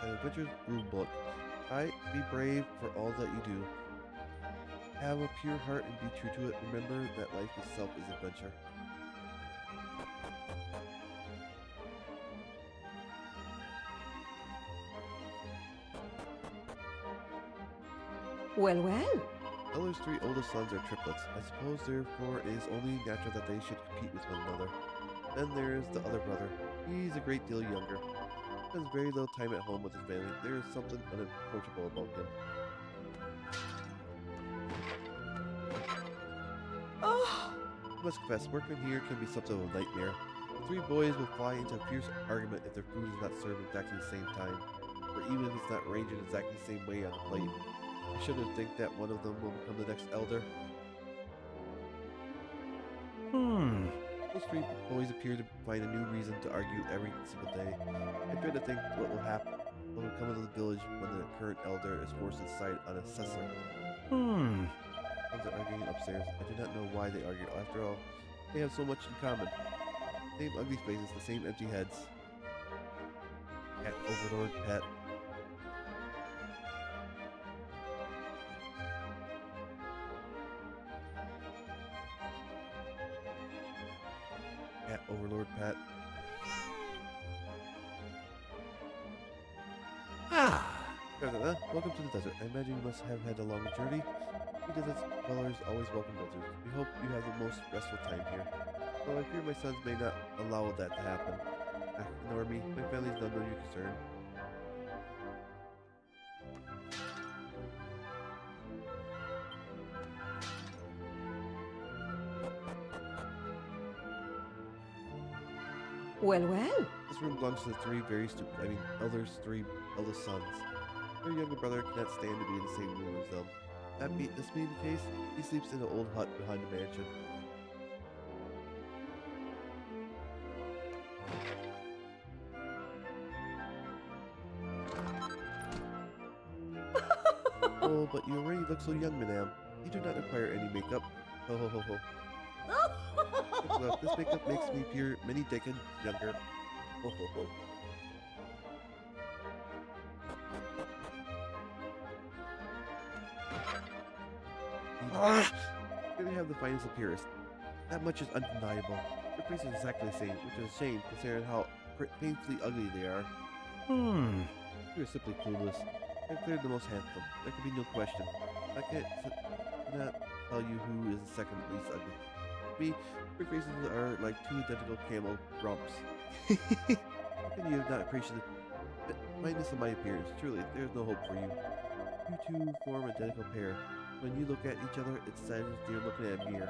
An adventurous rule book. Be brave for all that you do. Have a pure heart and be true to it. Remember that life itself is adventure. Well, well. Elder's three oldest sons are triplets. I suppose therefore it is only natural that they should compete with one another. Then there is the other brother. He's a great deal younger. He spends very little time at home with his family. There is something unapproachable about him. Oh, I must confess, working here can be something of a nightmare. The three boys will fly into a fierce argument if their food is not served exactly the same time, or even if it's not arranged in exactly the same way on the plate. I shouldn't think that one of them will become the next elder. Those three boys appear to find a new reason to argue every single day. I dread to think what will happen, what will come of the village when the current elder is forced to decide on a successor. Sons are arguing upstairs. I do not know why they argue. After all, they have so much in common. Same ugly faces, the same empty heads. Cat Overlord Pet. Cat Overlord Pet. Welcome to the desert. I imagine you must have had a long journey. We desert dwellers always welcome visitors. We hope you have the most restful time here. Though I fear my sons may not allow that to happen. Ignore me. My family's none of your concern. well, well. This room belongs to the elder's three eldest sons. Their younger brother cannot stand to be in the same room as them. This being the case, he sleeps in an old hut behind the mansion. Oh, but you already look so young, madame. You do not require any makeup. Ho ho ho ho. Look, this makeup makes me appear many decades younger. Ho ho ho. You really have the finest appearance. That much is undeniable. Your face is exactly the same, which is a shame considering how painfully ugly they are. You are simply clueless. I'm clearly the most handsome. There can be no question. I cannot tell you who is the second least ugly. Me, your faces are like two identical camel rumps. How can you not appreciate the fineness of my appearance? Truly, there is no hope for you. You two form an identical pair. When you look at each other, it's as if you're looking at a mirror.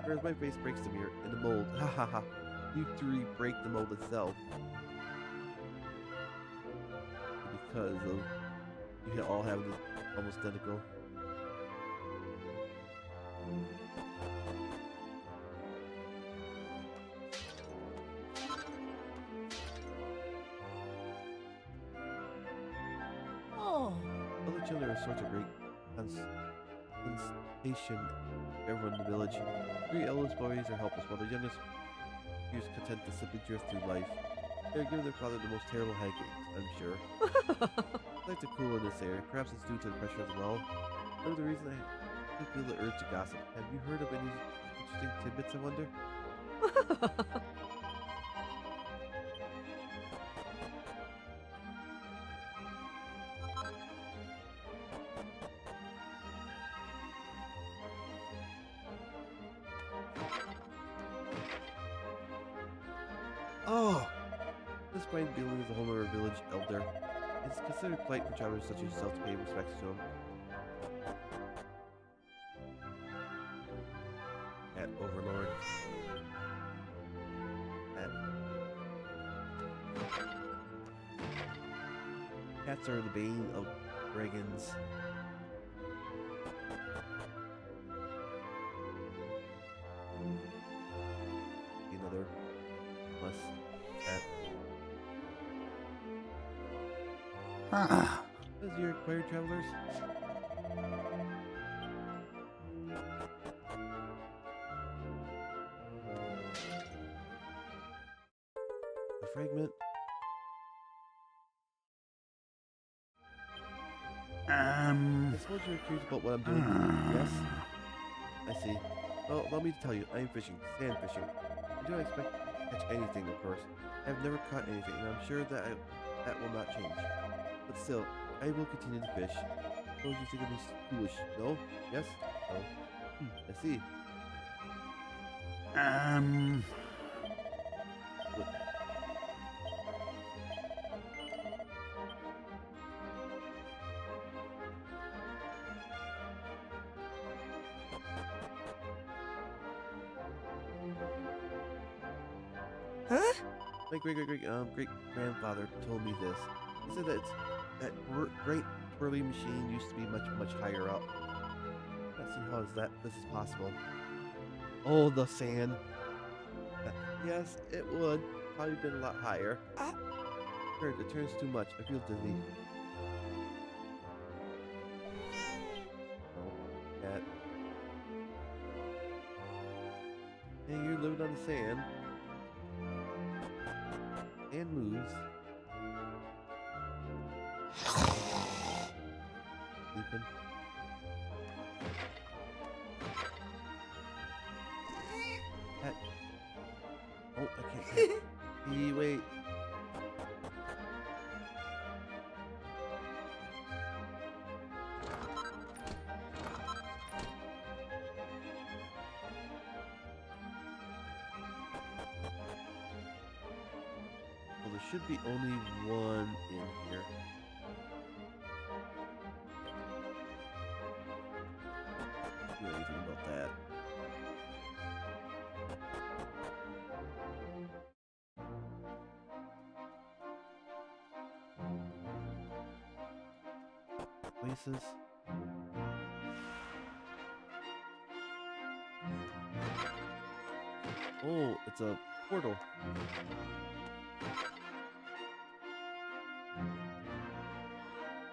Whereas my face breaks the mirror and the mold. Ha ha ha. You three break the mold itself. Because of you all have the almost identical. Oh, Other children are sorts of great consternation everyone in the village. Three eldest boys are helpless, while the youngest appears content to simply drift through life. They are giving their father the most terrible headaches, I'm sure. I'd like to cool in this area. Perhaps it's due to the pressure of the well. Whatever the reason, I feel the urge to gossip. Have you heard of any interesting tidbits, I wonder? Oh! This fine building is the home of our village elder. It's considered polite for travelers such as yourself to pay respects to him. Cat Overlord. Cats are the bane of dragons. Another plus cat. As your acquired travelers. A fragment. I suppose you're curious about what I'm doing. Yes? I see. Well, allow me to tell you, I am fishing. Sand fishing. I do not expect to catch anything, of course. I have never caught anything, and I'm sure that that will not change. But still, I will continue to fish. Suppose you think of me foolish. No? Yes? No? I see. What? Huh? My great grandfather told me this. He said that great twirly machine used to be much higher up. Let's see how this is possible. Oh, the sand. Yes, it would. Probably been a lot higher. It turns too much. I feel dizzy. Oh, cat. Hey, you're living on the sand. And moves. Sleeping. Cat. Oh, I can't. Hey, wait. Well, there should be only one in here. Do anything about that. Places. Oh, it's a portal.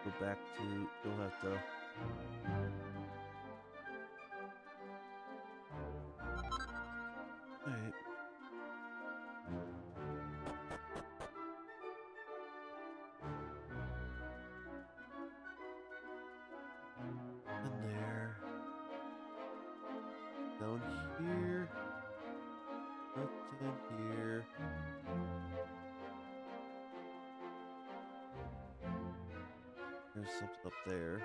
Go back to, don't have to. Alright. And there. Down here. Nothing here. There's something up there.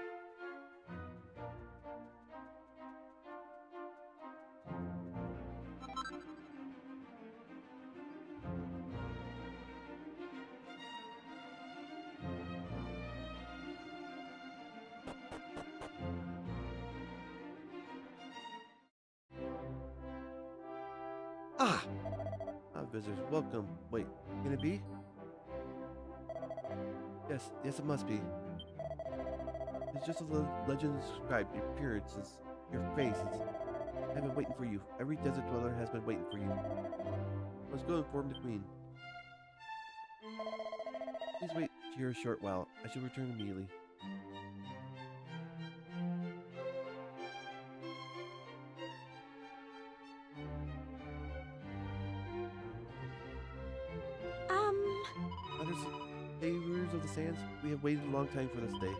Ah! Visitors, welcome. Wait, can it be? Yes, it must be. It's just as the legend described. Your appearances, your faces. I've been waiting for you. Every desert dweller has been waiting for you. Let's go inform the queen. Please wait here a short while. I shall return immediately. Savers of the sands, we have waited a long time for this day.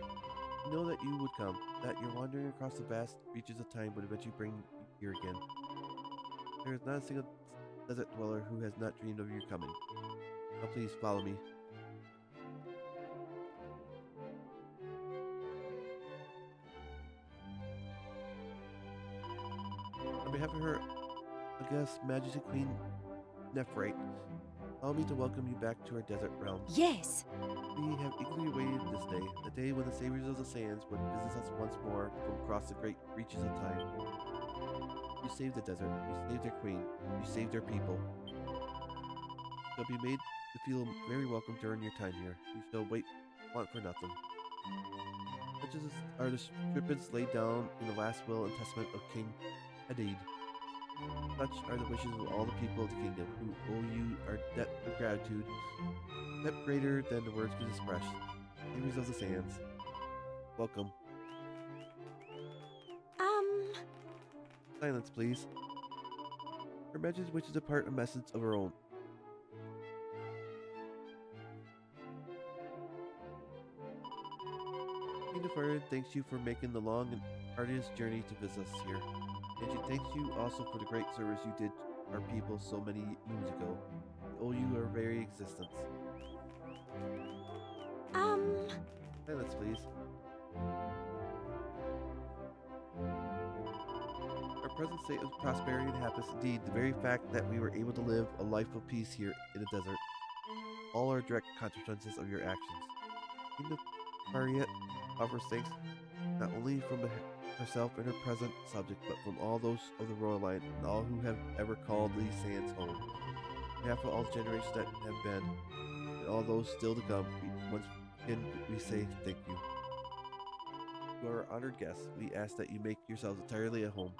We know that you would come, that your wandering across the vast reaches of time would eventually bring you here again. There is not a single desert dweller who has not dreamed of your coming. Now please follow me. On behalf of Her August Majesty Queen Nephrite, allow me to welcome you back to our desert realms. Yes. We have eagerly awaited this day, the day when the Saviors of the Sands would visit us once more from across the great reaches of time. You saved the desert, you saved their queen, you saved their people. You'll be made to feel very welcome during your time here. You shall want for nothing. Such are the stipulations laid down in the last will and testament of King Hadid. Such are the wishes of all the people of the kingdom, who owe you our debt of gratitude, debt greater than the words could express. Saviors of the Sands, welcome. Silence, please. Her Majesty wishes to impart a message of her own. Queen Nefertiti thanks you for making the long and arduous journey to visit us here. And she thanks you also for the great service you did our people so many moons ago. We owe you our very existence. Silence, please. Our present state of prosperity and happiness, indeed, the very fact that we were able to live a life of peace here in the desert, all are direct consequences of your actions. Queen Nefertiti offers thanks not only from herself and her present subject, but from all those of the royal line and all who have ever called these sands home. On behalf of all the generations that have been, and all those still to come, once again we say thank you. To our honored guests, we ask that you make yourselves entirely at home.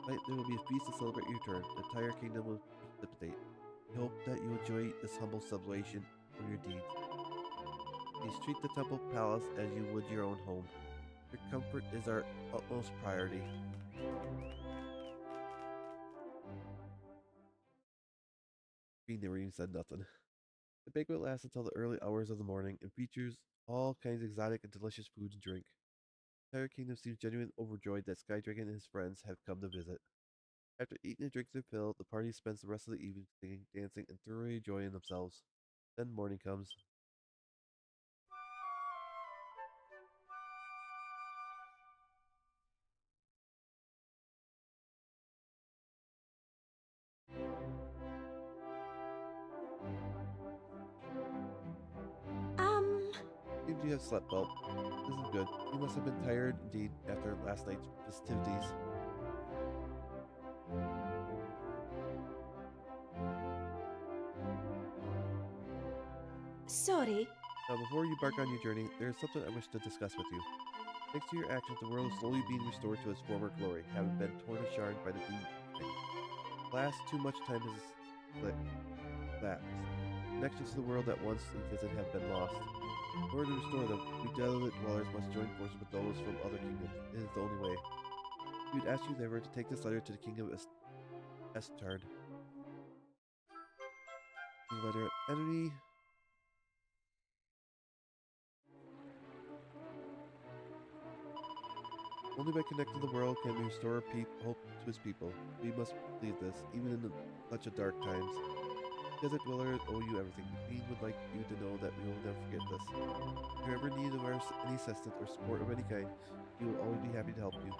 Tonight there will be a feast to celebrate your return. The entire kingdom will precipitate. We hope that you enjoy this humble celebration of your deeds. Please treat the temple palace as you would your own home. Your comfort is our utmost priority. Queen never even said nothing. The banquet lasts until the early hours of the morning and features all kinds of exotic and delicious food and drink. The entire kingdom seems genuinely overjoyed that Sky Dragon and his friends have come to visit. After eating and drinking their fill, the party spends the rest of the evening singing, dancing, and thoroughly enjoying themselves. Then morning comes. Seems you have slept well. This is good. You must have been tired indeed after last night's festivities. Sorry. Now, before you embark on your journey, there is something I wish to discuss with you. Thanks to your actions, the world is slowly being restored to its former glory, having been torn and sharred by the deep thing. Last, too much time has lapsed. Connections to the world that once existed have been lost. In order to restore them, we desolate dwellers must join forces with those from other kingdoms. It is the only way. We would ask you, therefore, to take this letter to the kingdom of Estard. The letter, enemy. Only by connecting the world can we restore hope to his people. We must believe this, even in such a dark times. Desert dwellers owe you everything. The Queen would like you to know that we will never forget this. If you ever need any assistance or support of any kind, we will always be happy to help you.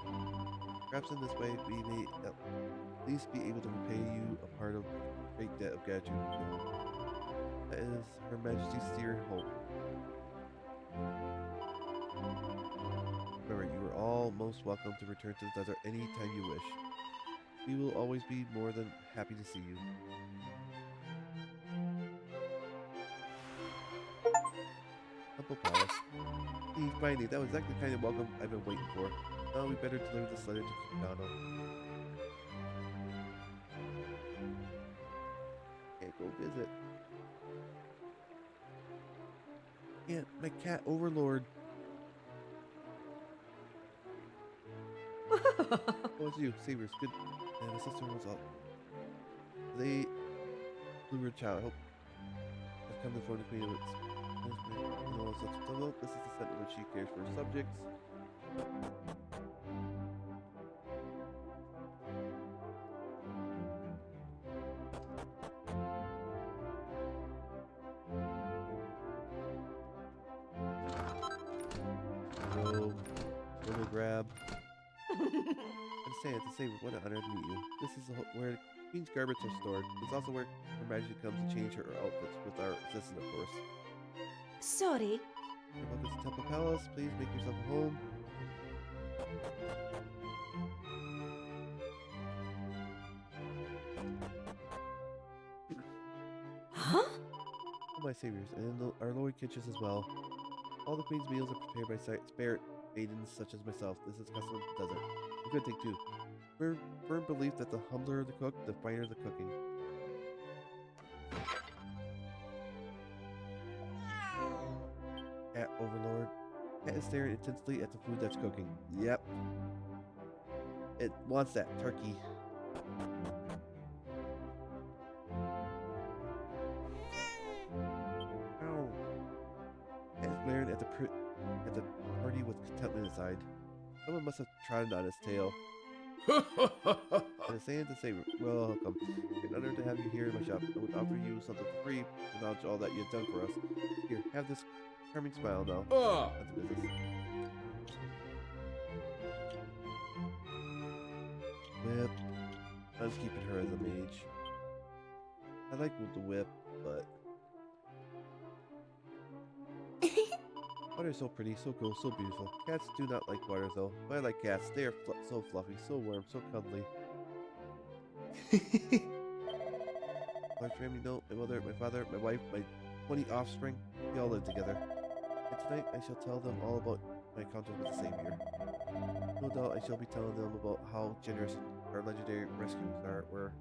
Perhaps in this way, we may at least be able to repay you a part of the great debt of gratitude. That is Her Majesty's sincere hope. Remember, you are all most welcome to return to the desert any time you wish. We will always be more than happy to see you. Temple Palace. Finally, that was exactly the kind of welcome I've been waiting for. Now we better deliver this letter to King Donald. Can't go visit. Can't, my cat overlord. Oh, it's you, Saviors. Good. And my sister was up. They blew her child. I hope I've come to form the Queen of its. This is the set in which she cares for her subjects. go. Little grab. Understand to say what an honor to meet you. This is where the Queen's garments are stored. It's also where Her Majesty comes to change her outfits with our assistant, of course. Sorry. You're welcome to Temple Palace. Please make yourself at home. Huh? Oh, my saviors, and our Lord Kitchens as well. All the Queen's meals are prepared by spirit maidens such as myself. This is custom of the desert. A good thing, too. We're firm belief that the humbler the cook, the finer the cooking. Cat Overlord. Cat is staring intensely at the food that's cooking. Yep. It wants that turkey. Ow. Cat is glaring at the party with contentment inside. Someone must have trodden on his tail. And it's saying to say, welcome. It's an honor to have you here in my shop. I would offer you something for free to acknowledge all that you've done for us. Here, have this charming smile now. That's the business. Whip. I'm keeping her as a mage. I like the whip, but water is so pretty, so cool, so beautiful. Cats do not like water though, but I like cats. They are so fluffy, so warm, so cuddly. Large family, no, my mother, my father, my wife, my 20 offspring, we all live together. And tonight I shall tell them all about my encounter with the Savior. No doubt I shall be telling them about how generous our legendary rescues were.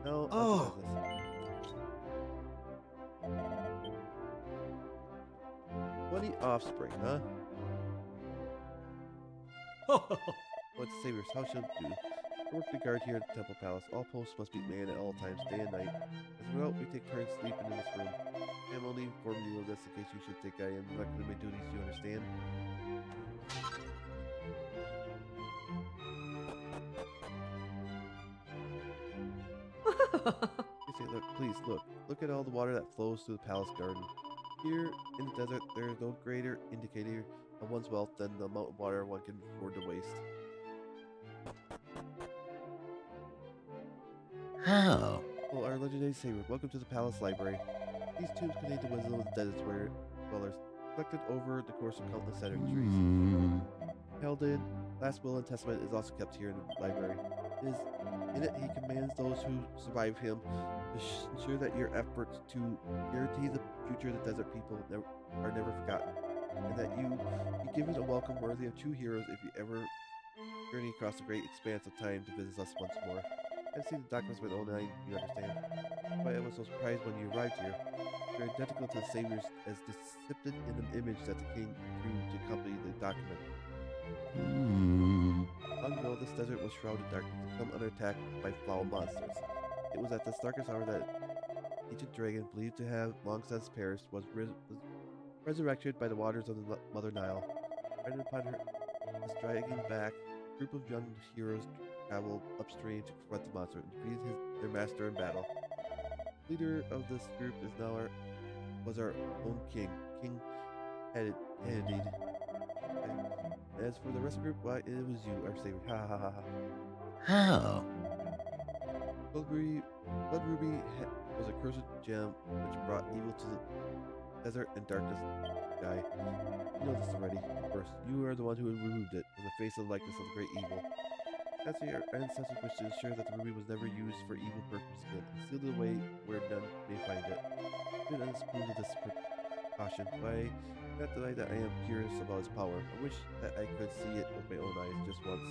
Now, on to business. 20 offspring, huh? What's Savior's house shall do? I work the guard here at the Temple Palace. All posts must be manned at all times, day and night. As a result, we take turns sleeping in this room. I am only informing you of this in case you should think I am neglecting my duties, do you understand? You say, look, please, look. Look at all the water that flows through the palace garden. Here in the desert, there is no greater indicator of one's wealth than the amount of water one can afford to waste. How? Well, our legendary savior, welcome to the palace library. These tombs contain the wisdom of the desert dwellers, collected over the course of countless centuries. Held in, last will and testament is also kept here in the library. In it, he commands those who survive him to ensure that your efforts to guarantee the future of the desert people are never forgotten, and that you be given a welcome worthy of true heroes if you ever journey across the great expanse of time to visit us once more. I've seen the documents with my own eye, you understand. Why I was so surprised when you arrived here. You're identical to the saviors as depicted in the image that the king drew to accompany the document. Long ago, this desert was shrouded in darkness, come under attack by foul monsters. It was at this darkest hour that ancient dragon, believed to have long since perished, was resurrected by the waters of the Mother Nile. Riding upon her, this dragon back, a group of young heroes traveled upstream to confront the monster and defeated their master in battle. The leader of this group was our own king, King Hadid. As for the rest of the group, why, it was you, our savior. Ha ha ha ha. How? Blood Ruby was a cursed gem which brought evil to the desert and darkness sky. You know this already. Of course, you are the one who removed it from the face of the likeness of the great evil. That's why our ancestors wish to ensure that the ruby was never used for evil purposes again, and sealed it away where none may find it. Even unspooned of this precaution, why not deny that I am curious about its power. I wish that I could see it with my own eyes just once.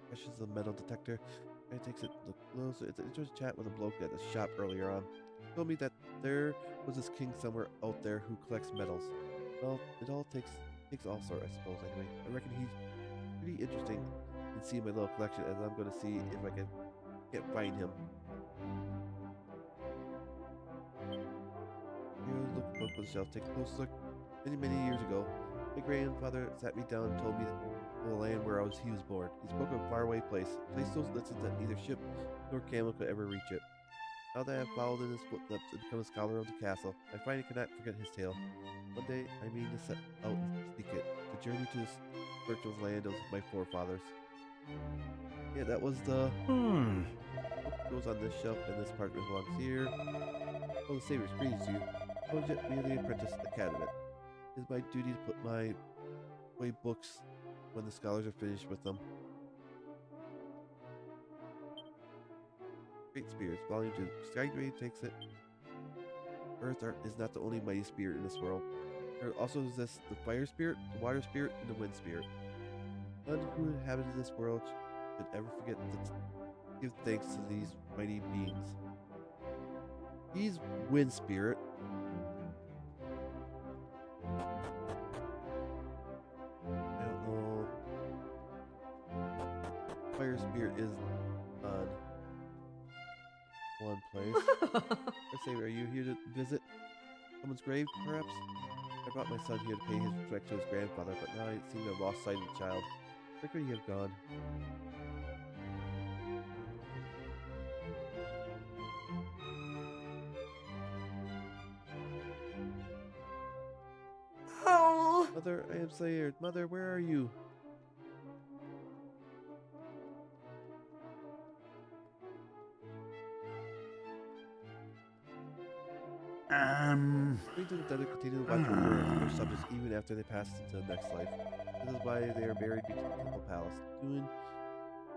Questions the metal detector. I takes it look close. It's an interesting chat with a bloke at the shop earlier on. He told me that there was this king somewhere out there who collects metals. Well, it all takes all sort, I suppose. Anyway, I reckon he's pretty interesting in seeing my little collection, as I'm going to see if I can't find him. Here, look book on the shelf. Take a close look. Many years ago, My grandfather sat me down and told me the land where he was born. He spoke of a faraway place, a place so distant that neither ship nor camel could ever reach it. Now that I have followed in his footsteps and become a scholar of the castle, I finally cannot forget his tale. One day, I mean to set out and seek it, to journey to this virtual land of my forefathers. Yeah, that was the book goes on this shelf, and this part belongs here. Oh, the Savior's greetings to you. I was yet merely apprentice at the academy. It is my duty to put my away books when the scholars are finished with them. Great Spirits, Volume 2. Skygrade takes it. Earth is not the only mighty spirit in this world. There also exists the fire spirit, the water spirit, and the wind spirit. None who inhabited this world should ever forget to give thanks to these mighty beings. He's wind spirit. I don't know. Fire spirit is on one place. Let's say, are you here to visit someone's grave, perhaps? I brought my son here to pay his respect to his grandfather, but now I seem to have lost sight of the child. Where could he have gone? Oh! Mother, I am scared. Mother, where are you? According to the dead continue to watch over their subjects even after they pass into the next life. This is why they are buried between the temple palace. Doing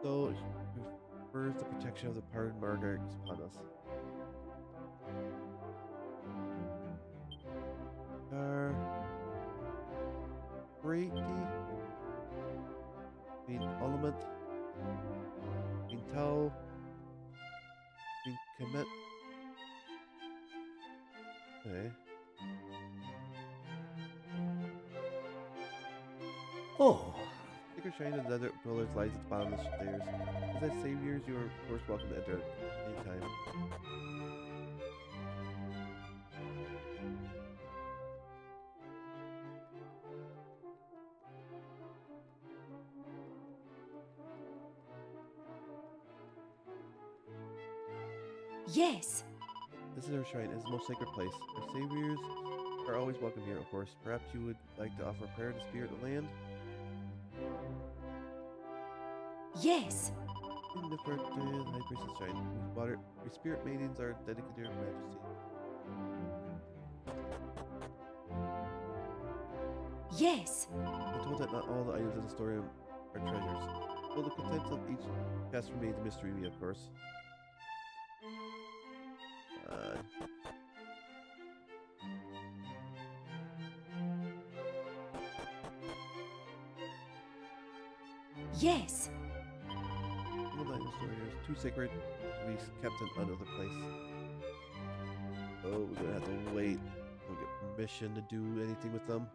so confers the protection of the pardoned Margaret upon us. Brady, Element, Tau, Commit. Okay. Oh, Secret shrine of the desert dwellers lies at the bottom of the stairs. As I saviors, you are of course welcome to enter at any time. Yes. This is our shrine. It is the most sacred place. Our saviors are always welcome here, of course. Perhaps you would like to offer a prayer to the spirit of the land? Yes. In the first day of the high priestess shrine, whose water, your spirit maidens are dedicated to your majesty. Yes. I'm told that not all the items in the storeroom are treasures. Though the contents of each chest remains a mystery to me, of course. Yes. The line of story is too sacred to be kept in another place. Oh, we're gonna have to wait. We'll get permission to do anything with them.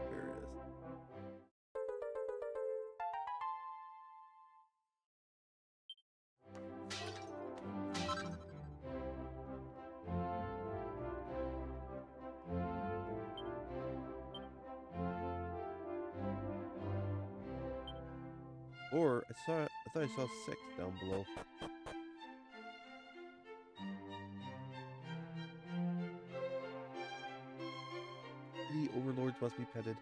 There it is. Or I thought I saw 6 down below. The overlords must be petted.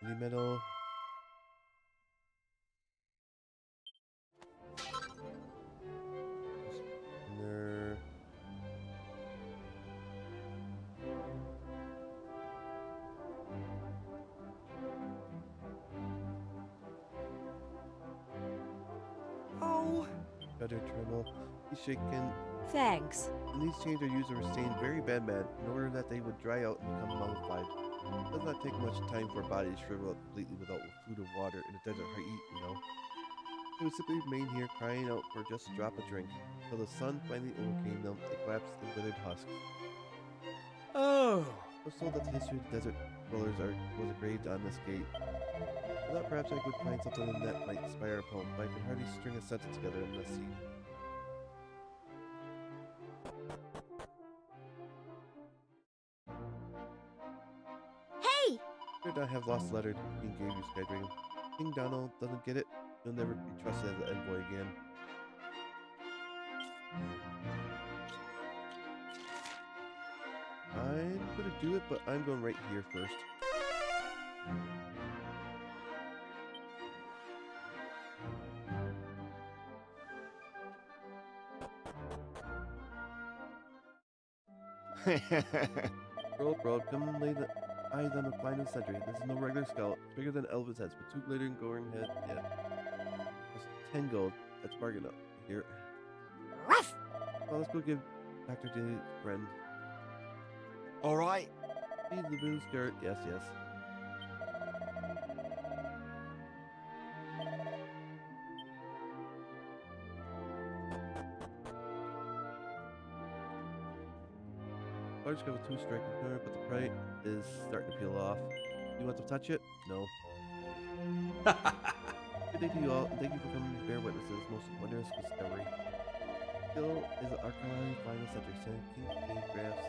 Any metal. Spinner. better, Tremel. He's shaken. Thanks. And these chains are used to restrain very bad men in order that they would dry out and become mummified. It does not take much time for a body to shrivel up completely without food or water in a desert heat, you know. They would simply remain here crying out for just a drop of drink. Until the sun finally overcame them, they collapsed in withered husks. Oh. I was told that the history of the desert dwellers was engraved on this gate. I thought perhaps I could find something in that might inspire a poem, but I can hardly string a sentence together in this scene. Hey! Should not have lost the letter King gave you, Sky Dragon. King Donald doesn't get it, he'll never be trusted as an envoy again. I'm gonna do it, but I'm going right here first. Roll, come lay the eyes on the finest sentry. This is no regular skull. It's bigger than Elvis' heads, with 2 glittering, glowing heads. Yeah. That's 10 gold. That's bargain up. Here. Well, let's go give Dr. D a friend. Alright. See the blue skirt. Yes, yes. Large got with 2 striking corner, but the prey is starting to peel off. You want to touch it? No. Good day to you all, and thank you for coming to bear witness to this most wondrous discovery. Still is an archive finest century king photographs.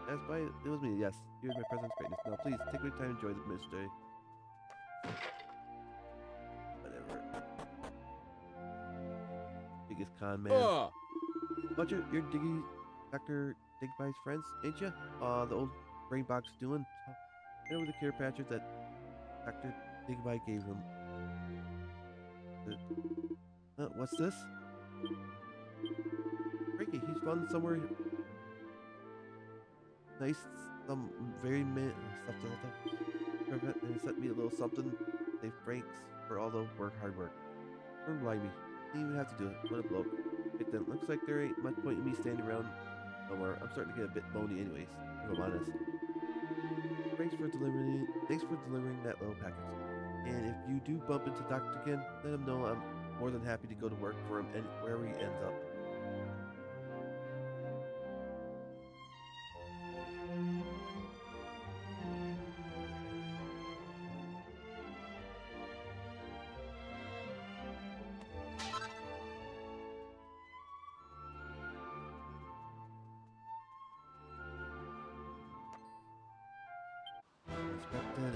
As by it was me, yes. Here's my presence greatness. Now please take your time and enjoy the mystery. Whatever. Biggest con man. Watch it, you're Dr. Digby's friends, ain't ya? The old brain box doing? Right over the care package that Dr. Digby gave him. What's this? Frankie, he's found somewhere nice, some very stuff to and he sent me a little something. Say thanks for all the hard work. Don't blind me. Didn't even have to do it. What a bloke. Right then, looks like there ain't much point in me standing around no more. I'm starting to get a bit bony anyways, if I'm honest. Thanks for delivering that little package. And if you do bump into Doctor again, let him know I'm more than happy to go to work for him and wherever he ends up. Expected.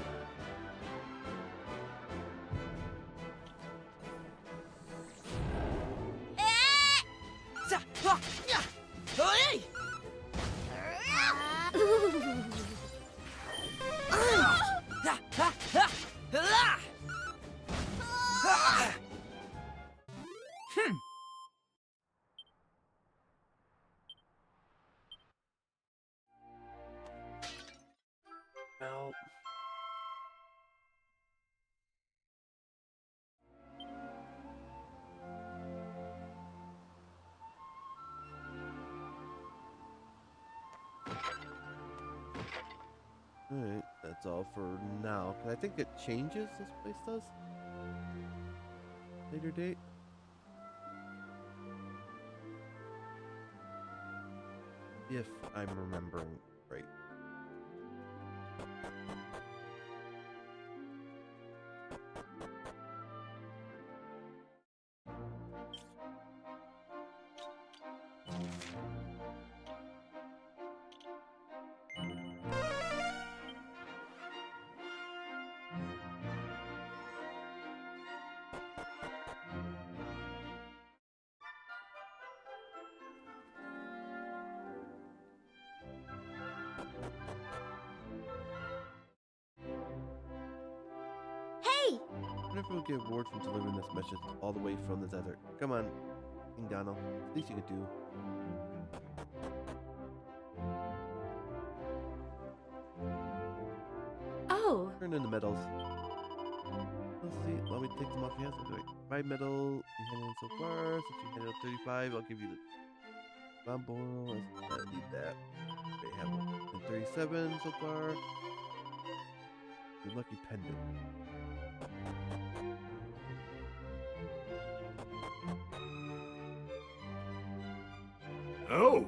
Well, alright, that's all for now. Cause I think it changes, this place does. Later date. If I'm remembering right. Hey! I wonder if we'll get a reward from delivering this message all the way from the desert. Come on, King Donald. Least you could do. Oh, Turn in the medals. Let's see. Let me take them off. Yes, I'll do it. 5 metal. You handed in so far. Since you handed out 35, I'll give you the bomb boil. I need that. They have one. And 37 so far. Your lucky pendant. Oh!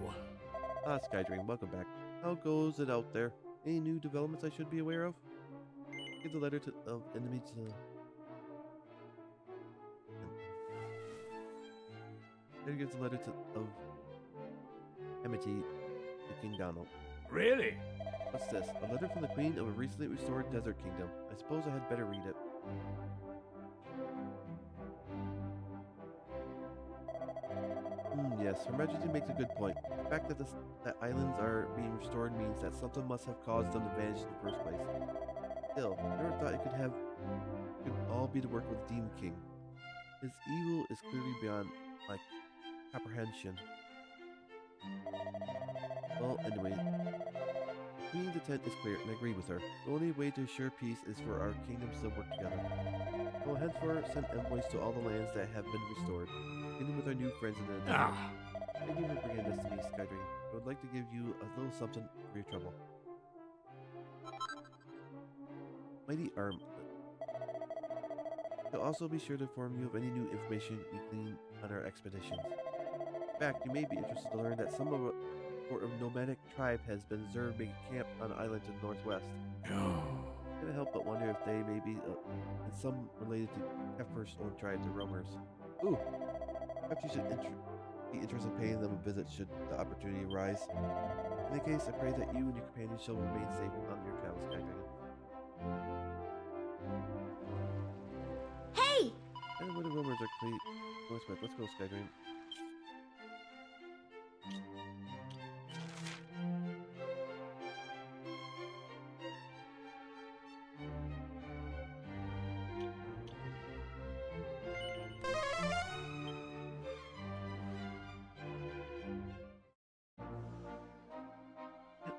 Ah, Skydream, welcome back. How goes it out there? Any new developments I should be aware of? Give the letter of enemy to... There gives the letter of enmity to King Donald. Really? What's this? A letter from the Queen of a recently restored desert kingdom. I suppose I had better read it. Yes, Her Majesty makes a good point. The fact that that islands are being restored means that something must have caused them to vanish in the first place. Still, I never thought it could all be the work of the Demon King. His evil is clearly beyond my comprehension. Well, anyway, the Queen's intent is clear, and I agree with her. The only way to assure peace is for our kingdoms to work together. I will henceforth send envoys to all the lands that have been restored, beginning with our new friends in the desert. Thank you for bringing this to me, Skydream. I would like to give you a little something for your trouble. Mighty Arm. I'll also be sure to inform you of any new information we glean on our expeditions. In fact, you may be interested to learn that some of a sort of nomadic tribe has been observed making camp on an island to the northwest. I can't help but wonder if they may be in some related to Kefir's own tribe, the Roamers. Ooh, perhaps you should be interested in paying them a visit should the opportunity arise. In any case, I pray that you and your companions shall remain safe on your travels, Skydream. Hey! I know where the Roamers are complete. Northwest. Let's go, Skydream.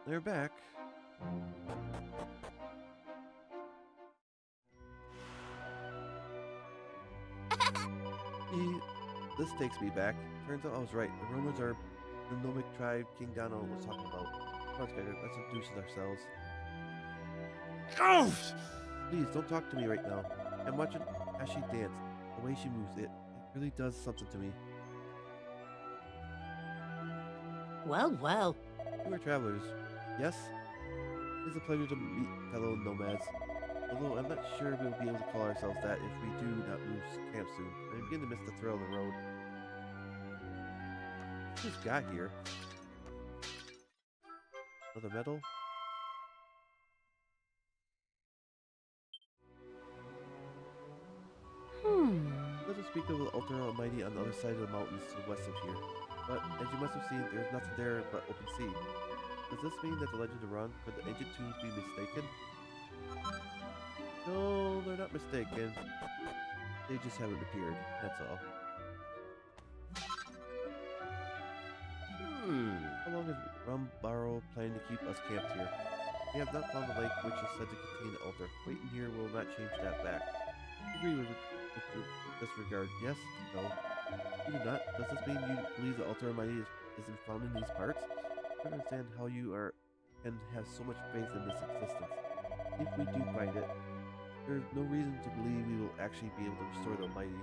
They're back. This takes me back. Turns out I was right. The Romans are the Gnomic tribe King Donald was talking about. Come on, Skyler, let's introduce ourselves. Please, don't talk to me right now. I'm watching as she dances. The way she moves, it really does something to me. Well, well. You are travelers, yes? It's a pleasure to meet fellow nomads. Although I'm not sure we'll be able to call ourselves that if we do not move camp soon. I begin to miss the thrill of the road. Who's got here? Another medal? Let us speak of the Altar Almighty on the other side of the mountains to the west of here. But, as you must have seen, there is nothing there but open sea. Does this mean that the legends are wrong? Could the ancient tombs be mistaken? No, they're not mistaken. They just haven't appeared, that's all. How long has Rumbaro planned to keep us camped here? We have not found the lake which is said to contain the altar. Waiting here will not change that fact. You agree with this regard, yes? No? You do not? Does this mean you believe the altar Almighty isn't found in these parts? I don't understand how you can have so much faith in this existence. If we do find it, there is no reason to believe we will actually be able to restore the Almighty.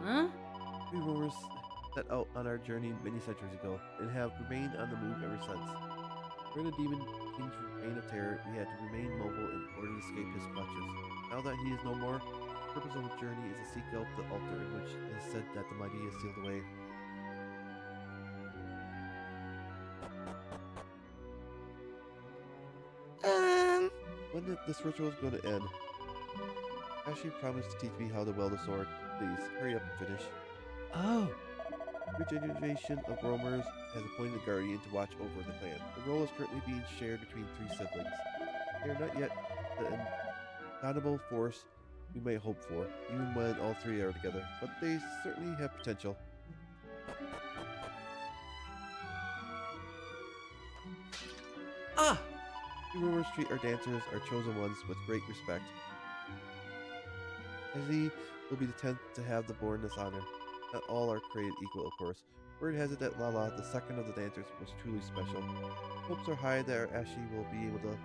Huh? We Roamers set out on our journey many centuries ago, and have remained on the move ever since. During the Demon King's reign of terror, we had to remain mobile in order to escape his clutches. Now that he is no more, the purpose of the journey is to seek out the altar in which it is said that the mighty is sealed away. When this ritual is going to end? Ashley promised to teach me how to wield a sword. Please, hurry up and finish. Oh. Each generation of roamers has appointed a guardian to watch over the clan. The role is currently being shared between 3 siblings. They are not yet the indomitable force we may hope for, even when all 3 are together, but they certainly have potential. Ah! We rumors treat our dancers, our chosen ones, with great respect. Izzy will be the 10th to have the born this honor. Not all are created equal, of course. Word has it that Lala, the second of the dancers, was truly special. Hopes are high that our Ashi will be able to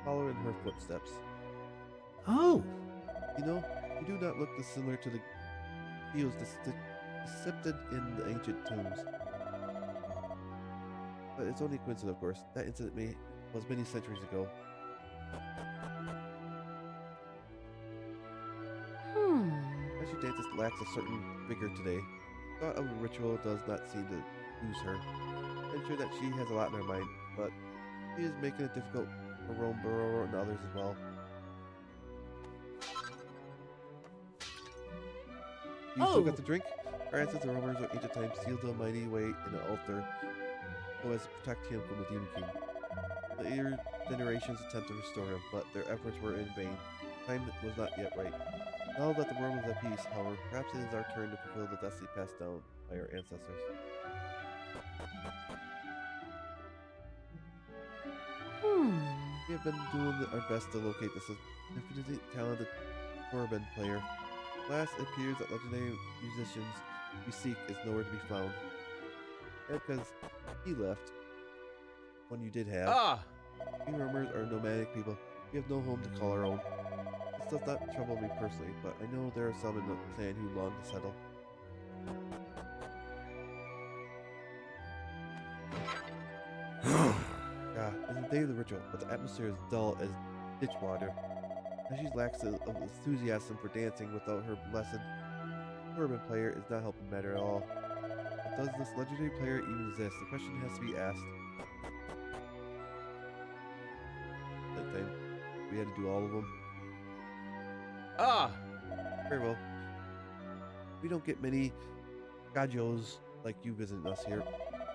follow in her footsteps. Oh, You know, you do not look dissimilar to the fields depicted in the ancient tombs. But it's only a coincidence, of course. That incident was many centuries ago. Ashi dances lacks a certain vigor today. Thought of a ritual does not seem to lose her. I'm sure that she has a lot in her mind, but she is making it difficult for Romboro and others as well. You still got the drink? Our ancestors, the Romers of ancient times, sealed the mighty way in an altar so as to protect him from the Demon King. Later generations attempt to restore him, but their efforts were in vain. Time was not yet right. Now that the world is at peace, however, perhaps it is our turn to fulfill the destiny passed down by our ancestors. We have been doing our best to locate this infinitely talented Corbin player. Last, it appears that legendary musicians we seek is nowhere to be found. And because he left when you did have. Ah! We rumors are nomadic people. We have no home to call our own. This does not trouble me personally, but I know there are some in the clan who long to settle. It's a daily ritual, but the atmosphere is dull as ditch water. And she lacks of enthusiasm for dancing without her lesson. The urban player is not helping the matter at all. But does this legendary player even exist? The question has to be asked. That time, we had to do all of them. Ah! Very well. We don't get many gajos like you visiting us here.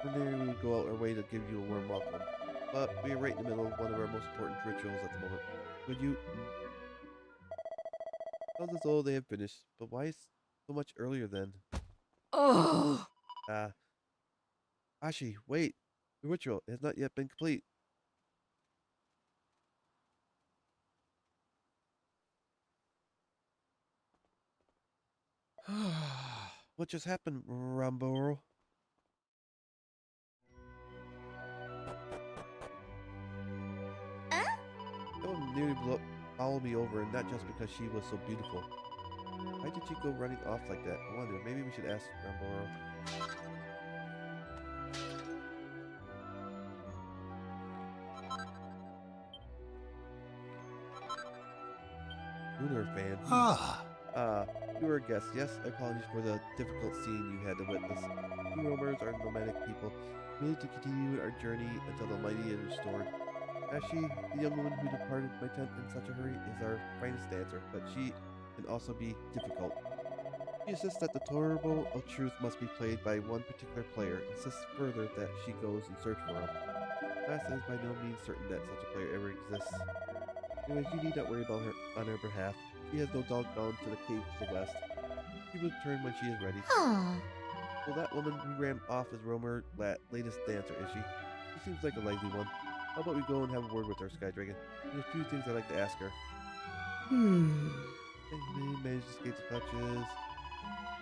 Ordinarily, we would go out our way to give you a warm welcome. But we are right in the middle of one of our most important rituals at the moment. Would you... Sounds as though they have finished, but why so much earlier then? Oh! Ashi, wait! The ritual has not yet been complete. What just happened, Ramboro? Someone nearly followed me over, and not just because she was so beautiful. Why did she go running off like that? I wonder, maybe we should ask Ramboro. Lunar fan. You were a guest. Yes, I apologize for the difficult scene you had to witness. We roamers are nomadic people, committed to continue our journey until the mighty is restored. Ashi, the young woman who departed my tent in such a hurry, is our finest dancer, but she can also be difficult. She insists that the Torable of Truth must be played by one particular player, insists further that she goes in search for him. Last is by no means certain that such a player ever exists. Anyways, you need not worry about her on her behalf. She has no doubt gone to the cave to the west. She will return when she is ready. So that woman who ran off as Romer latest dancer, is she? She seems like a lively one. How about we go and have a word with her, Sky Dragon? There's a few things I'd like to ask her. Managed to escape the clutches.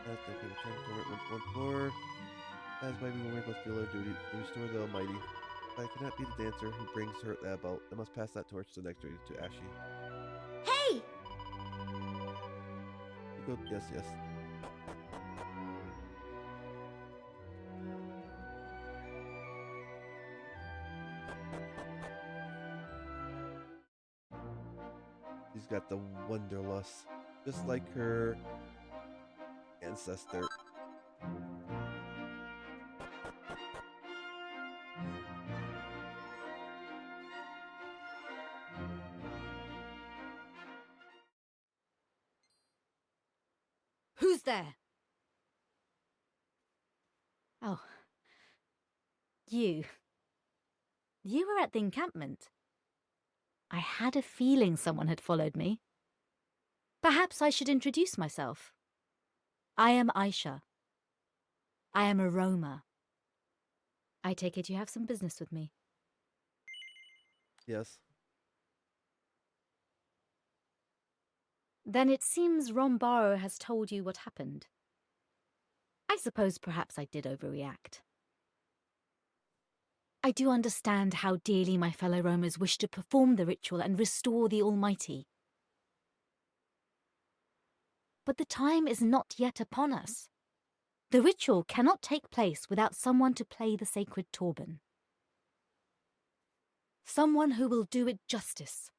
As they can return to it once more. That is why we will must feel our duty to restore the Almighty. But I cannot be the dancer who brings her that about. I must pass that torch to the next lady, to Ashi. Hey! You go, yes. She's got the wanderlust, just like her ancestor. Who's there? Oh. You. You were at the encampment. I had a feeling someone had followed me. Perhaps I should introduce myself. I am Aisha. I am a roamer. I take it you have some business with me. Yes. Then it seems Rombaro has told you what happened. I suppose perhaps I did overreact. I do understand how dearly my fellow roamers wish to perform the ritual and restore the Almighty. But the time is not yet upon us. The ritual cannot take place without someone to play the sacred turban. Someone who will do it justice.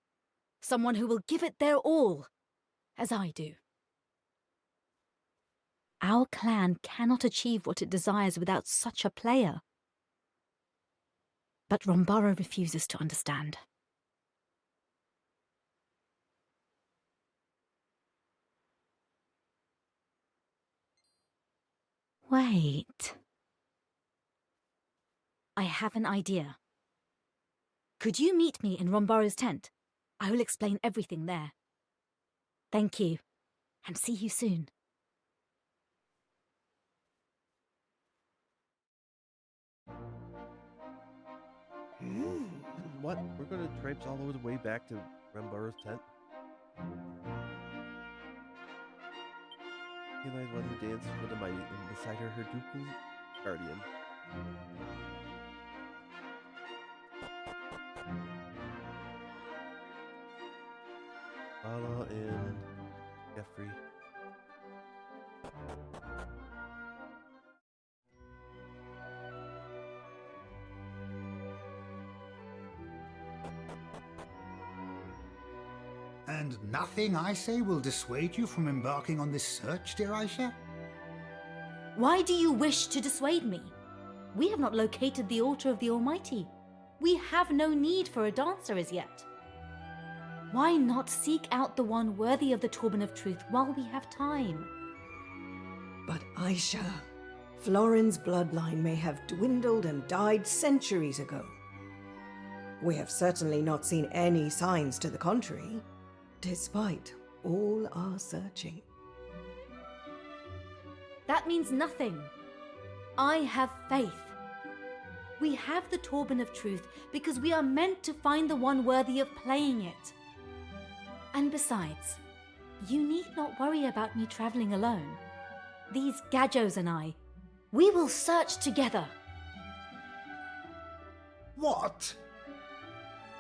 Someone who will give it their all, as I do. Our clan cannot achieve what it desires without such a player. But Rombaro refuses to understand. Wait. I have an idea. Could you meet me in Rombaro's tent? I will explain everything there. Thank you, and see you soon. What? We're gonna traipse all the way back to Rambaro's tent? Realize one who danced for the mighty, and beside her, her ducal guardian. Lala and Jeffrey. And nothing I say will dissuade you from embarking on this search, dear Aisha? Why do you wish to dissuade me? We have not located the altar of the Almighty. We have no need for a dancer as yet. Why not seek out the one worthy of the Turban of Truth while we have time? But Aisha, Florin's bloodline may have dwindled and died centuries ago. We have certainly not seen any signs to the contrary, despite all our searching. That means nothing. I have faith. We have the Turban of Truth because we are meant to find the one worthy of playing it. And besides, you need not worry about me traveling alone. These Gajos and I, we will search together. What?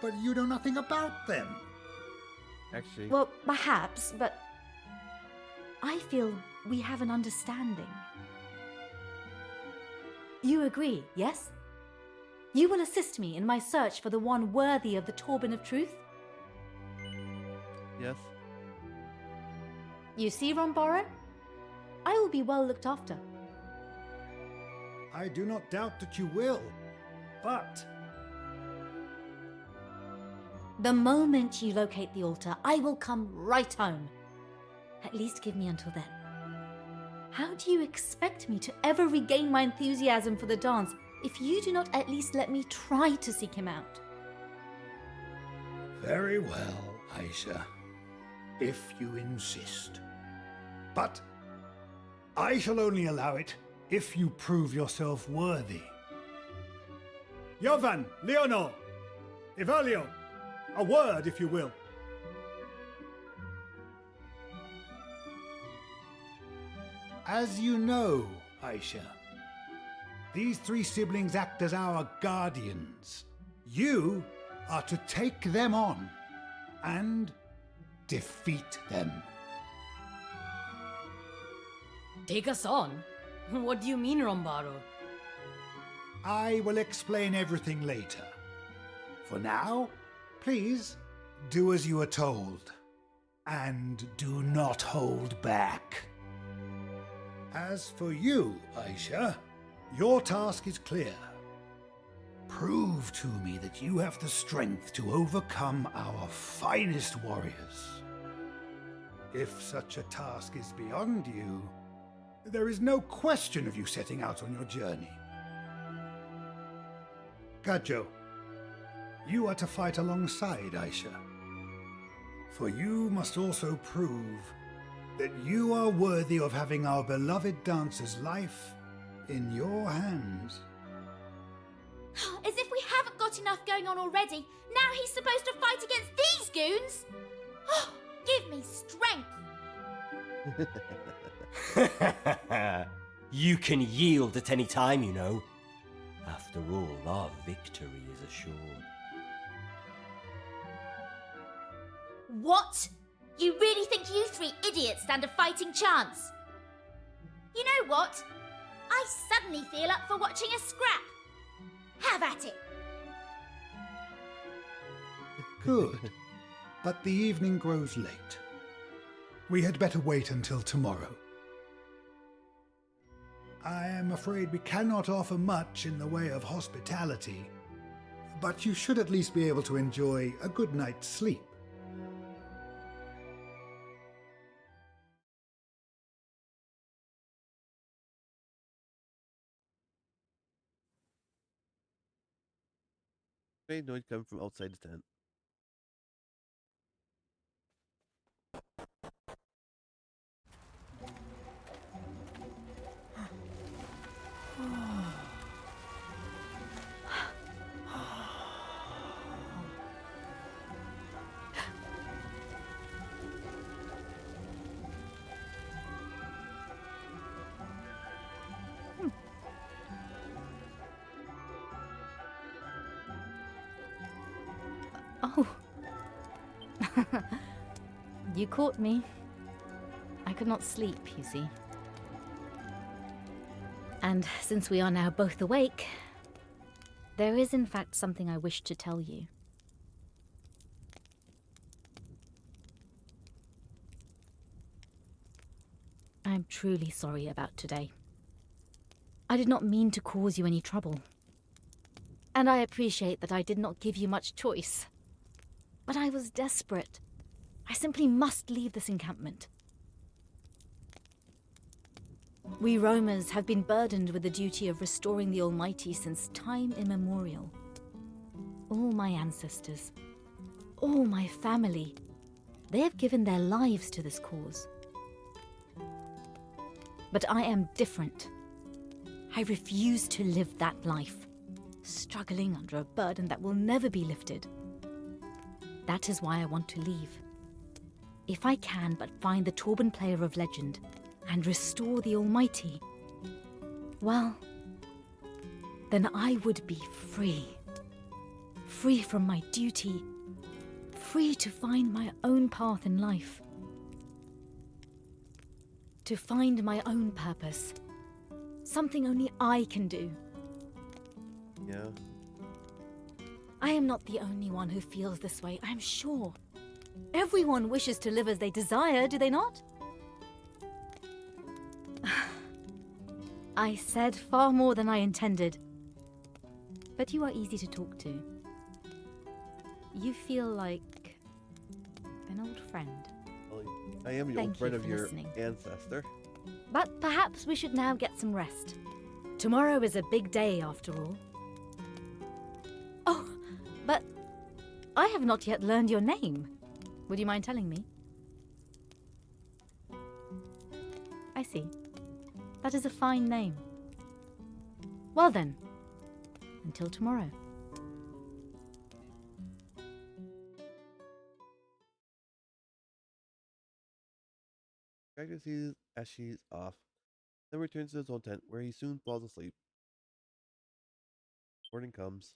But you know nothing about them. Actually, Well, perhaps, but I feel we have an understanding. You agree, yes? You will assist me in my search for the one worthy of the Turban of Truth? yes. You see, Rombaro? I will be well looked after. I do not doubt that you will, but The moment you locate the altar, I will come right home. At least give me until then. How do you expect me to ever regain my enthusiasm for the dance if you do not at least let me try to seek him out? very well, Aisha, if you insist. But I shall only allow it if you prove yourself worthy. Jovan, Leonor, Evalio, a word if you will. As you know, Aisha, these three siblings act as our guardians. You are to take them on and defeat them. Take us on? What do you mean, Rombaro? I will explain everything later. For now, please do as you are told, and do not hold back. As for you, Aisha, your task is clear. Prove to me that you have the strength to overcome our finest warriors. If such a task is beyond you, there is no question of you setting out on your journey. Gajo, you are to fight alongside Aisha. For you must also prove that you are worthy of having our beloved dancer's life in your hands. As if we haven't got enough going on already. Now he's supposed to fight against these goons? Oh, give me strength. You can yield at any time, you know. After all, our victory is assured. What? You really think you three idiots stand a fighting chance? You know what? I suddenly feel up for watching a scrap. Have at it. Good. But the evening grows late. We had better wait until tomorrow. I am afraid we cannot offer much in the way of hospitality, but you should at least be able to enjoy a good night's sleep. Faint noise coming from outside the tent. Oh. You caught me. I could not sleep, you see. And since we are now both awake, there is in fact something I wish to tell you. I am truly sorry about today. I did not mean to cause you any trouble. And I appreciate that I did not give you much choice. But I was desperate. I simply must leave this encampment. We roamers have been burdened with the duty of restoring the Almighty since time immemorial. All my ancestors, all my family, they have given their lives to this cause. But I am different. I refuse to live that life, struggling under a burden that will never be lifted. That is why I want to leave. If I can but find the Torban player of legend and restore the Almighty, well, then I would be free. Free from my duty. Free to find my own path in life. To find my own purpose. Something only I can do. Yeah. I am not the only one who feels this way, I'm sure. Everyone wishes to live as they desire, do they not? I said far more than I intended. But you are easy to talk to. You feel like an old friend. Well, I am the Thank old friend you of for your listening. ancestor. But perhaps we should now get some rest. Tomorrow is a big day, after all. Oh, but I have not yet learned your name. Would you mind telling me? I see. That is a fine name. Well then, until tomorrow. Dragon sees as she's off, then returns to his own tent, where he soon falls asleep. Morning comes.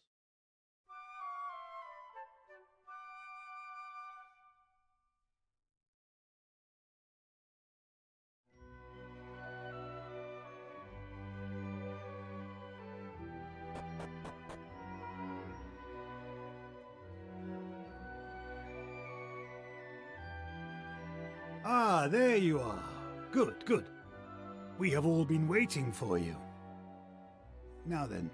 Ah, there you are. Good, good. We have all been waiting for you. Now then.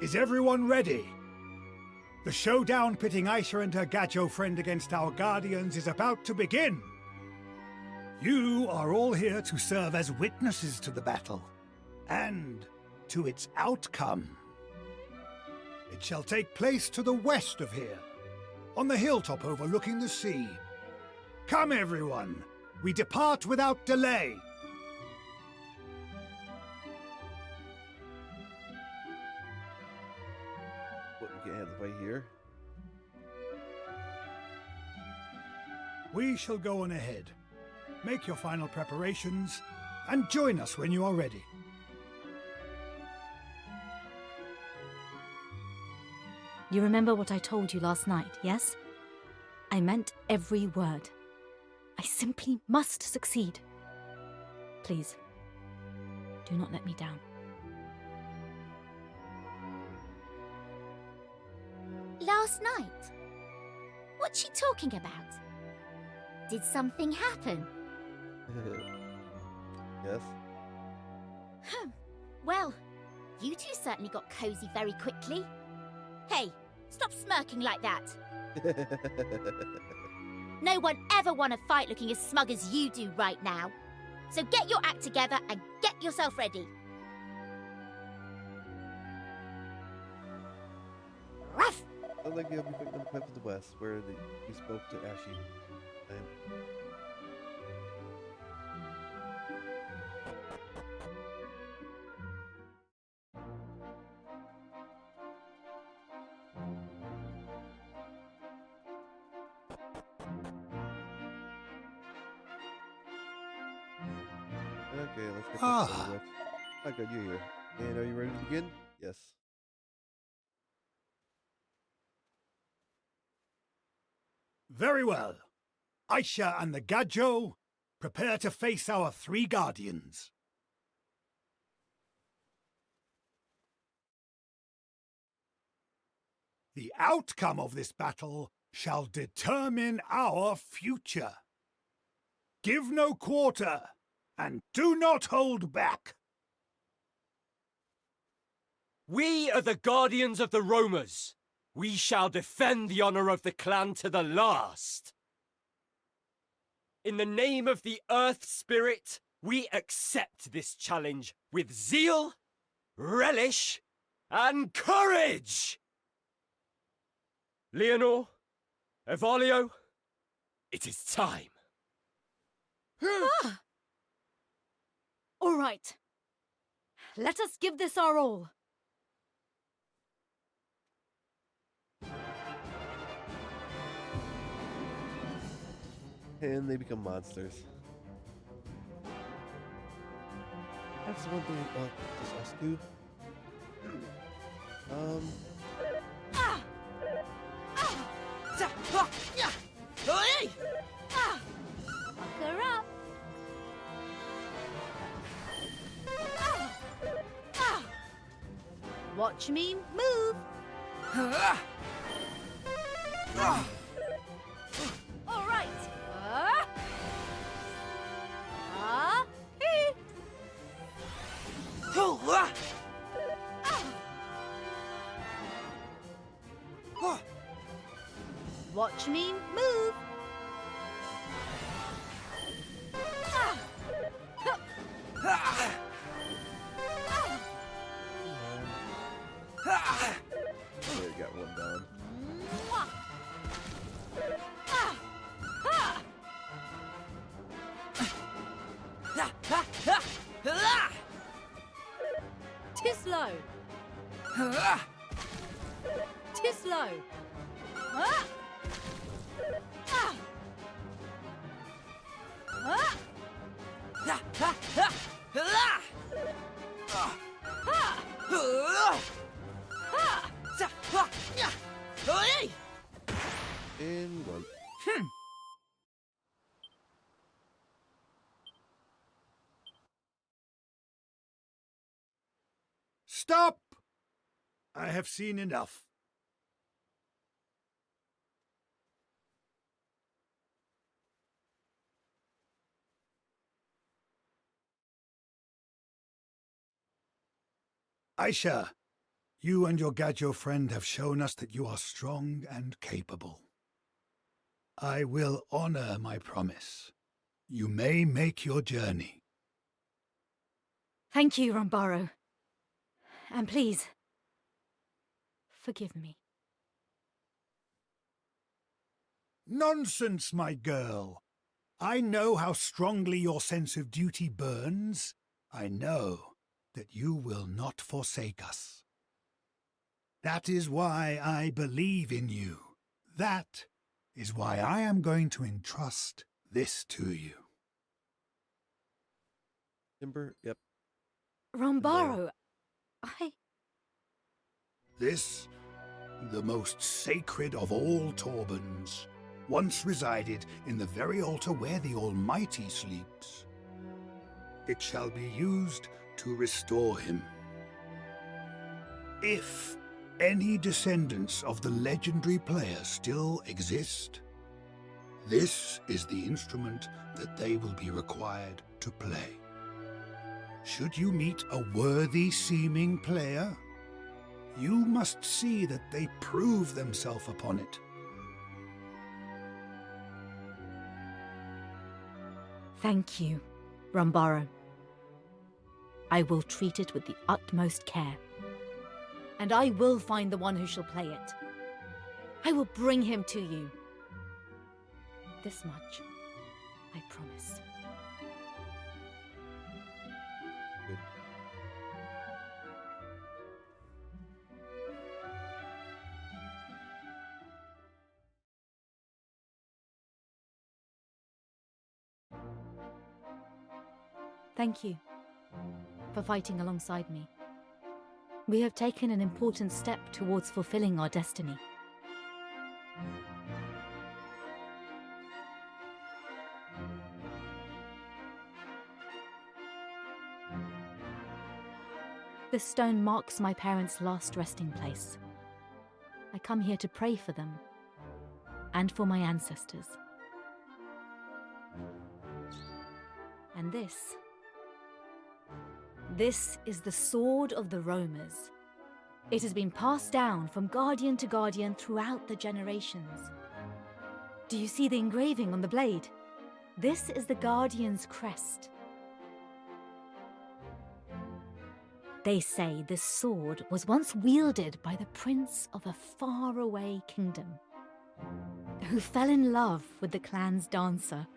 Is everyone ready? The showdown pitting Aisha and her Gajo friend against our guardians is about to begin. You are all here to serve as witnesses to the battle, and to its outcome. It shall take place to the west of here, on the hilltop overlooking the sea. Come, everyone, we depart without delay. right here. We shall go on ahead. Make your final preparations, and join us when you are ready. You remember what I told you last night, yes? I meant every word. I simply must succeed. Please, do not let me down. Last night? What's she talking about? Did something happen? Yes. Well, you two certainly got cozy very quickly. Hey, stop smirking like that. No one ever won a fight looking as smug as you do right now. So get your act together and get yourself ready. Ruff! Sounds like you'll be picking up the map of the West, where you spoke to Ashy. Okay, let's get back to the West. Hi, good, you're here. And are you ready to begin? Yes. Very well. Aisha and the Gajo, prepare to face our 3 guardians. The outcome of this battle shall determine our future. Give no quarter, and do not hold back. We are the guardians of the Romas. We shall defend the honor of the clan to the last. In the name of the Earth Spirit, we accept this challenge with zeal, relish, and courage! Leonor, Evalio, it is time. All right. Let us give this our all. And they become monsters. That's one thing just us two. Lock her up. Watch me move. All right. Watch me move. There, got one down. Too slow. Too slow. In one. Stop! I have seen enough. Aisha, you and your Gajo friend have shown us that you are strong and capable. I will honor my promise. You may make your journey. Thank you, Rambaro. And please, forgive me. Nonsense, my girl. I know how strongly your sense of duty burns. I know that you will not forsake us. That is why I believe in you. That is why I am going to entrust this to you. Timber, yep. Rombaro, This, the most sacred of all Torbans, once resided in the very altar where the Almighty sleeps. It shall be used to restore him. If any descendants of the legendary player still exist, this is the instrument that they will be required to play. Should you meet a worthy-seeming player, you must see that they prove themselves upon it. thank you, Rombaro. I will treat it with the utmost care. And I will find the one who shall play it. I will bring him to you. This much, I promise. Good. Thank you for fighting alongside me. We have taken an important step towards fulfilling our destiny. This stone marks my parents' last resting place. I come here to pray for them and for my ancestors. And this is the Sword of the Roamers. It has been passed down from guardian to guardian throughout the generations. Do you see the engraving on the blade? This is the Guardian's crest. They say this sword was once wielded by the prince of a faraway kingdom, who fell in love with the clan's dancer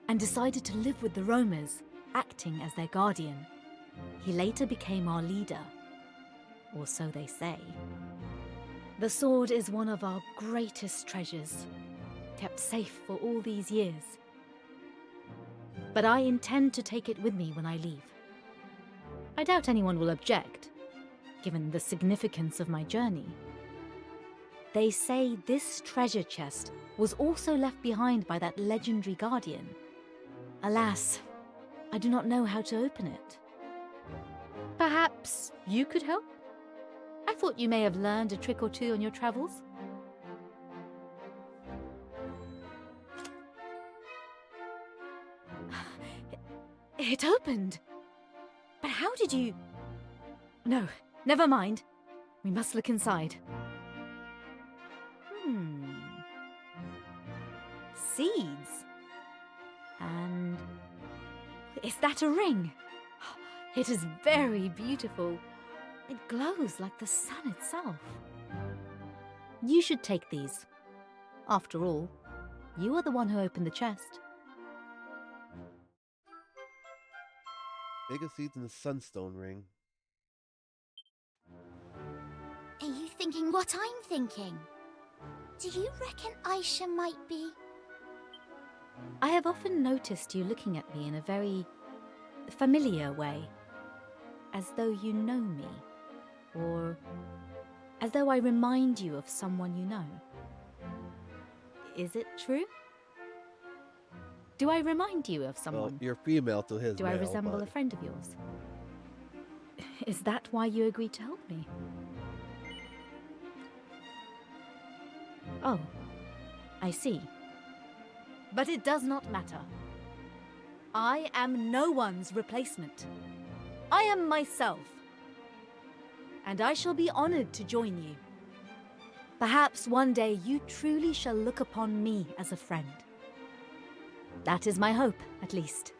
and decided to live with the roamers, acting as their guardian. He later became our leader, or so they say. The sword is one of our greatest treasures, kept safe for all these years. But I intend to take it with me when I leave. I doubt anyone will object, given the significance of my journey. They say this treasure chest was also left behind by that legendary guardian. Alas, I do not know how to open it. Perhaps you could help? I thought you may have learned a trick or two on your travels. It opened! But how did you... No, never mind. We must look inside. Seeds. And... is that a ring? It is very beautiful. It glows like the sun itself. You should take these. After all, you are the one who opened the chest. Mega seeds in the sunstone ring. Are you thinking what I'm thinking? Do you reckon Aisha might be? I have often noticed you looking at me in a very familiar way. As though you know me. Or as though I remind you of someone you know. Is it true? Do I remind you of someone? Well, you're female to his Do male, I resemble but... a friend of yours? Is that why you agreed to help me? Oh, I see. But it does not matter. I am no one's replacement. I am myself. And I shall be honored to join you. Perhaps one day you truly shall look upon me as a friend. That is my hope, at least.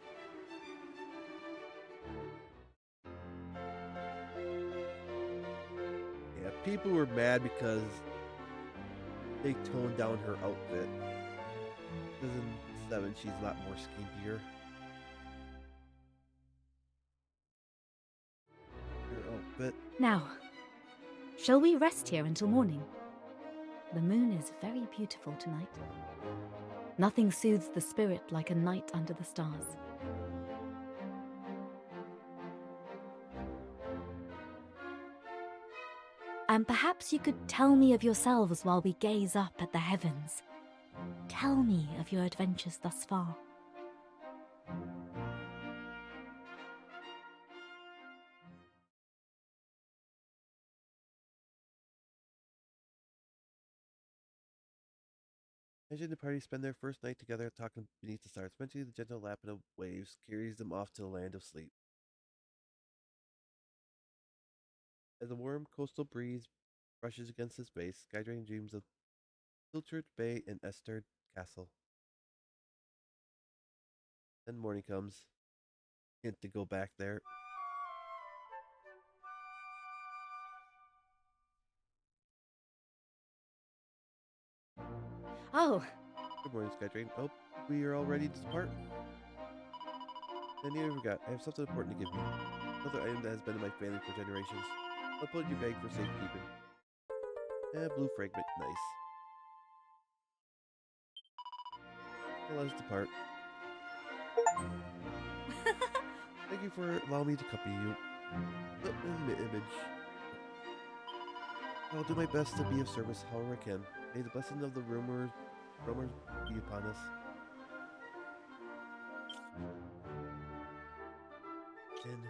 Yeah, people were mad because they toned down her outfit. Because in 7, she's a lot more skinnier. Her outfit. Now, Shall we rest here until morning? The moon is very beautiful tonight. Nothing soothes the spirit like a night under the stars. And perhaps you could tell me of yourselves while we gaze up at the heavens. Tell me of your adventures thus far. Imagine the party spend their first night together talking beneath the stars. Eventually, the gentle lapping of waves carries them off to the land of sleep. As a warm coastal breeze brushes against his face, Skydrain dreams of Filtered Bay and Esther Castle. Then morning comes. Hint to go back there. Oh, Good morning, Skydrain. Oh, we are all ready to depart. I nearly forgot. I have something important to give you. Another item that has been in my family for generations. I'll put in your bag for safekeeping. Blue fragment. Nice. Well, let us depart. Thank you for allowing me to accompany you. Image. I'll do my best to be of service however I can. May the blessing of the roamers be upon us. And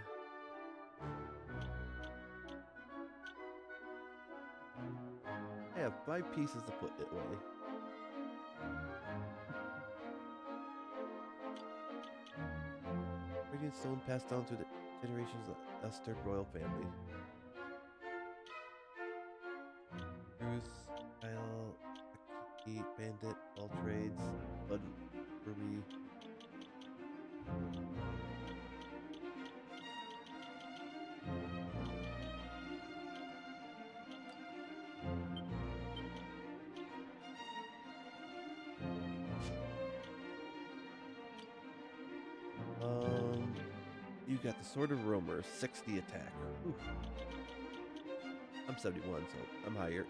I have 5 pieces to put it away. Radiant stone passed down through the generations of Esther royal family. Bruce, Kyle, Akiki, Bandit, all trades, Bud, Ruby. You got the Sword of Roamer, 60 attack. Ooh. I'm 71, so I'm higher.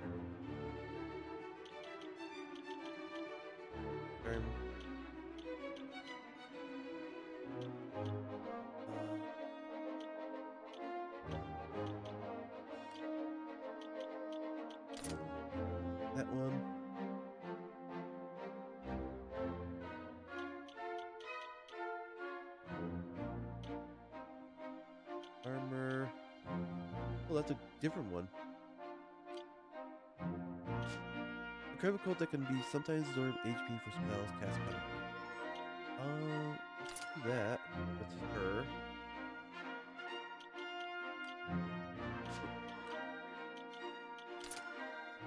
Turn. That one. Armor. Oh, that's a different one. A critical code that can be sometimes absorb HP for spells cast by. Let's do that. That's her.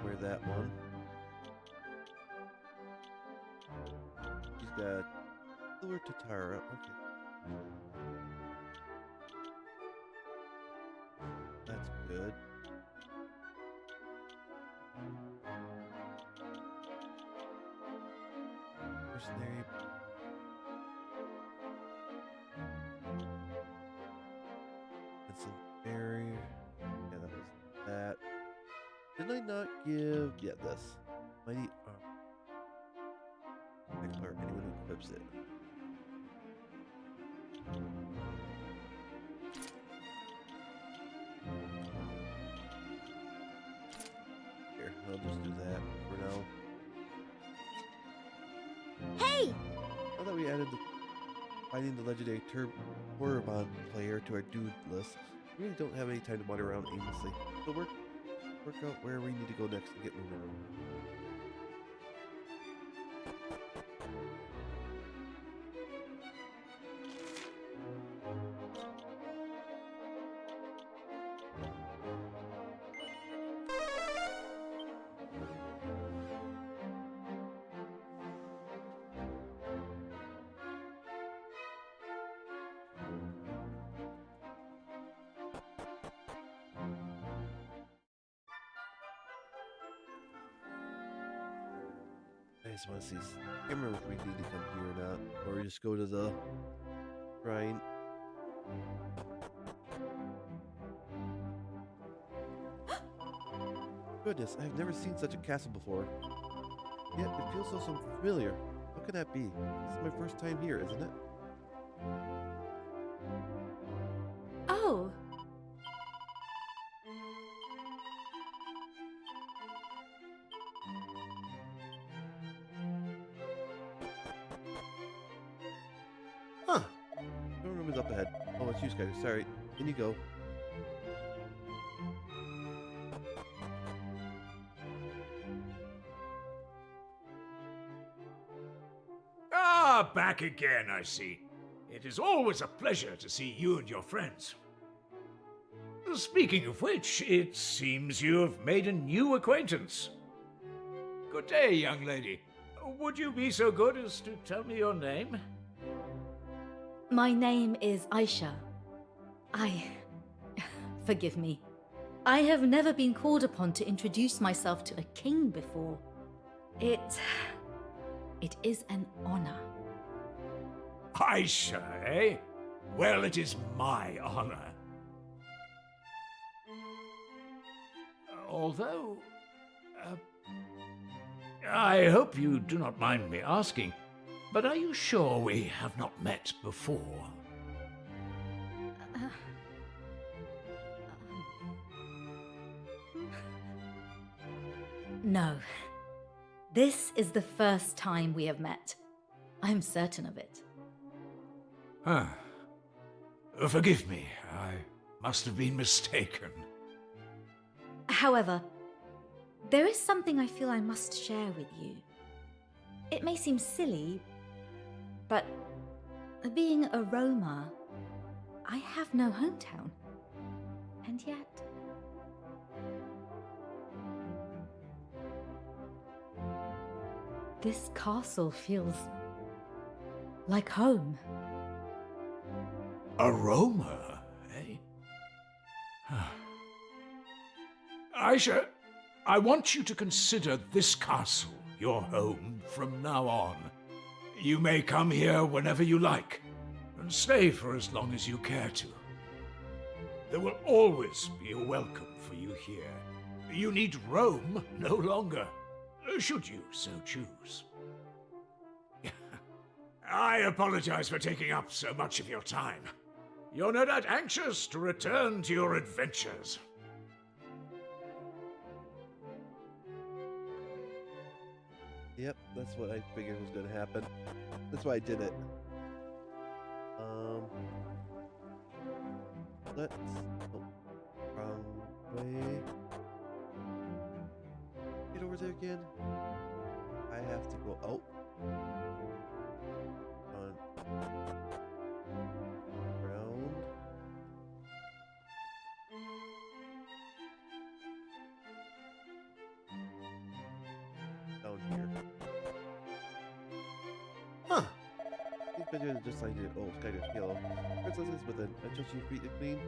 Wear that one. She's got Silver Tatara. Okay. That's good. Mercenary. That's a berry. Yeah, that was that. Did I not give? Yeah, this. Mighty Expert, anyone who equips it. Here, I'll just do that for now. Hey! Now that we added finding the legendary Turbon player to our dude list, we really don't have any time to wander around aimlessly. So work out where we need to go next and get moving. I just want to see. I can't remember if we need to come here or not, or we just go to the shrine. Goodness, I've never seen such a castle before. Yet it feels so familiar. How could that be? This is my first time here, isn't it? Oh. Huh. No room is up ahead. Oh, it's you, Skyler. Sorry. In you go. Ah, back again, I see. It is always a pleasure to see you and your friends. Speaking of which, it seems you have made a new acquaintance. Good day, young lady. Would you be so good as to tell me your name? My name is Aisha. Forgive me. I have never been called upon to introduce myself to a king before. It is an honor. Aisha, eh? Well, it is my honor. Although, I hope you do not mind me asking, but are you sure we have not met before? No. This is the first time we have met. I'm certain of it. Huh. Forgive me, I must have been mistaken. However, there is something I feel I must share with you. It may seem silly, but being a Roma, I have no hometown. And yet... this castle feels like home. Aroma, eh? Aisha, I want you to consider this castle your home from now on. You may come here whenever you like, and stay for as long as you care to. There will always be a welcome for you here. You need roam no longer, should you so choose. I apologize for taking up so much of your time. You're no doubt anxious to return to your adventures. Yep, that's what I figured was going to happen. That's why I did it. Let's... oh, wrong way. Get over there again. I have to go out. Round. Down here. Huh. These videos are just like the old Skyler's yellow. Princesses with an adjust your feet to clean.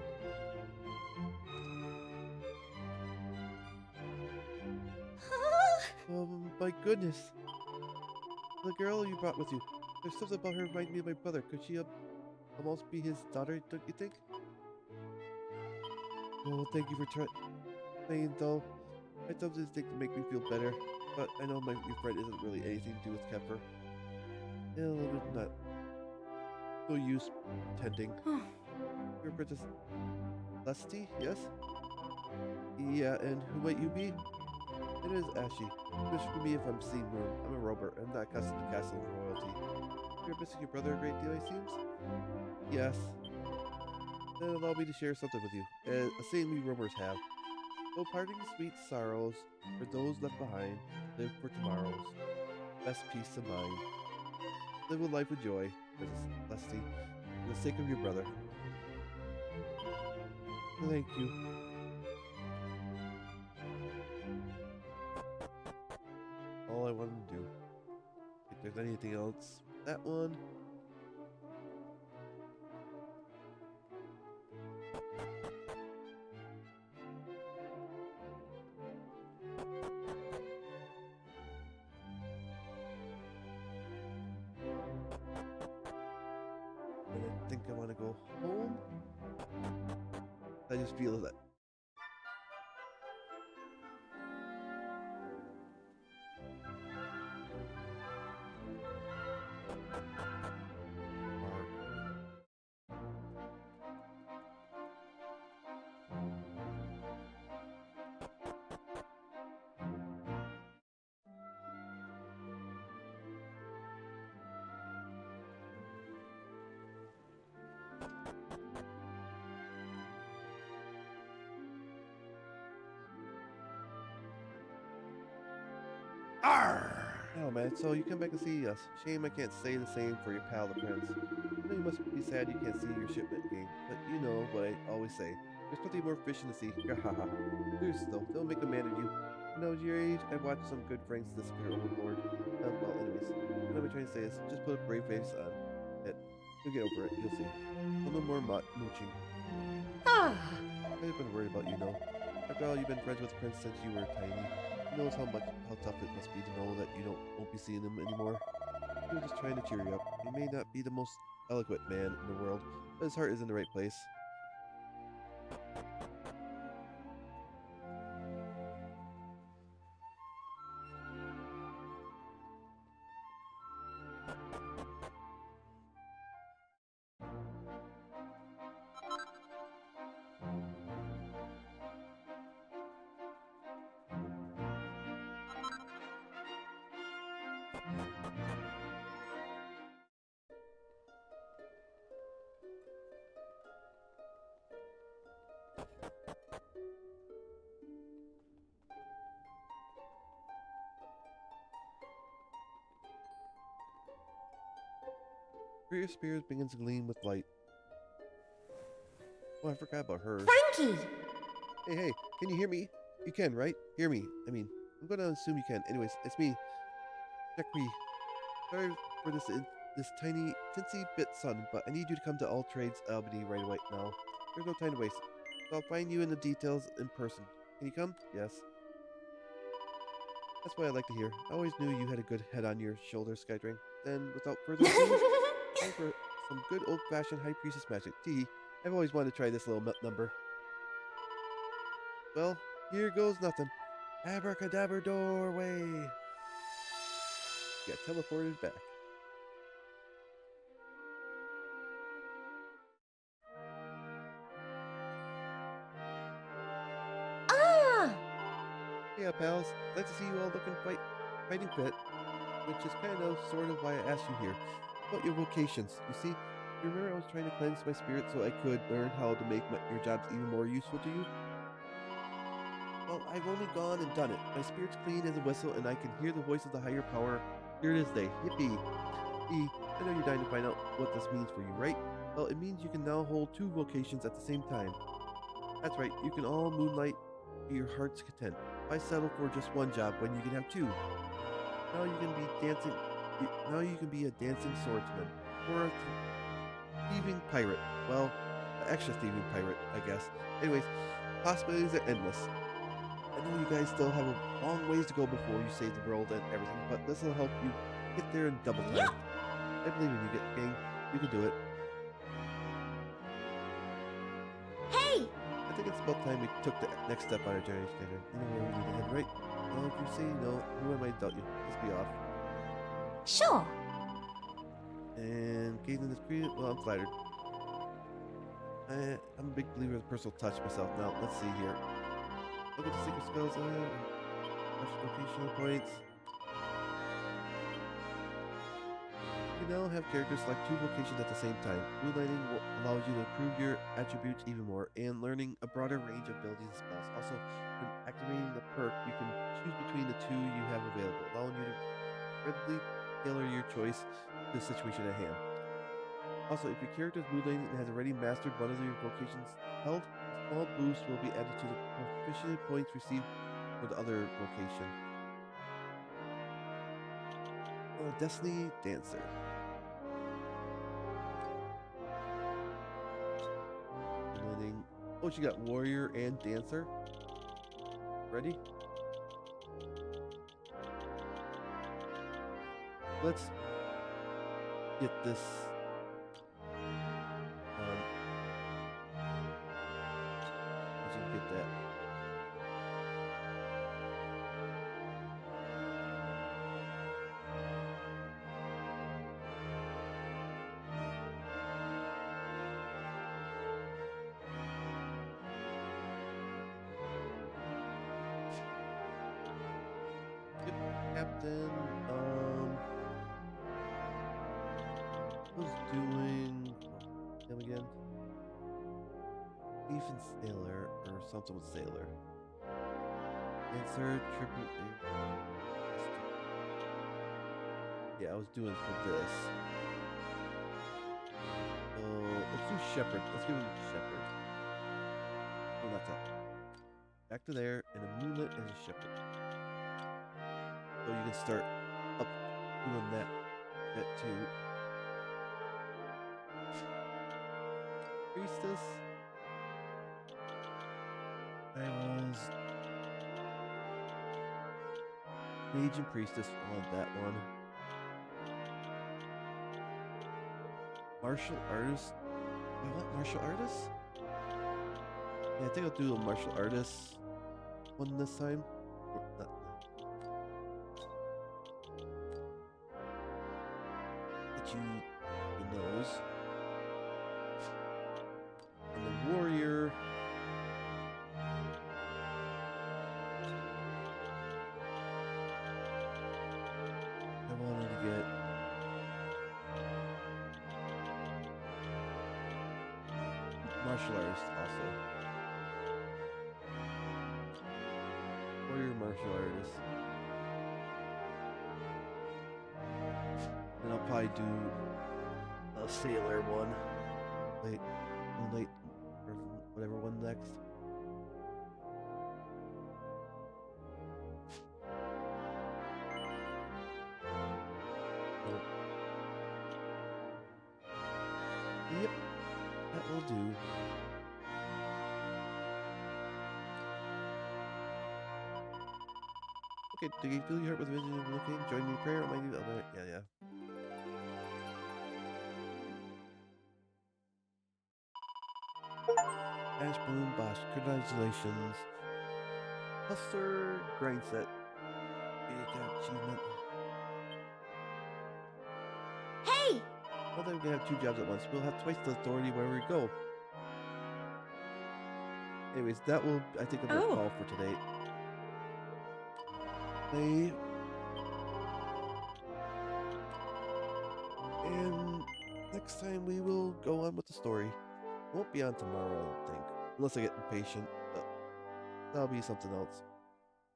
Oh my goodness. The girl you brought with you. There's something about her reminding me of my brother. Could she almost be his daughter, don't you think? Oh, thank you for trying, though. I thought this thing to make me feel better, but I know your friend isn't really anything to do with Kefir. It'll not no use pretending. You're Princess Lusty, yes? Yeah, and who might you be? It is Ashy. Wish for me if I'm seeing room. I'm a Robert. I'm not accustomed to castle royalty. You're missing your brother a great deal, it seems? Yes. Then allow me to share something with you. A saying we Romers have. No parting sweet sorrows for those left behind. Live for tomorrows. Best peace of mind. Live a life with joy, Princess Lusty, for the sake of your brother. Thank you. All I wanted to do. If there's anything else, that one. And I think I want to go home. I just feel that Oh man, so you come back and see us. Shame I can't say the same for your pal, the prince. I know you must be sad you can't see your shipment again, but you know what I always say. There's plenty more fish in the sea. Haha. Seriously though, don't make a man of you. When I was your age, I watched some good friends disappear overboard. Well, anyways, what I'm trying to say is, just put a brave face on it. You'll get over it, you'll see. No more mooching. Ah! I've been worried about you, know. After all, you've been friends with the prince since you were tiny. He knows how tough it must be to know that you won't be seeing him anymore. He was just trying to cheer you up. He may not be the most eloquent man in the world, but his heart is in the right place. Your spirit begins to gleam with light. Oh, I forgot about her. Frankie! Hey, can you hear me? You can, right? Hear me. I mean, I'm gonna assume you can. Anyways, it's me. Jacqui. Sorry for this tiny, tinsy bit, son, but I need you to come to All Trades Albany right away now. There's no time to waste. So I'll find you in the details in person. Can you come? Yes. That's what I like to hear. I always knew you had a good head on your shoulders, Skydrain. Then, without further ado, time for some good old-fashioned High Priestess magic. Tee, I've always wanted to try this little number. Well, here goes nothing. Abracadabra doorway. Got teleported back. Ah! Yeah, pals. Nice to see you all looking fighting fit, which is kind of, sort of why I asked you here. About your vocations. You see, you remember I was trying to cleanse my spirit so I could learn how to make your jobs even more useful to you? Well, I've only gone and done it. My spirit's clean as a whistle, and I can hear the voice of the higher power. Here it is, day. Yippee! I know you're dying to find out what this means for you, right? Well, it means you can now hold two vocations at the same time. That's right, you can all moonlight to your heart's content. Why settle for just one job when you can have two? Now you can be dancing. Now you can be a dancing swordsman or a thieving pirate. Well, an extra thieving pirate, I guess. Anyways, possibilities are endless. I know you guys still have a long ways to go before you save the world and everything, but this will help you get there in double time. I believe in you, gang. You can do it. Hey! I think it's about time we took the next step on our journey together. You know where we need to head, right? Well, if you say no, who am I to doubt you? Let's be off. Sure. And gazing this creative, well, I'm flattered. I'm a big believer in personal touch myself. Now, let's see here. Look at the secret spells I have. Special vocational points. You now have characters select two vocations at the same time. Moonlighting allows you to improve your attributes even more, and learning a broader range of abilities and spells. Also, when activating the perk, you can choose between the two you have available, allowing you to readily tailor your choice to the situation at hand. Also, if your character is moonlighting and has already mastered one of your vocations held, a small boost will be added to the proficiency points received for the other vocation. Destiny Dancer. Moonlighting. Oh, she got Warrior and Dancer. Ready? Let's get this. Let's just get that. Yep, Captain. Who's doing him again? Ethan Sailor or something with Sailor. Answer tribute. Yeah, I was doing for this. So let's do shepherd. Let's give him shepherd. Oh, that's up. Back to there, and amulet as a shepherd. So you can start up doing that too. Priestess. I was mage and priestess on that one. Martial artist. I want martial artist. Yeah, I think I'll do a martial artist one this time. Get you the nose. And the warrior. I wanted to get martial artist also. Warrior martial artist. And I'll probably do a sailor one. Wait, or whatever one next. Yep, that will do. Okay, do you fill your heart with vision of looking? Join me in prayer. I might need yeah. Ash Balloon Boss, congratulations. Hustler grind set. Achievement. Hey! Well, then we can have 2 jobs at once. We'll have twice the authority wherever we go. Anyways, that will, I think, a good call for today. And next time we will go on with the story. Won't be on tomorrow, I don't think. Unless I get impatient, but that'll be something else.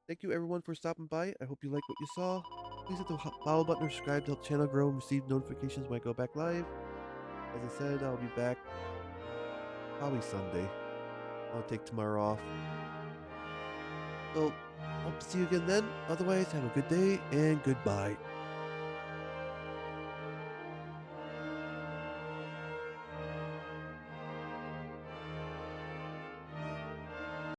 Thank you everyone for stopping by. I hope you liked what you saw. Please hit the follow button or subscribe to help the channel grow and receive notifications when I go back live. As I said, I'll be back probably Sunday. I'll take tomorrow off. So, hope to see you again then. Otherwise, have a good day and goodbye.